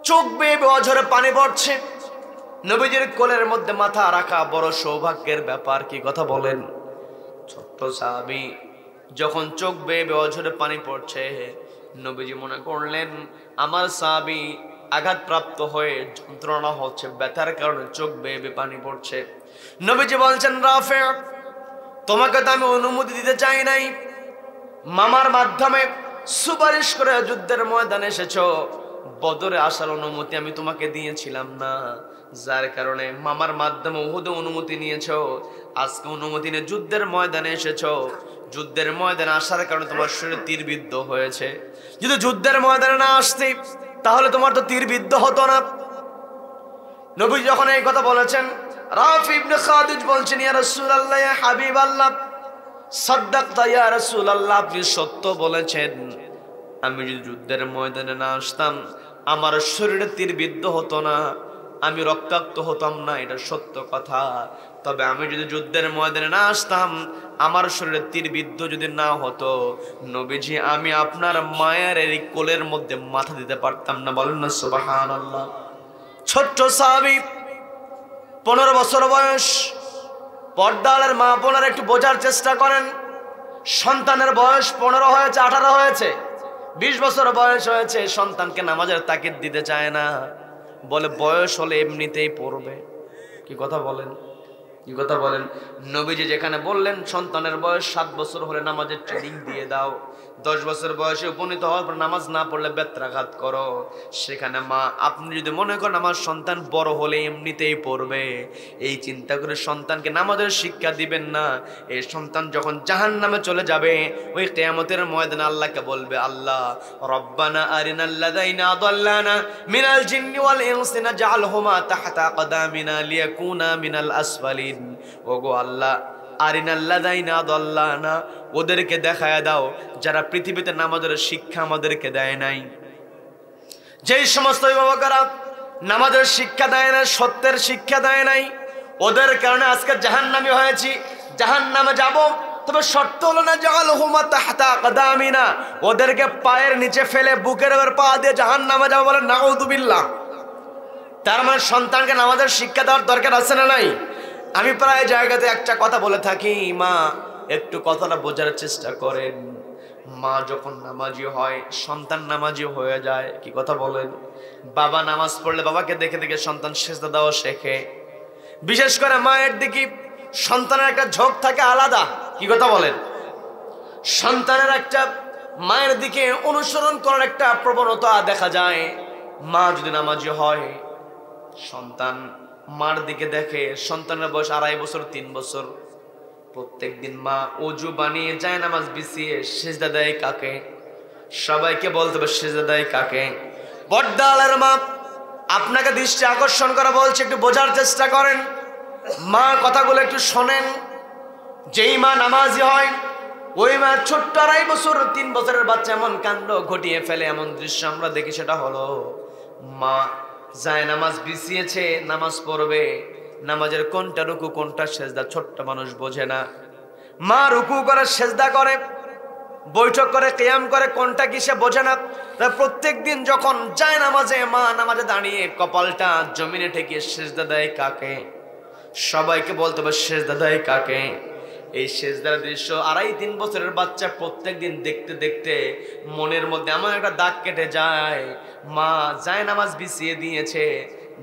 চোখ বেয়ে অঝরে পানি পড়ছে। নবীজির কোলের মধ্যে মাথা রাখা বড় সৌভাগ্যের ব্যাপার, কি কথা বলেন? ছোট্ট সাহাবী যখন চোখ বেয়ে অঝরে পানি পড়ছে, নবীজি মনে করলেন আমার সাহাবী আঘাতপ্রাপ্ত হয়ে যন্ত্রণা হচ্ছে, ব্যথার কারণে চোখ বেয়ে পানি পড়ছে। নবীজি বলছেন রাফি, তোমাকে তো আমি অনুমতি দিতে চাই নাই, মামার মাধ্যমে সুপারিশ করে যুদ্ধের ময়দানে এসেছো, বদরে আসার অনুমতি আমি তোমাকে দিয়েছিলাম না, যার কারণে মামার মাধ্যমে উহুদে অনুমতি নিয়েছো, আজকে অনুমতি নিয়ে যুদ্ধের ময়দানে এসেছো। যুদ্ধের ময়দানে আসার কারণে তোমার শরীরে তীরবিদ্ধ হয়েছে, যদি যুদ্ধের ময়দানে না আসতে তাহলে তোমার তো তীরবিদ্ধ হতো না। নবী যখন এই কথা বলেছেন, রাফি ইবনে খাদিজ বলছেন ইয়া রাসূলুল্লাহ, ইয়া হাবিবাল্লাহ, সাদ্দাকতা ইয়া রাসূলুল্লাহ, আপনি সত্য বলেছেন, আমি যদি যুদ্ধের ময়দানে না আসতাম আমার শরীরে তীরবিদ্ধ হতো না, আমি রক্তাক্ত হতাম না, এটা সত্য কথা। তবে আমি যদি যুদ্ধের ময়দানে না আসতাম, আমার শরীরে তীরবিদ্ধ যদি না হতো, নবীজি আমি আপনার মায়ের এই কোলের মধ্যে মাথা দিতে পারতাম না। বলেন না সুবহানাল্লাহ। ছোট্ট সাহাবী, 15 বছর বয়স। পর্দালের মা বোনেরা একটু বোঝার চেষ্টা করেন, সন্তানের বয়স 15 হয়েছে, 18 হয়েছে, 20 বছর বয়স হয়েছে, সন্তানকে নামাজের তাকিদ দিতে চায় না, বলে বয়স হলে এমনিতেই পড়বে। কি কথা বলেন? কি কথা বলেন? নবীজি যেখানে বললেন সন্তানের বয়স 7 বছর হলে নামাজের ট্রেনিং দিয়ে দাও, 10 বছর বয়সে উপনীত হওয়ার পর নামাজ না পড়লে বেত্রাঘাত করো, সেখানে মা আপনি যদি মনে করেন আমার সন্তান বড় হলে এমনিতেই পড়বে, এই চিন্তা করে সন্তানকে নামাজের শিক্ষা দিবেন না। এই সন্তান যখন জাহান্নামে চলে যাবে, ওই কিয়ামতের ময়দানে আল্লাহকে বলবে, আল্লাহ রব্বানা আরিনাল্লাযাইনা আদাল্লানা মিনাল জিন্নি ওয়াল ইনসি নাজআলহুমা তাহতা আকদামিনা লিয়াকুনা মিনাল আসফালিন। ওগো আল্লাহ, আরিনাল্লাযাইনা আদাল্লানা, ওদেরকে দেখায় দাও যারা পৃথিবীতে নামাজের শিক্ষা আমাদেরকে দেয় নাই। যেই সমস্ত অভিভাবকেরা নামাজের শিক্ষা দেয় না, সত্যের শিক্ষা দেয় নাই, ওদের কারণে আজকে জাহান্নামী হয়েছি, জাহান্নামে যাব, তবে শর্ত হলো না জাআলহুমা তাহতা আকদামিনা, ওদেরকে পায়ের নিচে ফেলে বুকের উপর পা দিয়ে জাহান্নামে যাব। বলে নাউযুবিল্লাহ। তার মানে সন্তানকে নামাজের শিক্ষা দেওয়ার দরকার আছে না নাই? আমি প্রায় জায়গাতে একটা কথা বলে থাকি, মা একটু কথাটা বোঝার চেষ্টা করেন, মা যখন নামাজি হয় সন্তান নামাজি হয়ে যায়। কি কথা বলেন? বাবা নামাজ পড়লে বাবাকে দেখে দেখে সন্তান সেজদা দেওয়া শেখে। বিশেষ করে মায়ের দিকে সন্তানের একটা ঝোঁক থাকে আলাদা। কি কথা বলেন? সন্তানের একটা মায়ের দিকে অনুসরণ করার একটা প্রবণতা দেখা যায়। মা যদি নামাজি হয়, সন্তান মার দিকে দেখে, সন্তানের বয়স 2.5 বছর 3 বছর, প্রত্যেক দিন মা ওযু বানিয়ে যায় নামাজ বিছিয়ে সিজদা দেয় কাকে? সবাইকে বলতে হবে সিজদা দেয় কাকে? পর্দালের মা। আপনাকে দৃষ্টি আকর্ষণ করা বলছে, একটু বোঝার চেষ্টা করেন, মা কথাগুলো একটু শোনেন। যেই মা নামাজি হয় ওই মা ছোট্ট 2.5 বছর 3 বছরের বাচ্চা এমন কাণ্ড ঘটিয়ে ফেলে, এমন দৃশ্য আমরা দেখি। সেটা হলো মা যায় নামাজ বিছিয়েছে, নামাজ পড়বে, নামাজের কোনটা রুকু কোনটা সেজদা ছোট্ট মানুষ বোঝে না। মা রুকু করে, সেজদা করে, বৈঠক করে, কিয়াম করে, কোনটা কি সে বোঝে না। প্রত্যেক দিন যখন যায় নামাজে, মা নামাজে দাঁড়িয়ে কপালটা জমিনে ঠেকিয়ে সেজদা দেয় কাকে? সবাইকে বলতে হবে সেজদা দেয় কাকে? এই সেজদার দৃশ্য 2.5-3 বছরের বাচ্চা প্রত্যেক দিন দেখতে দেখতে মনের মধ্যে এমন একটা দাগ কেটে যায়। মা যায় নামাজ বিছিয়ে দিয়েছে,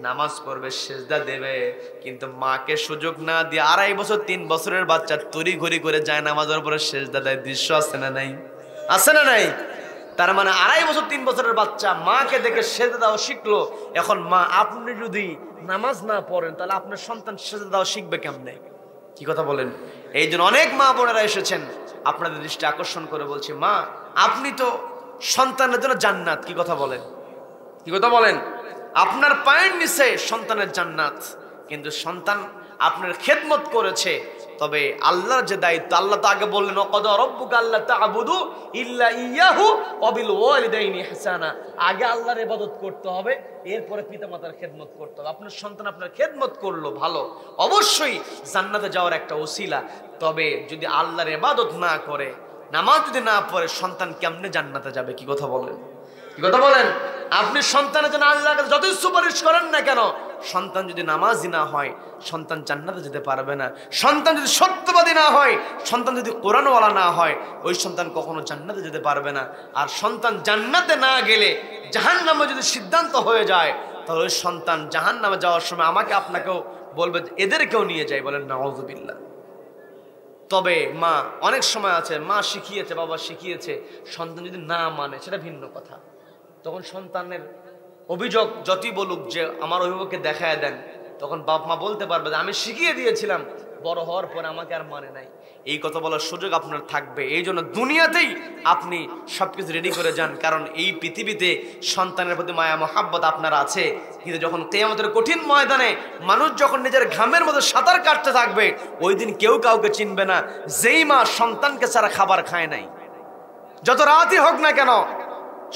নামাজ পড়বে, সেজদা দেবে, কিন্তু মাকে সুযোগ না দিয়ে 2.5 বছর 3 বছরের বাচ্চা তড়ি ঘড়ি করে যায় নামাজের উপরে সেজদা দেয়। দৃশ্য আছে না নাই? আছে না নাই? তার মানে 2.5 বছর 3 বছরের বাচ্চা মাকে দেখে সেজদা দেওয়া শিখলো। এখন মা, আপনি যদি নামাজ না পড়েন তাহলে আপনার সন্তান সেজদা দেওয়া শিখবে কেমনে? কি কথা বলেন? এই জন্য অনেক মা বোনেরা এসেছেন, আপনাদের দৃষ্টি আকর্ষণ করে বলছি, মা আপনি তো সন্তানের জন্য জান্নাত। কি কথা বলেন? কি কথা বলেন? আপনার পায়ের নিচে সন্তানের জান্নাত, কিন্তু সন্তান আপনার খেদমত করেছে। তবে আল্লাহর যে দায়িত্ব, আল্লাহ তো আগে বললেন ওয়াকাদা রাব্বুকা আল্লা তা'বুদু ইল্লা ইয়াহু ওয়া বিল ওয়ালিদাইনি ইহসানা। আগে আল্লাহর ইবাদত করতে হবে, এরপরে পিতামাতার খেদমত করতে হবে। আপনার সন্তান আপনার খেদমত করলো, ভালো, অবশ্যই জান্নাতে যাওয়ার একটা ওসিলা। তবে যদি আল্লাহর ইবাদত না করে, নামাজ যদি না পড়ে, সন্তান কেমনে জান্নাতে যাবে? কি কথা বলেন? কি কথা বলেন? আপনি সন্তানের জন্য আল্লাহর কাছে যতই সুপারিশ করেন না কেন, সন্তান যদি নামাজি না হয়, সন্তান জান্নাতে যেতে পারবে না। সন্তান যদি সত্যবাদী না হয়, সন্তান যদি কোরআনওয়ালা না হয়, ওই সন্তান কখনো জান্নাতে যেতে পারবে না। আর সন্তান জান্নাতে না গেলে, জাহান্নামে যদি সিদ্ধান্ত হয়ে যায়, তাহলে ওই সন্তান জাহান্নামে যাওয়ার সময় আমাকে আপনাকেও বলবে, এদেরকেও নিয়ে যায়। বলেন নাউযুবিল্লাহ। তবে মা, অনেক সময় আছে মা শিখিয়েছে, বাবা শিখিয়েছে, সন্তান যদি না মানে সেটা ভিন্ন কথা। তখন সন্তানের অভিযোগ যতই বলুক যে আমার অভিভাবককে দেখায় দেন, তখন বাপ মা বলতে পারবে যে আমি শিখিয়ে দিয়েছিলাম, বড় হওয়ার পরে আমাকে আর মানে নাই। এই কথা বলার সুযোগ আপনার থাকবে। এই জন্য দুনিয়াতেই আপনি সবকিছু রেডি করে যান, কারণ এই পৃথিবীতে সন্তানের প্রতি মায়া মহাব্বত আপনার আছে। কিন্তু যখন কিয়ামতের কঠিন ময়দানে মানুষ যখন নিজের ঘামের মধ্যে সাঁতার কাটতে থাকবে, ওই দিন কেউ কাউকে চিনবে না। যেই মা সন্তানকে ছাড়া খাবার খায় নাই, যত রাতই হোক না কেন,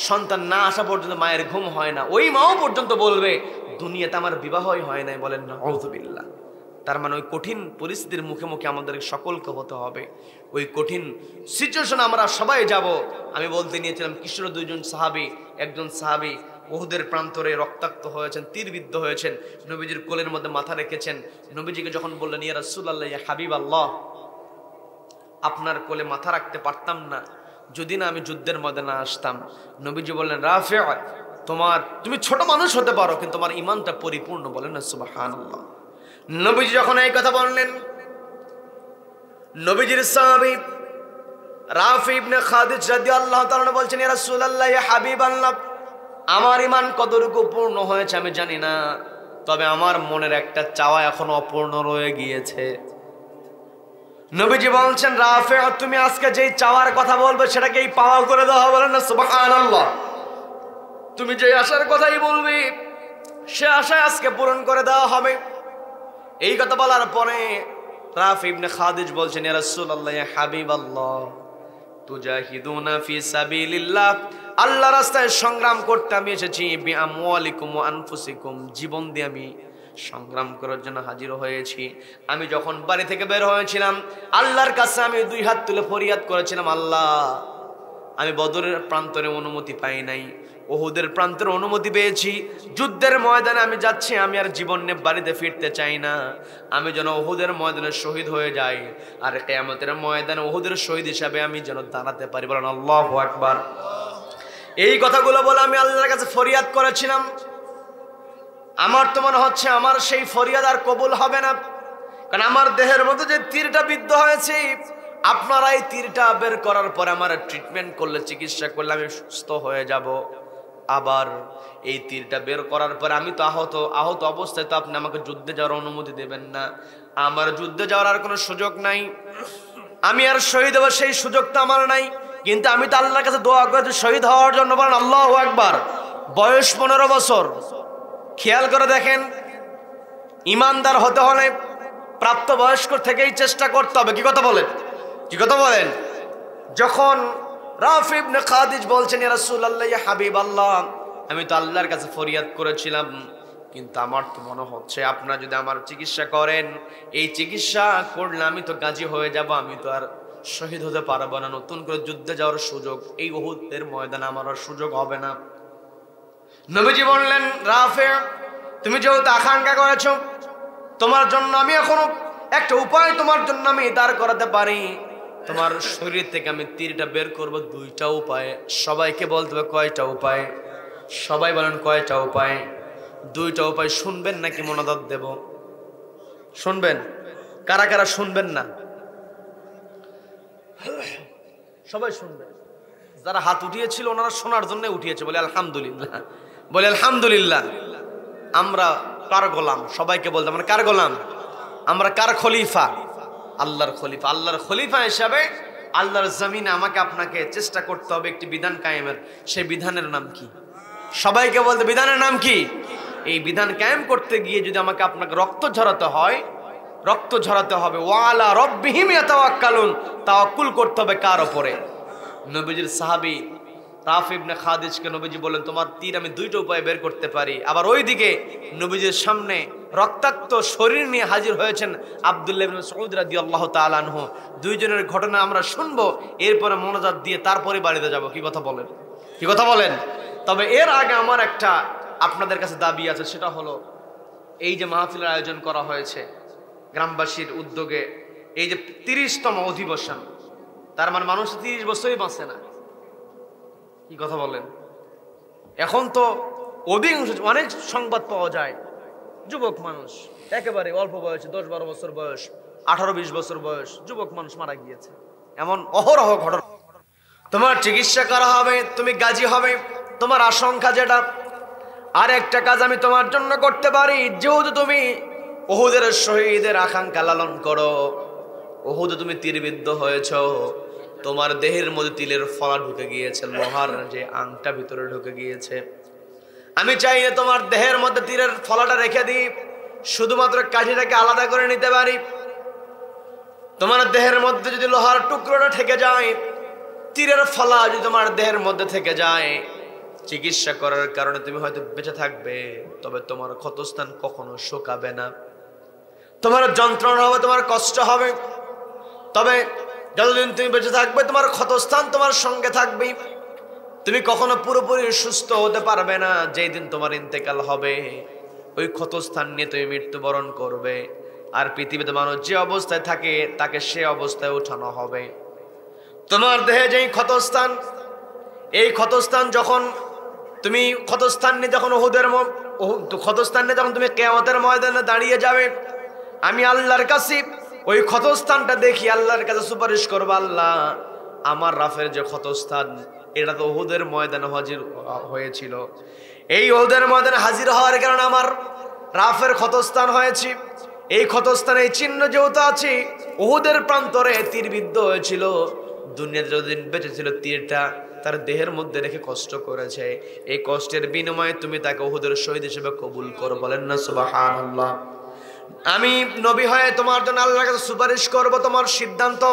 সন্তান না আসা পর্যন্ত মায়ের ঘুম হয় না, ওই মাও পর্যন্ত বলবে দুনিয়াতে আমার বিবাহই হয় নাই। বলেন নাউযুবিল্লাহ। তার মানে ওই কঠিন পরিস্থিতির মুখে মুখে আমাদের সকলকে হতে হবে। ওই কঠিন সিচুয়েশন আমরা সবাই যাব। আমি বলতে নিয়েছিলাম কিশোর 2 জন সাহাবী, একজন সাহাবী উহুদের প্রান্তরে রক্তাক্ত হয়েছেন, তীরবিদ্ধ হয়েছেন, নবীজির কোলের মধ্যে মাথা রেখেছেন। নবীজিকে যখন বললেন ইয়া রাসূলুল্লাহ, ইয়া হাবিবাল্লাহ, আপনার কোলে মাথা রাখতে পারতাম না যদি না আমি যুদ্ধের ময়দানে আসতাম। নবীজি বললেন রাফি', তুমি ছোট মানুষ হতে পারো, কিন্তু তোমার ঈমানটা পরিপূর্ণ। বলেন না সুবহানাল্লাহ। নবীজি যখন এই কথা বললেন, নবীজির সাহাবী রাফি ইবনে খাদিজ রাদিয়াল্লাহু তাআলা বলছেন ইয়া রাসূলুল্লাহ, ইয়া হাবিবাল্লাহ, আমার ঈমান কতটুকু পূর্ণ হয়েছে আমি জানি না, তবে আমার মনের একটা চাওয়া এখনো অপূর্ণ রয়ে গিয়েছে। নবীজি বলছেন রাফি', তুমি আজকে যেই চাওয়ার কথা বলবে সেটাকেই পাওয়া করে দেওয়া হবে। বলেন না সুবহানাল্লাহ। তুমি যে আশার কথাই বলবে সে আশা আজকে পূরণ করে দেওয়া হবে। এই কথা বলার পরে রাফি ইবনে খাদিজ বলছেন ইয়া রাসূলুল্লাহ, ইয়া হাবিবাল্লাহ, তুজাহিদুনা ফি সাবিলিল্লাহ, আল্লাহর রাস্তায় সংগ্রাম করতে আমি এসেছি। বিআমওয়ালিকুম ওয়া আনফুসিকুম, জীবন দিয়ে আমি সংগ্রাম করার জন্য হাজির হয়েছি। আমি যখন বাড়ি থেকে বের হয়েছিলাম, আল্লাহর কাছে আমি 2 হাত তুলে ফরিয়াদ করেছিলাম, আল্লাহ, আমি বদরের প্রান্তরে অনুমতি পাই নাই, উহুদের প্রান্তরে অনুমতি পেয়েছি। যুদ্ধের ময়দানে আমি যাচ্ছি, আমি আর জীবন নিয়ে বাড়িতে ফিরতে চাই না। আমি যেন উহুদের ময়দানে শহীদ হয়ে যাই, আর কিয়ামতের ময়দানে উহুদের শহীদ হিসাবে আমি যেন দাঁড়াতে পারি। বলেন আল্লাহু আকবার। এই কথাগুলো বলে আমি আল্লাহর কাছে ফরিয়াদ করেছিলাম। আমার তো মনে হচ্ছে আমার সেই ফরিয়াদ আর কবুল হবে না, কারণ আমার দেহের মধ্যে যে তীরটা বিদ্ধ হয়েছে, আপনারা এই তীরটা বের করার পরে আমার ট্রিটমেন্ট করলে, চিকিৎসা করলে আমি সুস্থ হয়ে যাব। আবার এই তীরটা বের করার পরে আমি তো আহত অবস্থায়, তো আপনি আমাকে যুদ্ধে যাওয়ার অনুমতি দেবেন না। আমার যুদ্ধে যাওয়ার আর কোনো সুযোগ নাই, আমি আর শহীদ হবো সেই সুযোগটা আমার নাই। কিন্তু আমি তো আল্লাহর কাছে দোয়া করেছি শহীদ হওয়ার জন্য। বলেন আল্লাহু আকবার। বয়স 15 বছর। খেয়াল করে দেখেন, ইমানদার হতে হলে প্রাপ্তবয়স্ক থেকেই চেষ্টা করতে হবে। কি কথা বলেন? কি কথা বলেন? যখন রাফি ইবনে খাদিজ বলছেন, ইয়া রাসূলুল্লাহ, ইয়া হাবিবাল্লাহ, আমি তো আল্লাহর কাছে ফরিয়াদ করেছিলাম, কিন্তু আমার তো মনে হচ্ছে আপনারা যদি আমার চিকিৎসা করেন, এই চিকিৎসা করলে আমি তো গাজী হয়ে যাব, আমি তো আর শহীদ হতে পারবো না, নতুন করে যুদ্ধে যাওয়ার সুযোগ এই উহুদের ময়দানে আমার আর সুযোগ হবে না। নবীজি বললেন, রাফি, তুমি যেহেতু আকাঙ্ক্ষা করেছো, তোমার জন্য আমি এখনো একটা উপায় তোমার জন্য আমি দাঁড় করাতে পারি। তোমার শরীর থেকে আমি তীরটা বের করব দুইটা উপায়ে। সবাইকে বলতে হবে কয়টা উপায়? সবাই বলেন কয়টা উপায়? দুইটা উপায়। শুনবেন নাকি মনোদত দেব? শুনবেন? কারা কারা শুনবেন না? সবাই শুনবেন। যারা হাত উঠিয়েছিল ওনারা শোনার জন্য উঠিয়েছে, বলে আলহামদুলিল্লাহ, বলে আলহামদুলিল্লাহ। আমরা কার গোলাম? সবাইকে বলতে আমরা কার গোলাম? আমরা কার খলিফা? আল্লাহর খলিফা। আল্লাহর খলিফা হিসাবে আল্লাহর জমিনে আমাকে আপনাকে চেষ্টা করতে হবে একটি বিধান কায়েমের। সেই বিধানের নাম কি? সবাইকে বলতে বিধানের নাম কি? এই বিধান কায়েম করতে গিয়ে যদি আমাকে আপনাকে রক্ত ঝরাতে হয়, রক্ত ঝরাতে হবে। ওয়ালা রব্বিহিম ইয়াতাওয়াক্কালুন, তাওয়াক্কুল করতে হবে কার উপরে? নবীজির সাহাবী রাফি ইবনে খাদিজকে নবীজি বলেন, তোমার তীর আমি দুইটা উপায়ে বের করতে পারি। আবার ওইদিকে নবীজির সামনে রক্তাক্ত শরীর নিয়ে হাজির হয়েছেন আব্দুল্লাহ ইবনে মাসউদ রাদিয়াল্লাহু তাআলা আনহু। দুইজনের ঘটনা আমরা শুনবো, এরপরে মনোজাত দিয়ে তারপরে বাড়িতে যাব। কি কথা বলেন? কি কথা বলেন? তবে এর আগে আমার একটা আপনাদের কাছে দাবি আছে, সেটা হলো এই যে মাহফিলের আয়োজন করা হয়েছে গ্রামবাসীর উদ্যোগে, এই যে 30তম অধিবেশন, তার মানে মানুষ 30 বছরই বাঁচে না। কি কথা বলেন? এখন তো অধিকাংশ অনেক সংবাদ পাওয়া যায়, যুবক মানুষ একেবারে অল্প বয়সে 10-12 বছর বয়স, 18-20 বছর বয়স যুবক মানুষ মারা গিয়েছে। এমন অহরহ ঘটনা। তোমার চিকিৎসা করা হবে, তুমি গাজী হবে, তোমার আশঙ্কা যেটা। আর একটা কাজ আমি তোমার জন্য করতে পারি, যেহেতু তুমি উহুদের শহীদের আকাঙ্ক্ষা লালন করো, উহুদে তুমি তীরবিদ্ধ হয়েছ, তোমার দেহের মধ্যে তিলের ফলা ঢুকে গিয়েছে, লোহার যে আংটা ভিতরে ঢুকে গিয়েছে। আমি চাইলে তোমার দেহের মধ্যে তীরের ফলাটা রেখে দিই, শুধুমাত্র কাঠিটাকে আলাদা করে নিতে পারি। তোমার দেহের মধ্যে যদি লোহার টুকরোটা থেকে যায়, তীরের ফলা যদি তোমার দেহের মধ্যে থেকে যায়, চিকিৎসা করার কারণে তুমি হয়তো বেঁচে থাকবে, তবে তোমার ক্ষতস্থান কখনো শুকাবে না, তোমার যন্ত্রণা হবে, তোমার কষ্ট হবে, তবে যতদিন তুমি বেঁচে থাকবে তোমার ক্ষতস্থান তোমার সঙ্গে থাকবে। তুমি কখনো পুরোপুরি সুস্থ হতে পারবে না। যেই দিন তোমার ইন্তেকাল হবে, ওই ক্ষতস্থান নিয়ে তুমি মৃত্যুবরণ করবে। আর পৃথিবীতে মানুষ যে অবস্থায় থাকে তাকে সে অবস্থায় ওঠানো হবে। তোমার দেহে যেই ক্ষতস্থান, এই ক্ষতস্থান যখন তুমি ক্ষতস্থান নিয়ে যখন ক্ষতস্থান নিয়ে যখন তুমি কিয়ামতের ময়দানে দাঁড়িয়ে যাবে, আমি আল্লাহর কাছে ওই ক্ষতস্থানটা দেখি আল্লাহর কাছে সুপারিশ করবো, আল্লাহ আমার রাফের যে ক্ষতস্থান, এটা তো উহুদের ময়দানে হাজির হয়েছিল, এই উহুদের ময়দানে হাজির হওয়ার কারণে আমার রাফের ক্ষতস্থান হয়েছে। এই ক্ষতস্থানে এই চিহ্ন যেহেতু আছে, উহুদের প্রান্তরে তীরবিদ্ধ হয়েছিল, দুনিয়াতে যতদিন বেঁচে ছিল তীরটা তার দেহের মধ্যে রেখে কষ্ট করেছে, এই কষ্টের বিনিময়ে তুমি তাকে উহুদের শহীদ হিসেবে কবুল করো। বলেন না সুবহানাল্লাহ। আমি নবী হয়ে তোমার জন্য আল্লাহর কাছে সুপারিশ করব। তোমার সিদ্ধান্ত,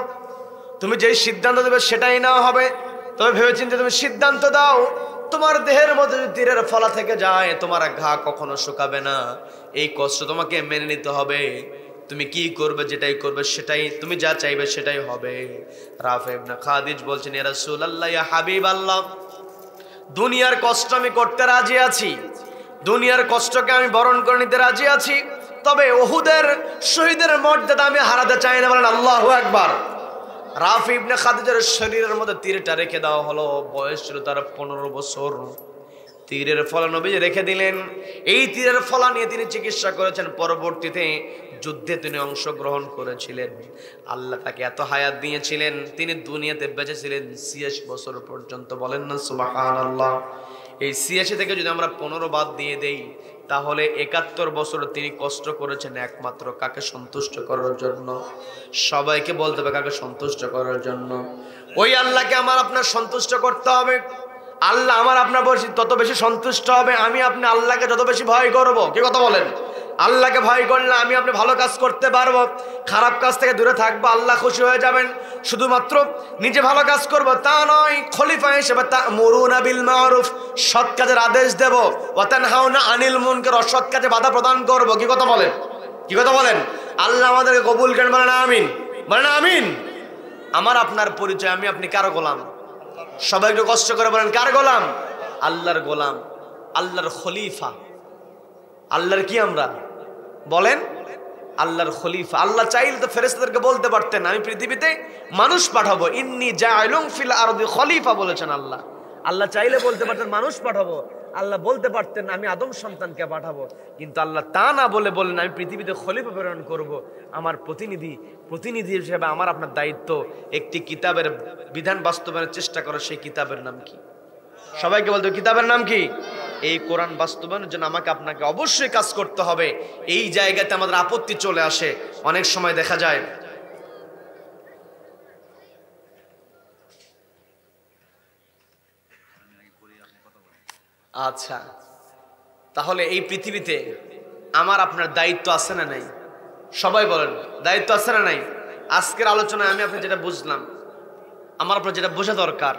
তুমি যেই সিদ্ধান্ত দেবে সেটাই নেওয়া হবে। তবে ভেবেচিন্তে তুমি সিদ্ধান্ত দাও, তোমার দেহের মধ্যে যদি তীরের ফলা থেকে যায়, তোমার ঘা কখনো শুকাবে না। এই কষ্ট তোমাকে মেনে নিতে হবে। তুমি কি করবে, যেটাই করবে সেটাই, তুমি যা চাইবে সেটাই হবে। রাফি ইবনে খাদিজ বলছেন, ইয়া রাসূলুল্লাহ, ইয়া হাবিবাল্লাহ, দুনিয়ার কষ্ট আমি করতে রাজি আছি, দুনিয়ার কষ্টকে আমি বরণ করে নিতে রাজি আছি, তবে উহুদের শহীদের মর্যাদা আমি হারাতে চাই না। বলেন আল্লাহু আকবার। রাফি ইবনে খাদিজার শরীরের মধ্যে তীরটা রেখে দেওয়া হলো। বয়স ছিল তার 15 বছর। তীরের ফলা নবী রেখে দিলেন। এই তীরের ফলা নিয়ে তিনি চিকিৎসা করেছেন। পরবর্তীতে যুদ্ধে তিনি অংশগ্রহণ করেছিলেন। আল্লাহ তাকে এত হায়াত দিয়েছিলেন, তিনি দুনিয়াতে বেঁচে ছিলেন 86 বছর পর্যন্ত। বলেন না সুবহানাল্লাহ। এই 86 থেকে যদি আমরা 15 বাদ দিয়ে দেই, তাহলে 71 বছর তিনি কষ্ট করেছেন একমাত্র কাকে সন্তুষ্ট করার জন্য? সবাইকে বলতে হবে কাকে সন্তুষ্ট করার জন্য? ওই আল্লাহকে আমার আপনার সন্তুষ্ট করতে হবে। আল্লাহ আমার আপনার তত বেশি সন্তুষ্ট হবে, আমি আপনি আল্লাহকে যত বেশি ভয় করব। কি কথা বলেন? আল্লাহকে ভয় করলে আমি আপনি ভালো কাজ করতে পারবো, খারাপ কাজ থেকে দূরে থাকবো, আল্লাহ খুশি হয়ে যাবেন। শুধুমাত্র নিজে ভালো কাজ করব তা নয়, খলিফা হিসেবে তা'মুরুনা বিল মা'রুফ, সৎ কাজের আদেশ দেব, ওয়া তানহাউনা আনিল মুনকার, অসৎ কাজে বাধা প্রদান করব। কি কথা বলেন, কি কথা বলেন? আল্লাহ আমাদেরকে কবুল করেন, বলেন আমিন, বলেন আমিন। আমার আপনার পরিচয়, আমি আপনি কার গোলাম? সবাই একটু কষ্ট করে বলেন, কার গোলাম? আল্লাহর গোলাম, আল্লাহর খলিফা। আল্লাহর কি আমরা বলেন? আল্লাহর খলিফা। আল্লাহ চাইলে তো ফেরেশতাদেরকে বলতে পারতেন আমি পৃথিবীতে মানুষ পাঠাবো, ইন্নী জাইলুন ফিল আরদি খলিফা বলেছেন আল্লাহ। আল্লাহ চাইলে বলতে পারতেন মানুষ পাঠাবো, আল্লাহ বলতে পারতেন আমি আদম সন্তানকে পাঠাবো, কিন্তু আল্লাহ তা না বলে বললেন আমি পৃথিবীতে খলিফা প্রেরণ করব। আমার প্রতিনিধি হিসেবে আমার আপনার দায়িত্ব একটি কিতাবের বিধান বাস্তবায়নের চেষ্টা করা। সেই কিতাবের নাম কি? সবাইকে বলতে কিতাবের নাম কি? এই কোরআন বাস্তবায়নের জন্য আমাকে আপনাকে অবশ্যই কাজ করতে হবে। এই জায়গাতে আমাদের আপত্তি চলে আসে, অনেক সময় দেখা যায় আচ্ছা তাহলে এই পৃথিবীতে আমার আপনার দায়িত্ব আছে না নাই? সবাই বলেন দায়িত্ব আছে না নাই? আজকের আলোচনায় আমি আপনি যেটা বুঝলাম, আমার আপনার যেটা বোঝা দরকার,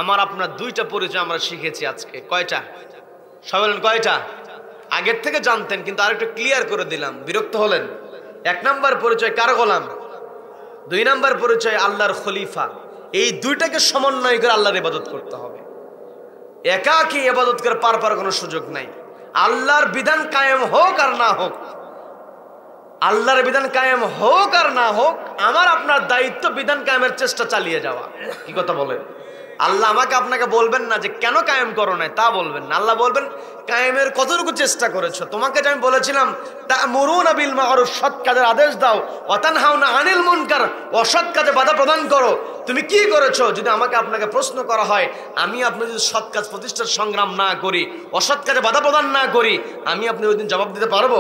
আমার আপনার দুইটা পরিচয় আমরা শিখেছি আজকে। কয়টা? সবাই বলেন কয়টা? আগের থেকে জানতেন কিন্তু আরেকটু ক্লিয়ার করে দিলাম, বিরক্ত হলেন? 1 নাম্বার পরিচয় কার গোলাম, 2 নাম্বার পরিচয় আল্লাহর খলিফা। এই দুইটাকে সমন্বয় করে আল্লাহর ইবাদত করতে হবে। একাকী ইবাদত করে পার কোনো সুযোগ নাই। আল্লাহর বিধান কায়েম হোক আর না হোক, আল্লাহর বিধান কায়েম হোক আর না হোক, আমার আপনার দায়িত্ব বিধান কায়েমের চেষ্টা চালিয়ে যাওয়া। কি কথা বলেন? আল্লাহ আমাকে আপনাকে বলবেন না যে কেন কায়েম করো নাই, তা বলবেন না। আল্লাহ বলবেন কায়েমের কতটুকু চেষ্টা করেছো। তোমাকে যে আমি বলেছিলাম তা'মুরুনা বিল মা'রুফ, সৎ কাজের আদেশ দাও, ওয়া তানহাউনা আনিল মুনকার, অসৎ কাজে বাধা প্রদান করো, তুমি কি করেছো? যদি আমাকে আপনাকে প্রশ্ন করা হয়, আমি আপনি যদি সৎ কাজ প্রতিষ্ঠার সংগ্রাম না করি, অসৎ কাজে বাধা প্রদান না করি, আমি আপনি ওই দিন জবাব দিতে পারবো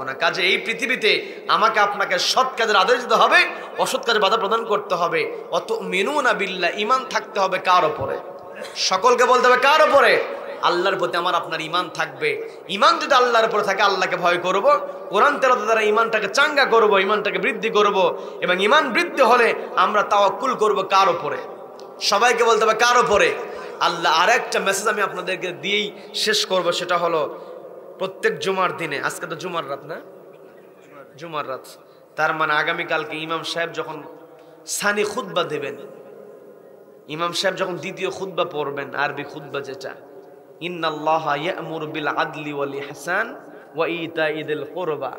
না। কাজে এই পৃথিবীতে আমাকে আপনাকে সৎ কাজের আদেশ দিতে হবে, অসৎ কাজে বাধা প্রদান করতে হবে। অত মিনুনা বিল্লাহ, ঈমান থাকতে হবে কার উপরে? সকলকে বলতে হবে কার উপরে? আল্লাহর প্রতি আমার আপনার ঈমান থাকবে। ঈমান যদি আল্লাহর উপরে থাকে, আল্লাহকে ভয় করব, কোরআন তেলাওয়াত দ্বারা ঈমানটাকে চাঙ্গা করব, ঈমানটাকে বৃদ্ধি করব, এবং ঈমান বৃদ্ধি হলে আমরা তাওয়াক্কুল করব কার উপরে? সবাইকে বলতে হবে কার উপরে? আল্লাহ। আরেকটা মেসেজ আমি আপনাদেরকে দিয়েই শেষ করব, সেটা হলো প্রত্যেক জুমার দিনে, আজকে তো জুমার রাত না, জুমার রাত, তার মানে আগামীকালকে ইমাম সাহেব যখন সানি খুতবা দেবেন, ইমাম সাহেব যখন দ্বিতীয় খুতবা পড়বেন, আরবি খুতবা যেটা, ইন্নাল্লাহা ইয়া'মুরু বিল আদলি ওয়াল ইহসান ওয়া ইতাইযিল কুরবা,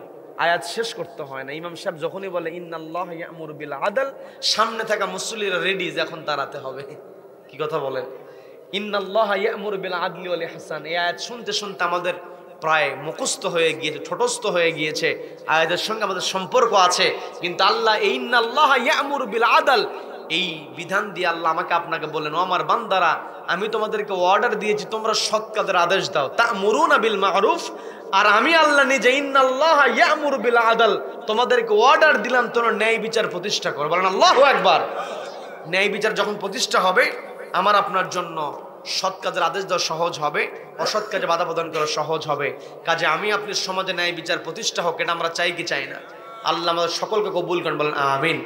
আয়াত শেষ করতে হয় না। ইমাম সাহেব যখনই বলে ইন্নাল্লাহা ইয়া'মুরু বিল আদল, সামনে থাকা মুসল্লিরা রেডি যে এখন দাঁড়াতে হবে। কি কথা বলেন? ইন্নাল্লাহা ইয়া'মুরু বিল আদলি ওয়াল ইহসান, এই আয়াত শুনতে শুনতে আমাদের প্রায় মুখস্থ হয়ে গিয়েছে, ঠোঁটস্থ হয়ে গিয়েছে, আয়াতের সঙ্গে আমাদের সম্পর্ক আছে। কিন্তু আল্লাহ এই ইন্নাল্লাহা ইয়া'মুরু বিল আদল, এই বিধান দিয়ে আল্লাহ আমাকে আপনাকে বলেন, ও আমার বান্দারা, আমি তোমাদেরকে অর্ডার দিয়েছি তোমরা সৎ কাজের আদেশ দাও, তা'মুরুনা বিল মা'রুফ, আর আমি আল্লাহ নিজে ইন্নাল্লাহা ইয়া'মুরু বিল আদল, তোমাদেরকে অর্ডার দিলাম তোমরা ন্যায় বিচার প্রতিষ্ঠা করো। বলেন আল্লাহু আকবার। ন্যায় বিচার যখন প্রতিষ্ঠা হবে, আমার আপনার জন্য সৎ কাজের আদেশ দেওয়া সহজ হবে, অসৎ কাজে বাধা প্রদান করা সহজ হবে। কাজে আমি আপনি সমাজে ন্যায় বিচার প্রতিষ্ঠা হোক, এটা আমরা চাই কি চাই না? আল্লাহ আমাদের সকলকে কবুল করেন, বলেন আমিন।